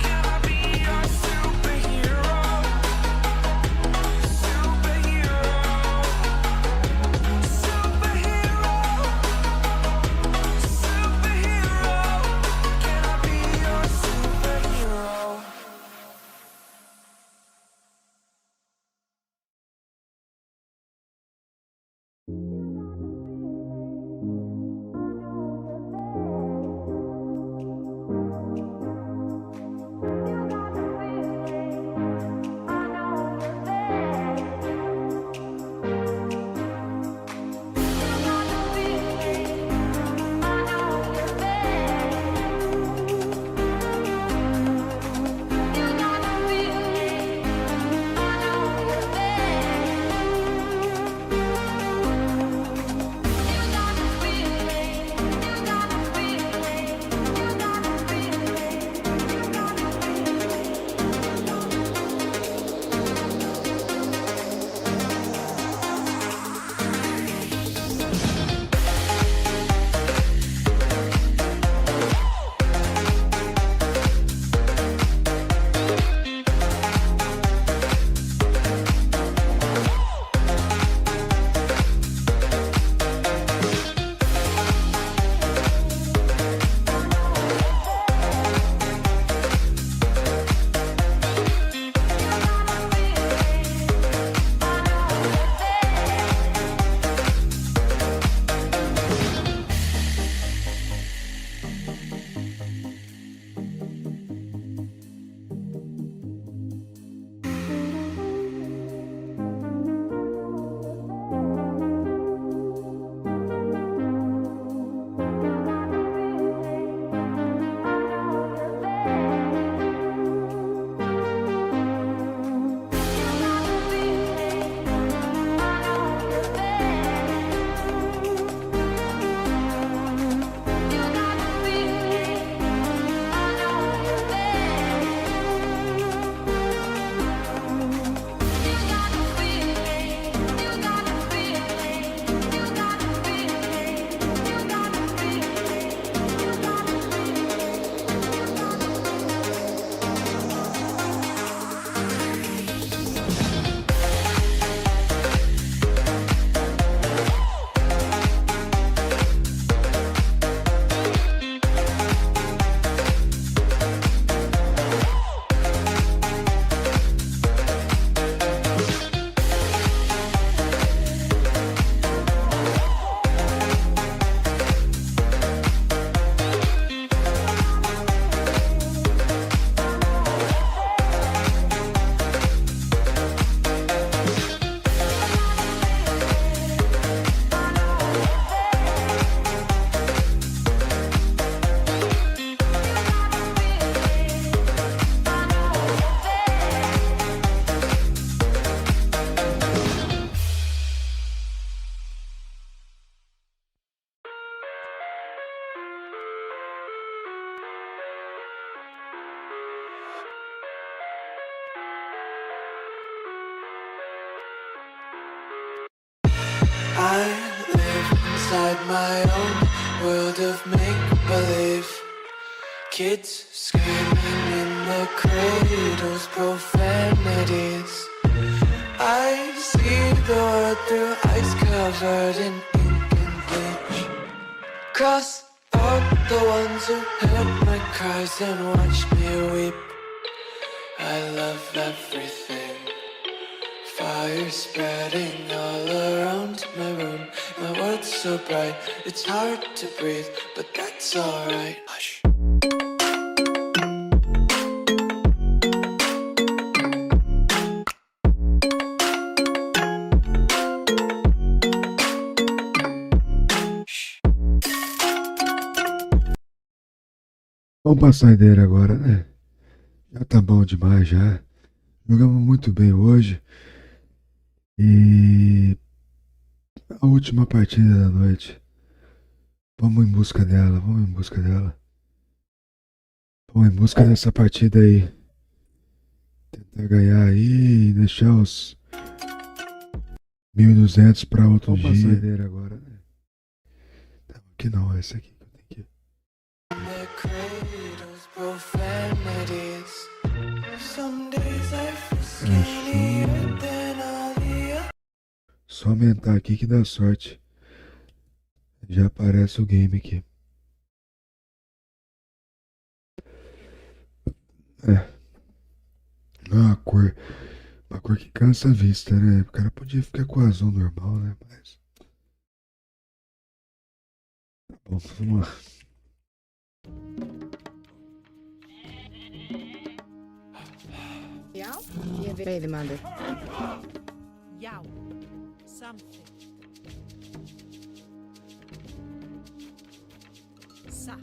Can I be your superhero? Superhero. Superhero. Superhero. Can I be your superhero? I live inside my own world of make-believe. Kids screaming in the cradles, profanities. I see the world through ice covered in ink and bleach. Cross out the ones who heard my cries and watched me weep. I love everything. Fire spreading all around my room. My world's so bright, it's hard to breathe, but that's alright. Hush. Vamos pra saideira agora, né? Já tá bom demais já. Jogamos muito bem hoje. E a última partida da noite. Vamos em busca dela, vamos em busca dela. Vamos em busca dessa partida aí. Tentar ganhar aí e deixar os 1.200 pra outro Opa, dia. saideira agora, né? Não, aqui não, esse aqui que eu tenho que... The cradles, profanities. Some days I feel skinnier than all the others. Só aumentar aqui que dá sorte. Já aparece o game aqui. É. Uma cor que cansa a vista, né? O cara podia ficar com o azul normal, né? Mas... Tá bom, vamos lá. Já, ég vil veiðimaður. Já, samþykkt. Satt.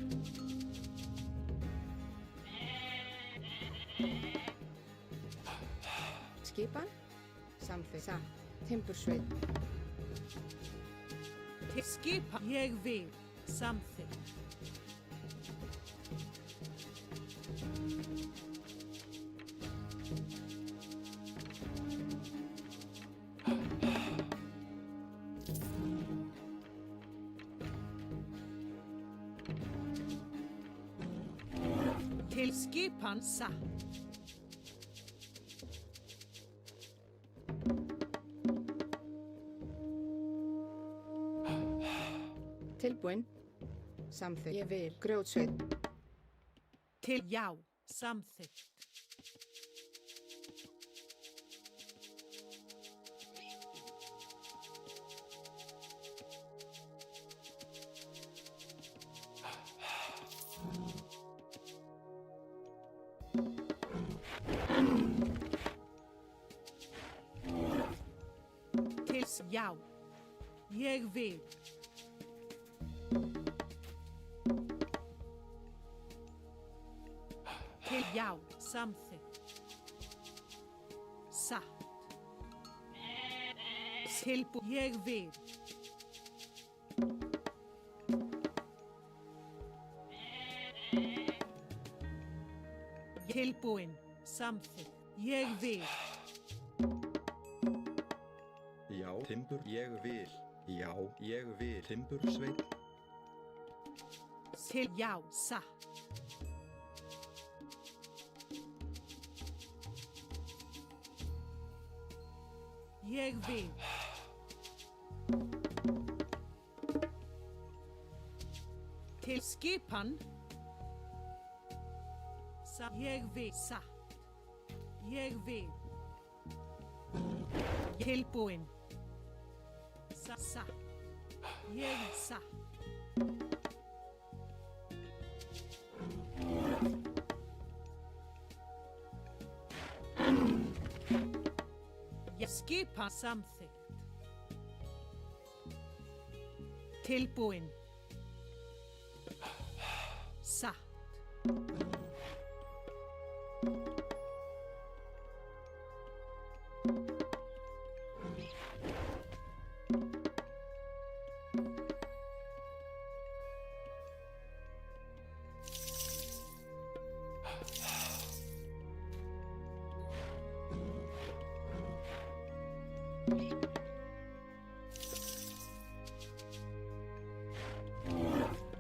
Skipan, samþykkt. Satt, timbursveit. Skipa, ég vil, samþykkt. Til skipan satt. Tilbúin, samþykkt. Ég vil grjótsveit. Til já, samþykkt. Til já, ég vil. Til já, samþykkt. Satt. Ég vil. Tilbúin, samþykkt. Ég vil. Já, timbur, ég vil. Já, ég vil. Timbursveit. Til já, satt. Ég vil. Til skipan. Ég vil, satt. Ég vil. Tilbúin. Satt. Ég satt. Skipa samþykkt. Tilbúin. Satt.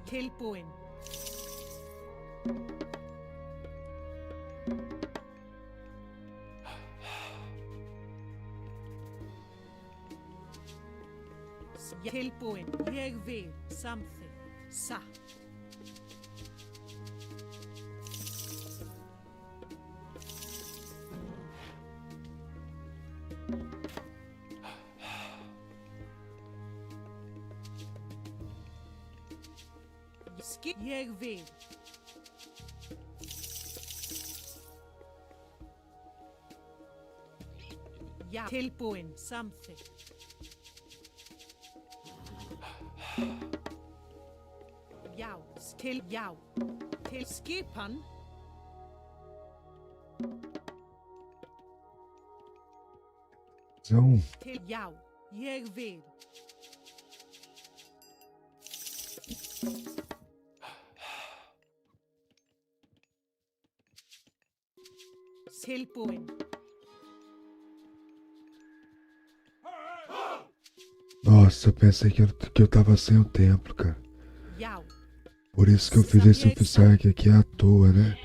Tilbúin. Tilbúin. Ég vil, samþykkt. Satt. Ég vil. Já. Tilbúin, samþykkt. Já. Til já. Til skipan. Til já. Ég vil. Tilbúin. Nossa, eu pensei que eu tava sem o templo, cara. Já. Por isso que eu fiz esse Upsark aqui à toa, né?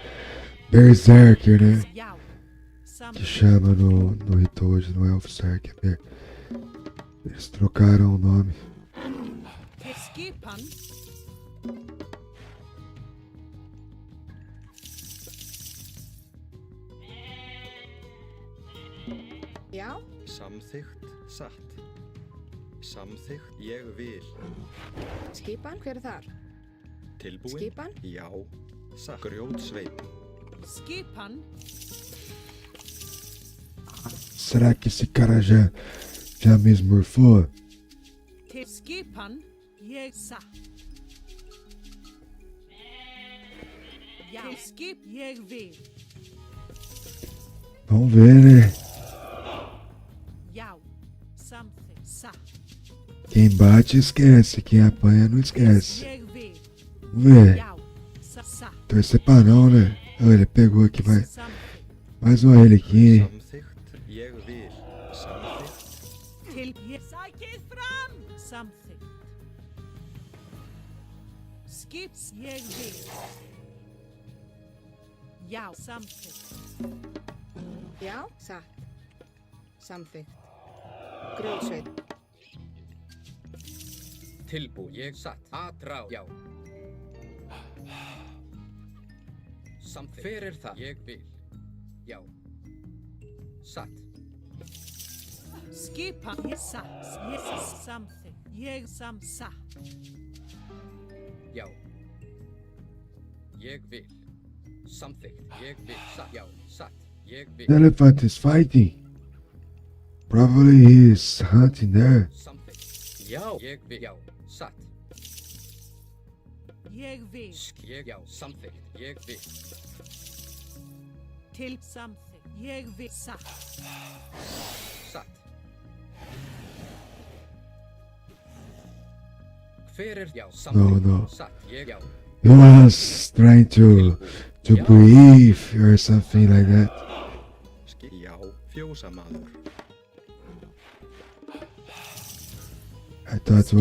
Berserker, né? Já. Que chama no Hitoji, não é Upsark, é eles trocaram o nome. Skipan. Já. Samþykkt, satt. Samþykkt, ég vil. Skipan, hver er þar? Tilbúin? Skipan? Já, satt. Grjótsveinn. Skipan. Será que esse cara já me esmurfou? Skipan. Jeg sa. Ja. Skip. Jeg vil. Vamos ver, né? Já. Something. Sa. Quem bate esquece, quem apanha não esquece. Jeg vil. Vamos ver. Ja. Sa. Torcer pra não, né? Oh, ele pegou aqui, vai. Mais uma reliquinha. Samþykkt, ég vil. Samþykkt. Til. Jeg sakið fram. Something. Skips. Jeg vil. Já. Something. Já. Satt. Samþykkt. Grjótsveinn. Tilbúin, ég satt. Atrá, já. Samþykkt. Hver er það? Ég vil. Já. Satt. Skipan. Ég sa. Ég something. Jeg sa. Já. Ég vil. Samþykkt. Ég vil. Satt. Já. Satt. Ég vil. The elephant is fighting. Probably he's hunting there. Samþykkt. Já. Ég vil. Já. Satt. Jeg vil. Ég, já. Samþykkt. Ég vil. Til something. Jeg vil. Sa. Satt. Hver er já? Samþykkt. No. Satt. Ég, já. He was trying to breathe or something like that. Já, fjósamaður. I thought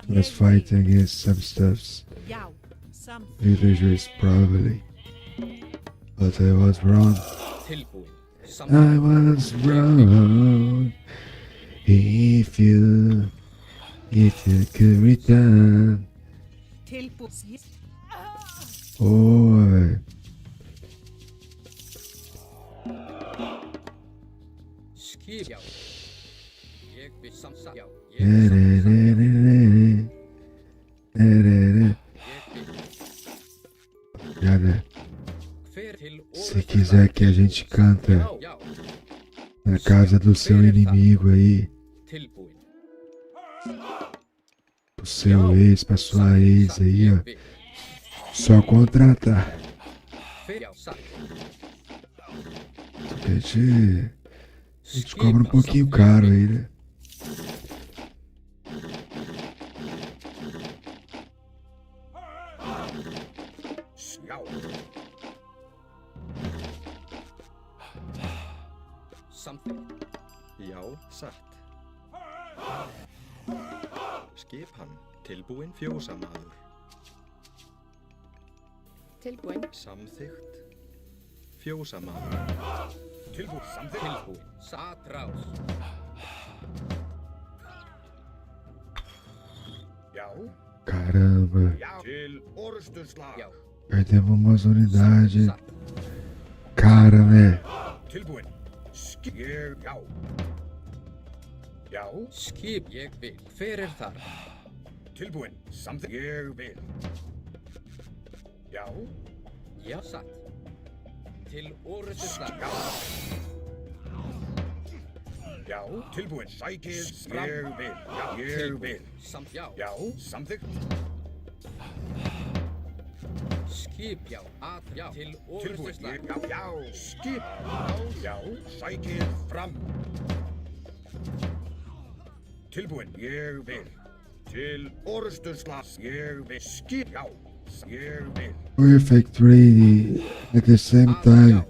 was fighting against some stuffs. Já. Something. Villagers probably. But I was wrong. Tilbúin. I was wrong. If you could return. Tilbúin. Oi. Skip, já. Ég vil samsa, já. Já, né? Hver til Se quiser que a gente canta já. na casa do seu inimigo aí, Tilbúin. pro seu ex, pra sua ex aí, ó, só contratar. Hver, já. Satt. Só que a gente cobra um pouquinho caro aí, né? Já. Samþykkt. Já, satt. Skipan, tilbúin fjósamaður. Tilbúin. Samþykkt, fjósamaður. Tilbúin. Samþykkt. Tilbúin. Satrás. Já. Caramba, Já. Til orustuslag. Já. perdemos umas unidades. Cara, né? Tilbúin. Skip. Ég, já. Já. Skip, ég vil. Hver er þar? Tilbúin. Samþykkt. Ég vil. Já. Já, satt. Til orustuslag. Já. Já. Tilbúin. Sækið. Ég vil. Já. Ég vil. Já. Já. Samþykkt. Skip, já. Já. Til Tilbúin. orustuslag. Já. Já. Skip. Já. Sækið fram. Tilbúin. Ég vil. Til orustuslag. Ég vil. Skip. Já. Ég vil. Perfect ready at the same time.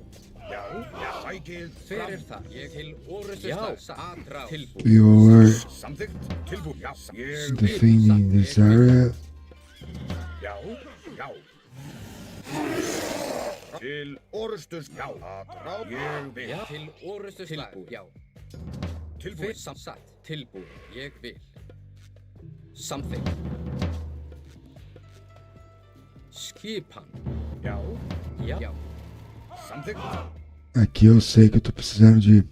Já. Sækið Hver þar? Ég til orustu slag. Satt. Atrá. Tilbúin. You're Samþykkt. Tilbúin. Já. defending this area. Já. Já. Til orustus. Já. Atrá. Ég vil. Já. Til orustu slag. Tilbúin. Já. Tilbúin. Satt. Tilbúin. Ég vil. Samþykkt. Skipan. Já. Já. Samþykkt. Aqui eu sei que eu tô precisando de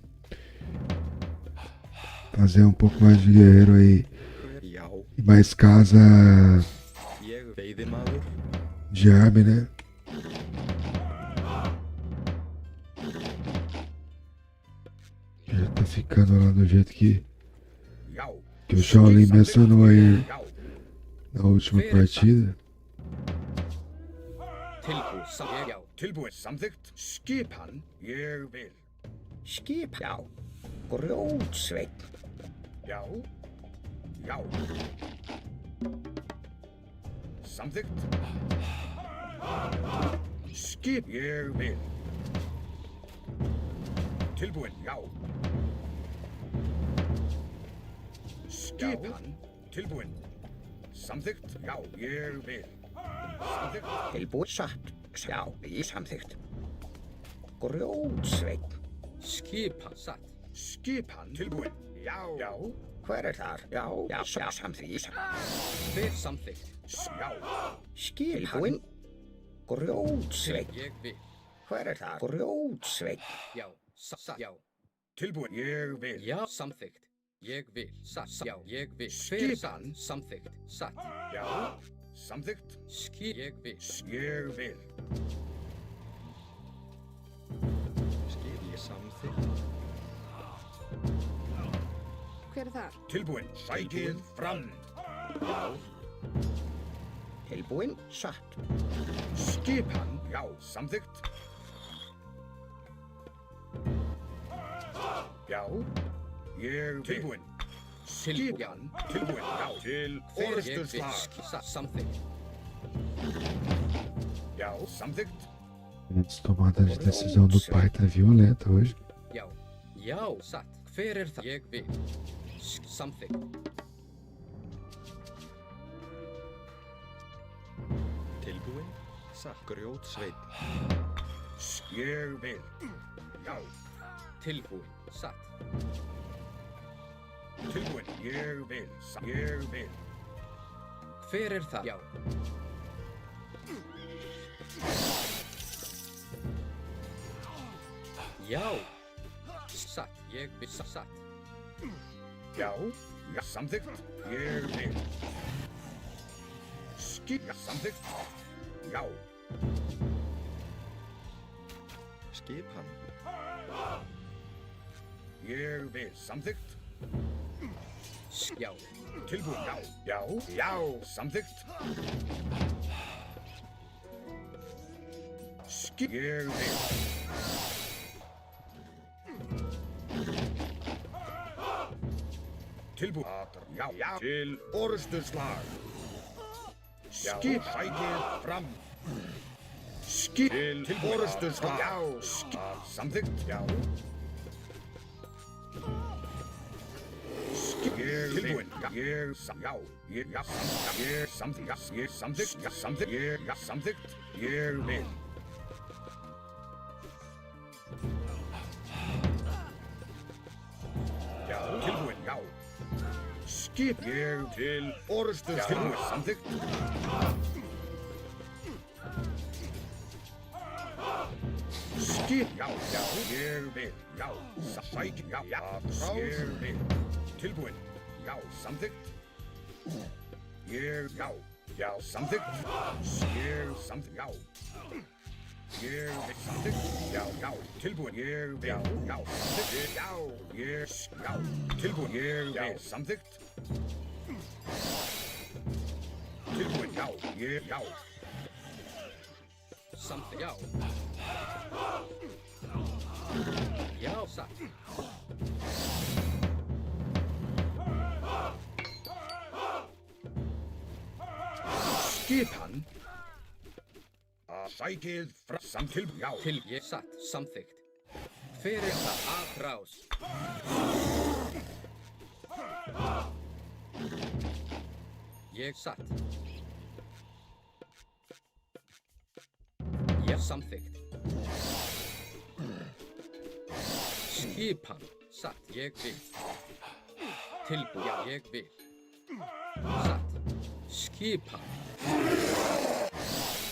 fazer um pouco mais de guerreiro aí. Já. E mais casa Ég veiðimaður. de arma, né? Já tá ficando lá do jeito que o Shaolin mencionou aí na última partida. Tilbúin. Samþykkt. Skipan. Ég vil. Skip. Já. Grjótsveinn. Já. Já. Samþykkt. Skip. Ég vil. Tilbúin. Já. Skipan. Tilbúin. Samþykkt. Já. Ég vil. Samþykkt. Tilbúin. Satt. Já. Í samþykkt. Grjótsveinn. Skipan. Satt. Skipan. Tilbúin. Já. Já. Hver þar? Já. Já. Samþykkt. Hver samþykkt? Já. Skipan. Grjótsveinn. Ég vil. Hver þar? Grjótsveinn. Já. Satt. Já. Tilbúin. Ég vil. Já. Samþykkt. Ég vil. Satt. Já. Ég vil. Hver satt? Samþykkt. Satt. Já. Samþykkt. Ég vil. Ég vil. Ég samþykkt. Hver þar? Tilbúin. Sækið fram. Já. Tilbúin. Satt. Skipan. Já. Samþykkt. Já. Ég vil. Tilbúin. Skipan. Tilbúin. Já. Til orustu slag. Samþykkt. Já. Samþykkt. Antes tomada de decisão do pai tá violenta hoje. Já. Já. Satt. Hver það? Ég vil. Samþykkt. Tilbúin. Satt. Grjótsveinn. Ég vil. Já. Tilbúin. Satt. Tilbúin. Ég vil. Ég vil. Hver það? Já. Já. Satt. Ég vil. Satt. Já. Já. Samþykkt. Ég vil. Já. Samþykkt. Já. Skipan. Ég vil. Samþykkt. Já. Tilbúin. Já. Já. Já. Samþykkt. Ég vil. Tilbúin. Já. Já. Til orustu slag. Skip. Sækið fram. Skip. Til orustu slag. Já. Skip. Samþykkt. Já. Tilbúin. Ég samþykkt. Ég samþykkt. Ég samþykkt. Ég samþykkt. Ég vil. Já. Tilbúin. Já. Skip. Ég til orustu. Tilbúin. Samþykkt. Skip. Já. Já. Ég vil. Já. Sækja. Já. Já. Ég vil. Tilbúin. Já. Samþykkt. Ég. Já. Já. Samþykkt. Ég. Samþykkt. Já. Ég vil. Samþykkt. Já. Já. Tilbúin. Ég vil. Já. Samþykkt. Já. Ég. Já. Tilbúin. Ég vil. Samþykkt. Tilbúin. Já. Ég. Já. Samþykkt. Já. Já. Satt. Skipan. Sækið frá samtilbúin. Já. Til ég satt. Samþykkt. Hver er það? Atrás. Ég satt. Ég samþykkt. Skipan. Satt. Ég vil. Tilbúið. Já, ég vil. Satt. Skipan.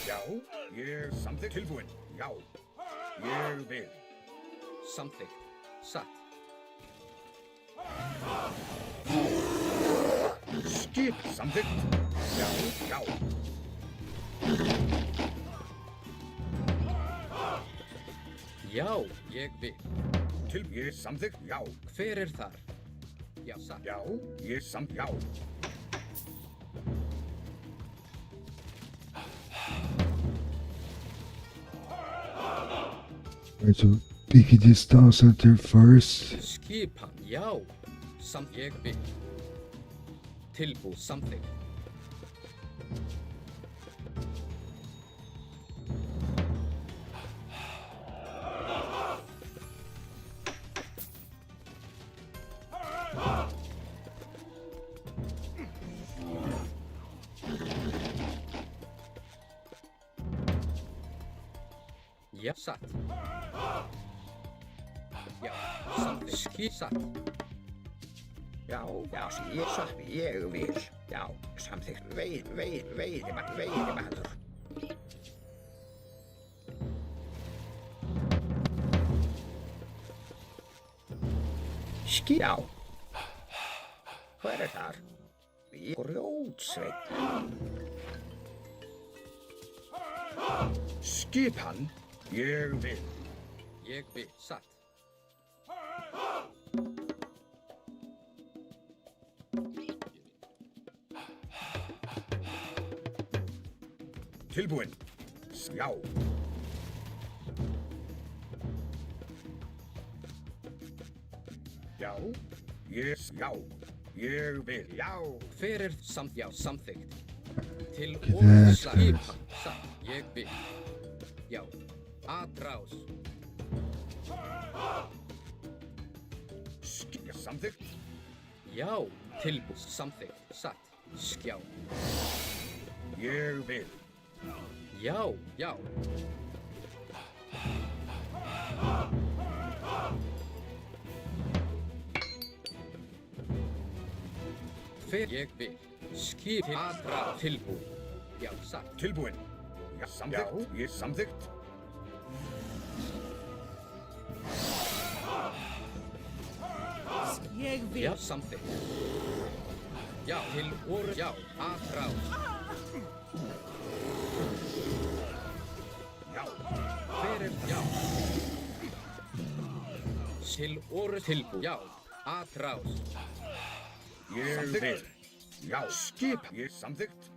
Já, ég samþykkt. Tilbúin. Já, ég vil. Samþykkt. Satt. Skip. Samþykkt. Já, já. Já, ég vil. Ég samþykkt. Já. Hver er þar? Já, satt. Já, ég samþykkt. Já. Right, so pick this town center first. Skipan. Já. Ég vil. Tilbúið. Samþykkt. Já, satt. Já, samþykkt. Satt. Já, já, ég satt. Ég vil. Já, samþykkt. Veiðimaður. Já. Hver er þar? Grjótsveinn. Skipan. Ég vil. Ég vil. Satt. Tilbúin. Já. Já. Já. Ég vil. Já. Hver er já, samþykkt. Til Okay, og that's skipan. Satt. Ég vil. Já. Atrás. Samþykkt. Já. Tilbúið. Samþykkt. Satt. Skjá. Ég vil. Já, já. Hver ég vil. Skip til atrás. Tilbúið. Já, satt. Tilbúin. Já, samþykkt. Ég samþykkt. Ég vil. Já, samþykkt. Já, til orð. Já, atrás. Já. Hver er já? Til orð. Tilbúið. Já, atrás. Ég vil. Já, skip. Ég samþykkt.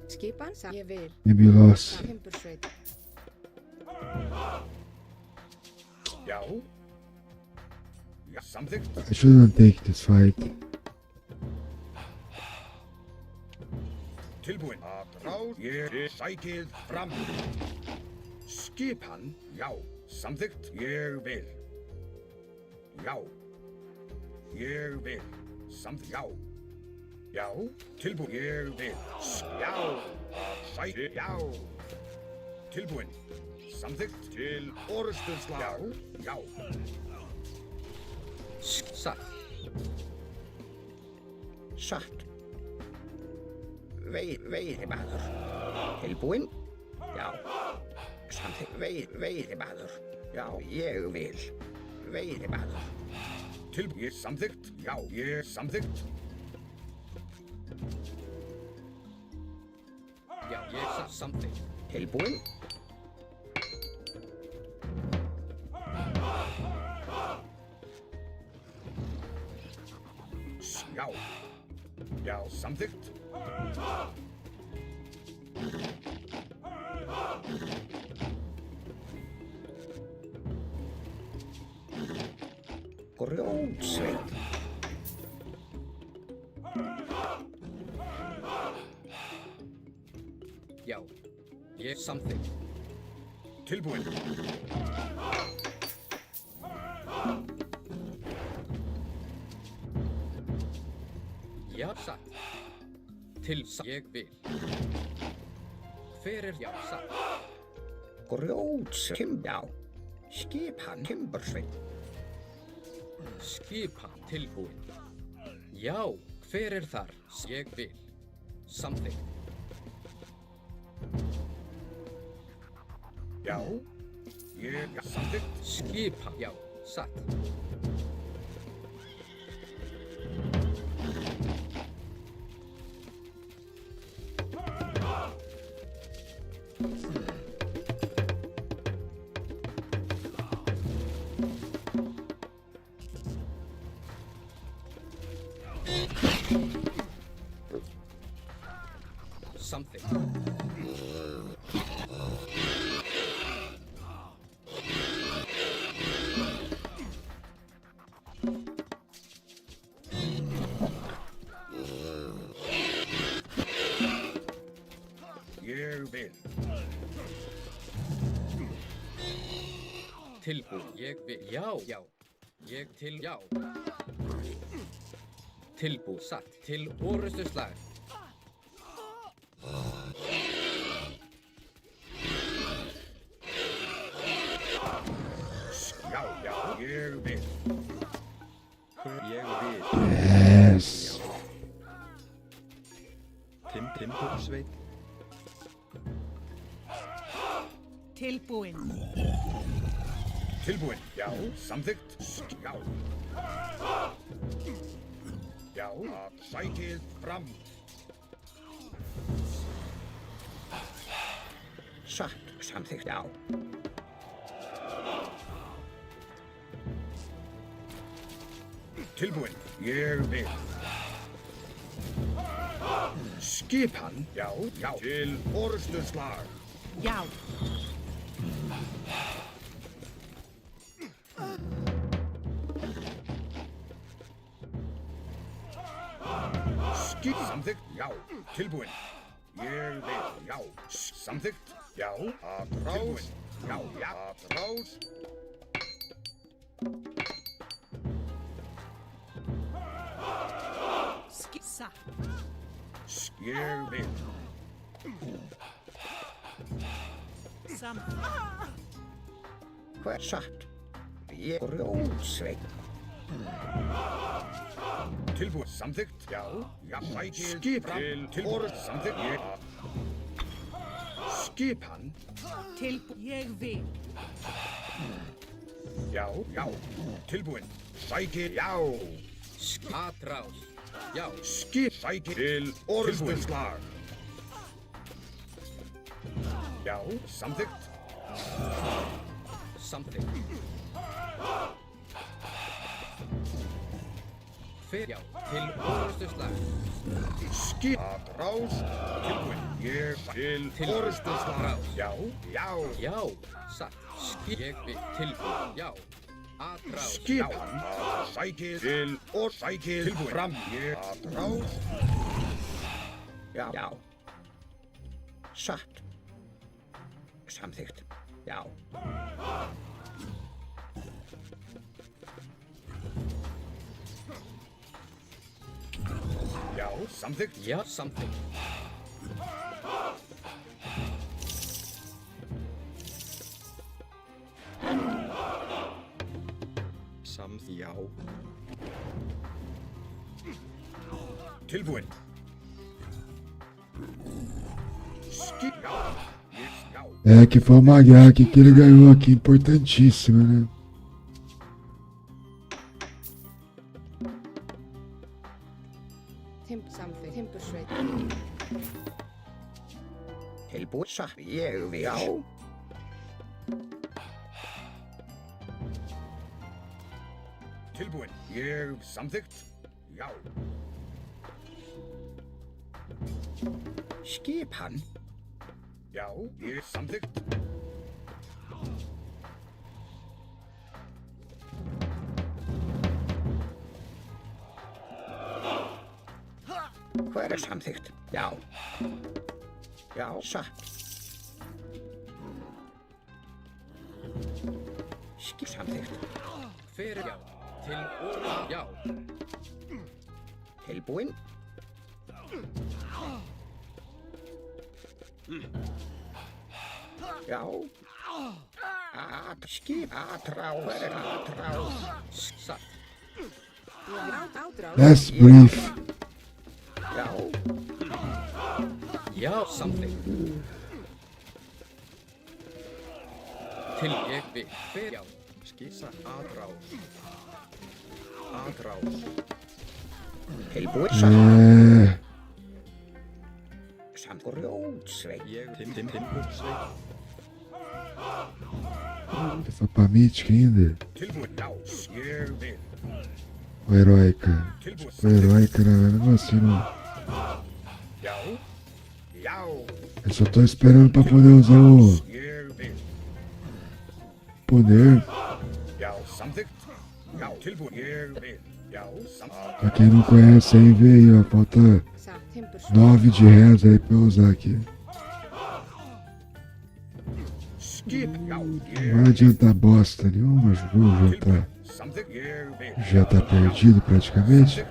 Skipan. Ég vil. Maybe you lost. Timbursveit. Já. Já, samþykkt. I shouldn't take this fight. Tilbúin. Atrás. Ég sækið fram. Skipan. Já. Samþykkt. Ég vil. Já. Ég vil. Samþykkt. Já. Já. Tilbúin. Ég vil. Já. Sækið. Já. Tilbúin. Samþykkt. Til orðstöðslag. Já. Já. Satt. Satt. Veiðimaður. Tilbúin. Já. Samþykkt. Veiðimaður. Já, ég vil. Veiðimaður. Tilbúin. Ég samþykkt. Já, ég samþykkt. Já, ég satt samþykkt. Tilbúin. Já. Já, samþykkt. Grjótsveinn. Já, ég samþykkt. tilbúin. Já, satt. Ég vil. Hver já, satt. Grjótskip, já. Skipan timbursveit. Skipan tilbúin. Já, hver þar? Ég vil. Samþykkt. Já. Ég samþykkt. Skipan, já, satt. Something. Ég vil. Tilbúin, ég vil. Já, já. Ég til, já. Tilbúin, satt. Til orustuslag. Já, já, ég vil. Ég vil. Yes. Timbursveit. Tilbúin. Tilbúin, já, samþykkt, já. Já, sækið fram. Satt, samþykkt, já. Tilbúin, ég vil. Skipan, já, já. Til orustuslag. Já. Samþykkt, já. Tilbúin. Ég vil, já. Samþykkt, já. Atrás, já, já. Atrás. Skissa. Ég vil. Sam. Hver satt? Ég grjótsveit. Tilbúið, samþykkt, já, já, sækið, skipan, tilbúið, samþykkt, ég, skipan, Ég vil. já, já, tilbúið, sækið, já, Atrás, já. Sækið til orustuslag, já, samþykkt, Samþykkt. Hver, já, til orustuslag. Atrás, tilbúið, ég, til orustuslag, já, já, Já, satt. Ég vil. Tilbúin, já. Atrás, skipan, sækið til og sækið tilbúið, fram, ég, atrás, já, já, satt, samþykkt, já. Já, samþykkt. Já, samþykkt. Já. Tilbúin. Já. É, que foi uma guerra aqui que ele ganhou aqui, importantíssima, né? Timbursveit. Tilbúið, satt, ég vil, já. Tilbúin, ég samþykkt, já. Skipan, já, ég samþykkt. Hver samþykkt, já. Já, satt. Skip samþykkt. Fyrir já. Til orð já. Tilbúinn. Já. Skip. Atrás. Satt. Átrás. Let's brief. Já. Já, samþykkt. Til ég vil. Fyrir já. Skissa. Atrás. Tilbúinn. Samt grjótsveit. Ég timbursveit. Ele foi pra mítica ainda. Tilbúinn. Já. Ég vil. O heróica. O heróica não é mesmo assim, não. Já. Já. Eu só tô esperando pra poder usar o Ég vil. poder. Já. Samþykkt. Já. Tilbúinn. Ég vil. Já. Samþykkt. Pra quem não conhece aí, vê aí, ó. Falta Satt. Timbur. 9 de reza aí pra eu usar aqui. Skip. Já. Não vai adiantar bosta nenhuma, o jogo Samþykkt. Ég vil. já tá perdido praticamente.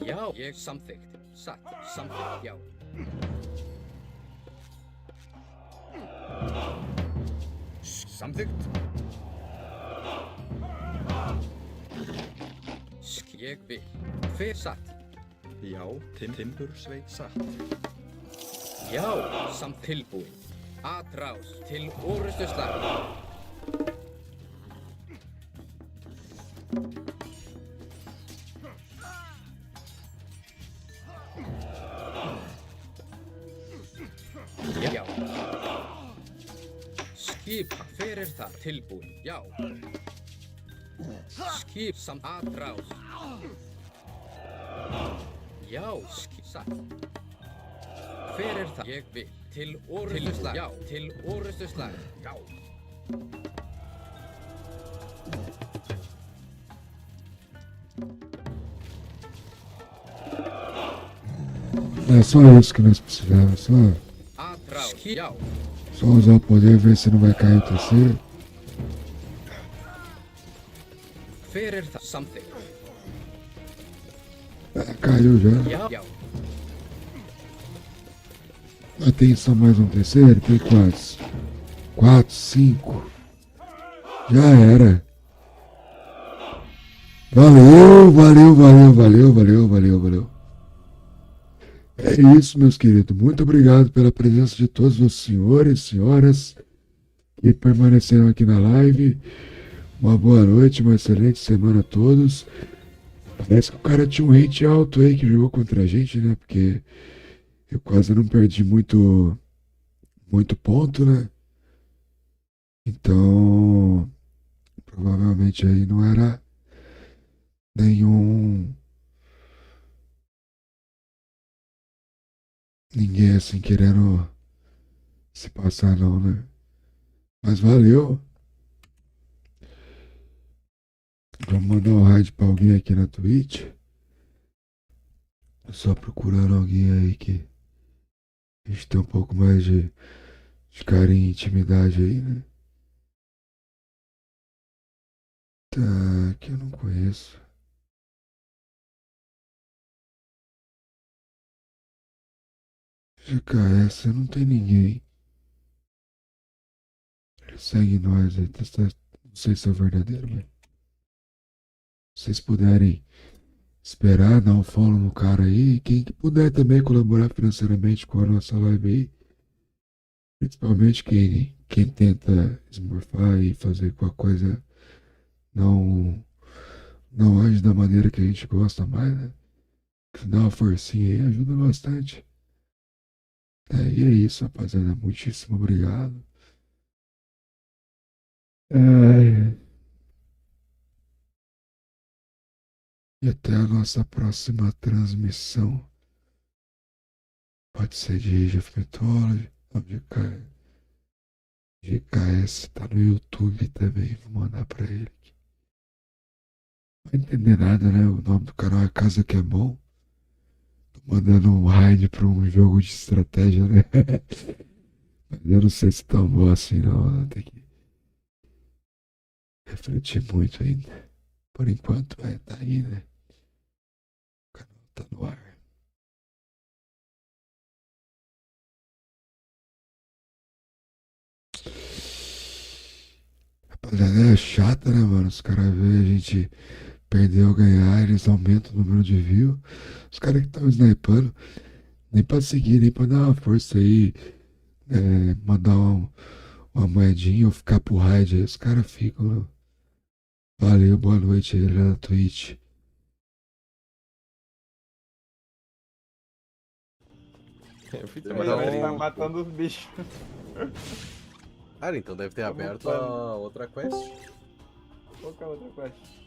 Já, ég samþykkt. Satt. Samþykkt já. Samþykkt. Ég vil. Fyrir satt. Já, timbursveit satt. Já, samt tilbúin. Atrás til orustu slag. Já. Skipa fyrir það tilbúin. Já. Skip samt atrás. Já, skip satt. Fyrir það ég vil. Til orustu slag. Já, til orustu slag. Já. É só isso que nós precisamos, só Atrás. Já. Só usar o poder, ver se não vai cair o terceiro. Fyrir það samþykkt. Caiu já. Já. Mas tem só mais um terceiro? Tem quantos? 4, 5. Já era. Valeu. É isso, meus queridos. Muito obrigado pela presença de todos os senhores e senhoras que permaneceram aqui na live. Uma boa noite, uma excelente semana a todos. Parece que o cara tinha um rate alto aí que jogou contra a gente, né? Porque eu quase não perdi muito ponto, né? Então, provavelmente aí não era ninguém assim querendo se passar não, né? Mas valeu. Vamos mandar um raid pra alguém aqui na Twitch. Só procurando alguém aí que a gente tem um pouco mais de carinho e intimidade aí, né? Tá, que eu não conheço. GKS, não tem ninguém. Segue nós aí, não sei se é verdadeiro, mas se vocês puderem esperar, dar um follow no cara aí. Quem puder também colaborar financeiramente com a nossa live aí. Principalmente quem tenta esmorfar e fazer com a coisa não age da maneira que a gente gosta mais, né? Se dá uma forcinha aí, ajuda bastante. E é isso, rapaziada. Muitíssimo obrigado. E até a nossa próxima transmissão. Pode ser de Age of Mythology ou GKS tá no YouTube também. Vou mandar pra ele aqui. Não vai entender nada, né? O nome do canal é Casa Que É Bom. Tô mandando um raid pra um jogo de estratégia, né? Mas eu não sei se tão boa assim não. Tem que refletir muito ainda. Por enquanto, tá aí, né? O canal tá no ar. Rapaziada, é chata, né, mano? Os caras veem a gente perder ou ganhar, eles aumentam o número de views. Os caras que estão snipando, nem pra seguir, nem pra dar uma força aí, mandar uma moedinha ou ficar pro raid aí, os caras ficam, né? Valeu, boa noite aí na Twitch. Então... Ele tá matando os bichos. Cara, então deve ter aberto a outra quest. Qual que é a outra quest?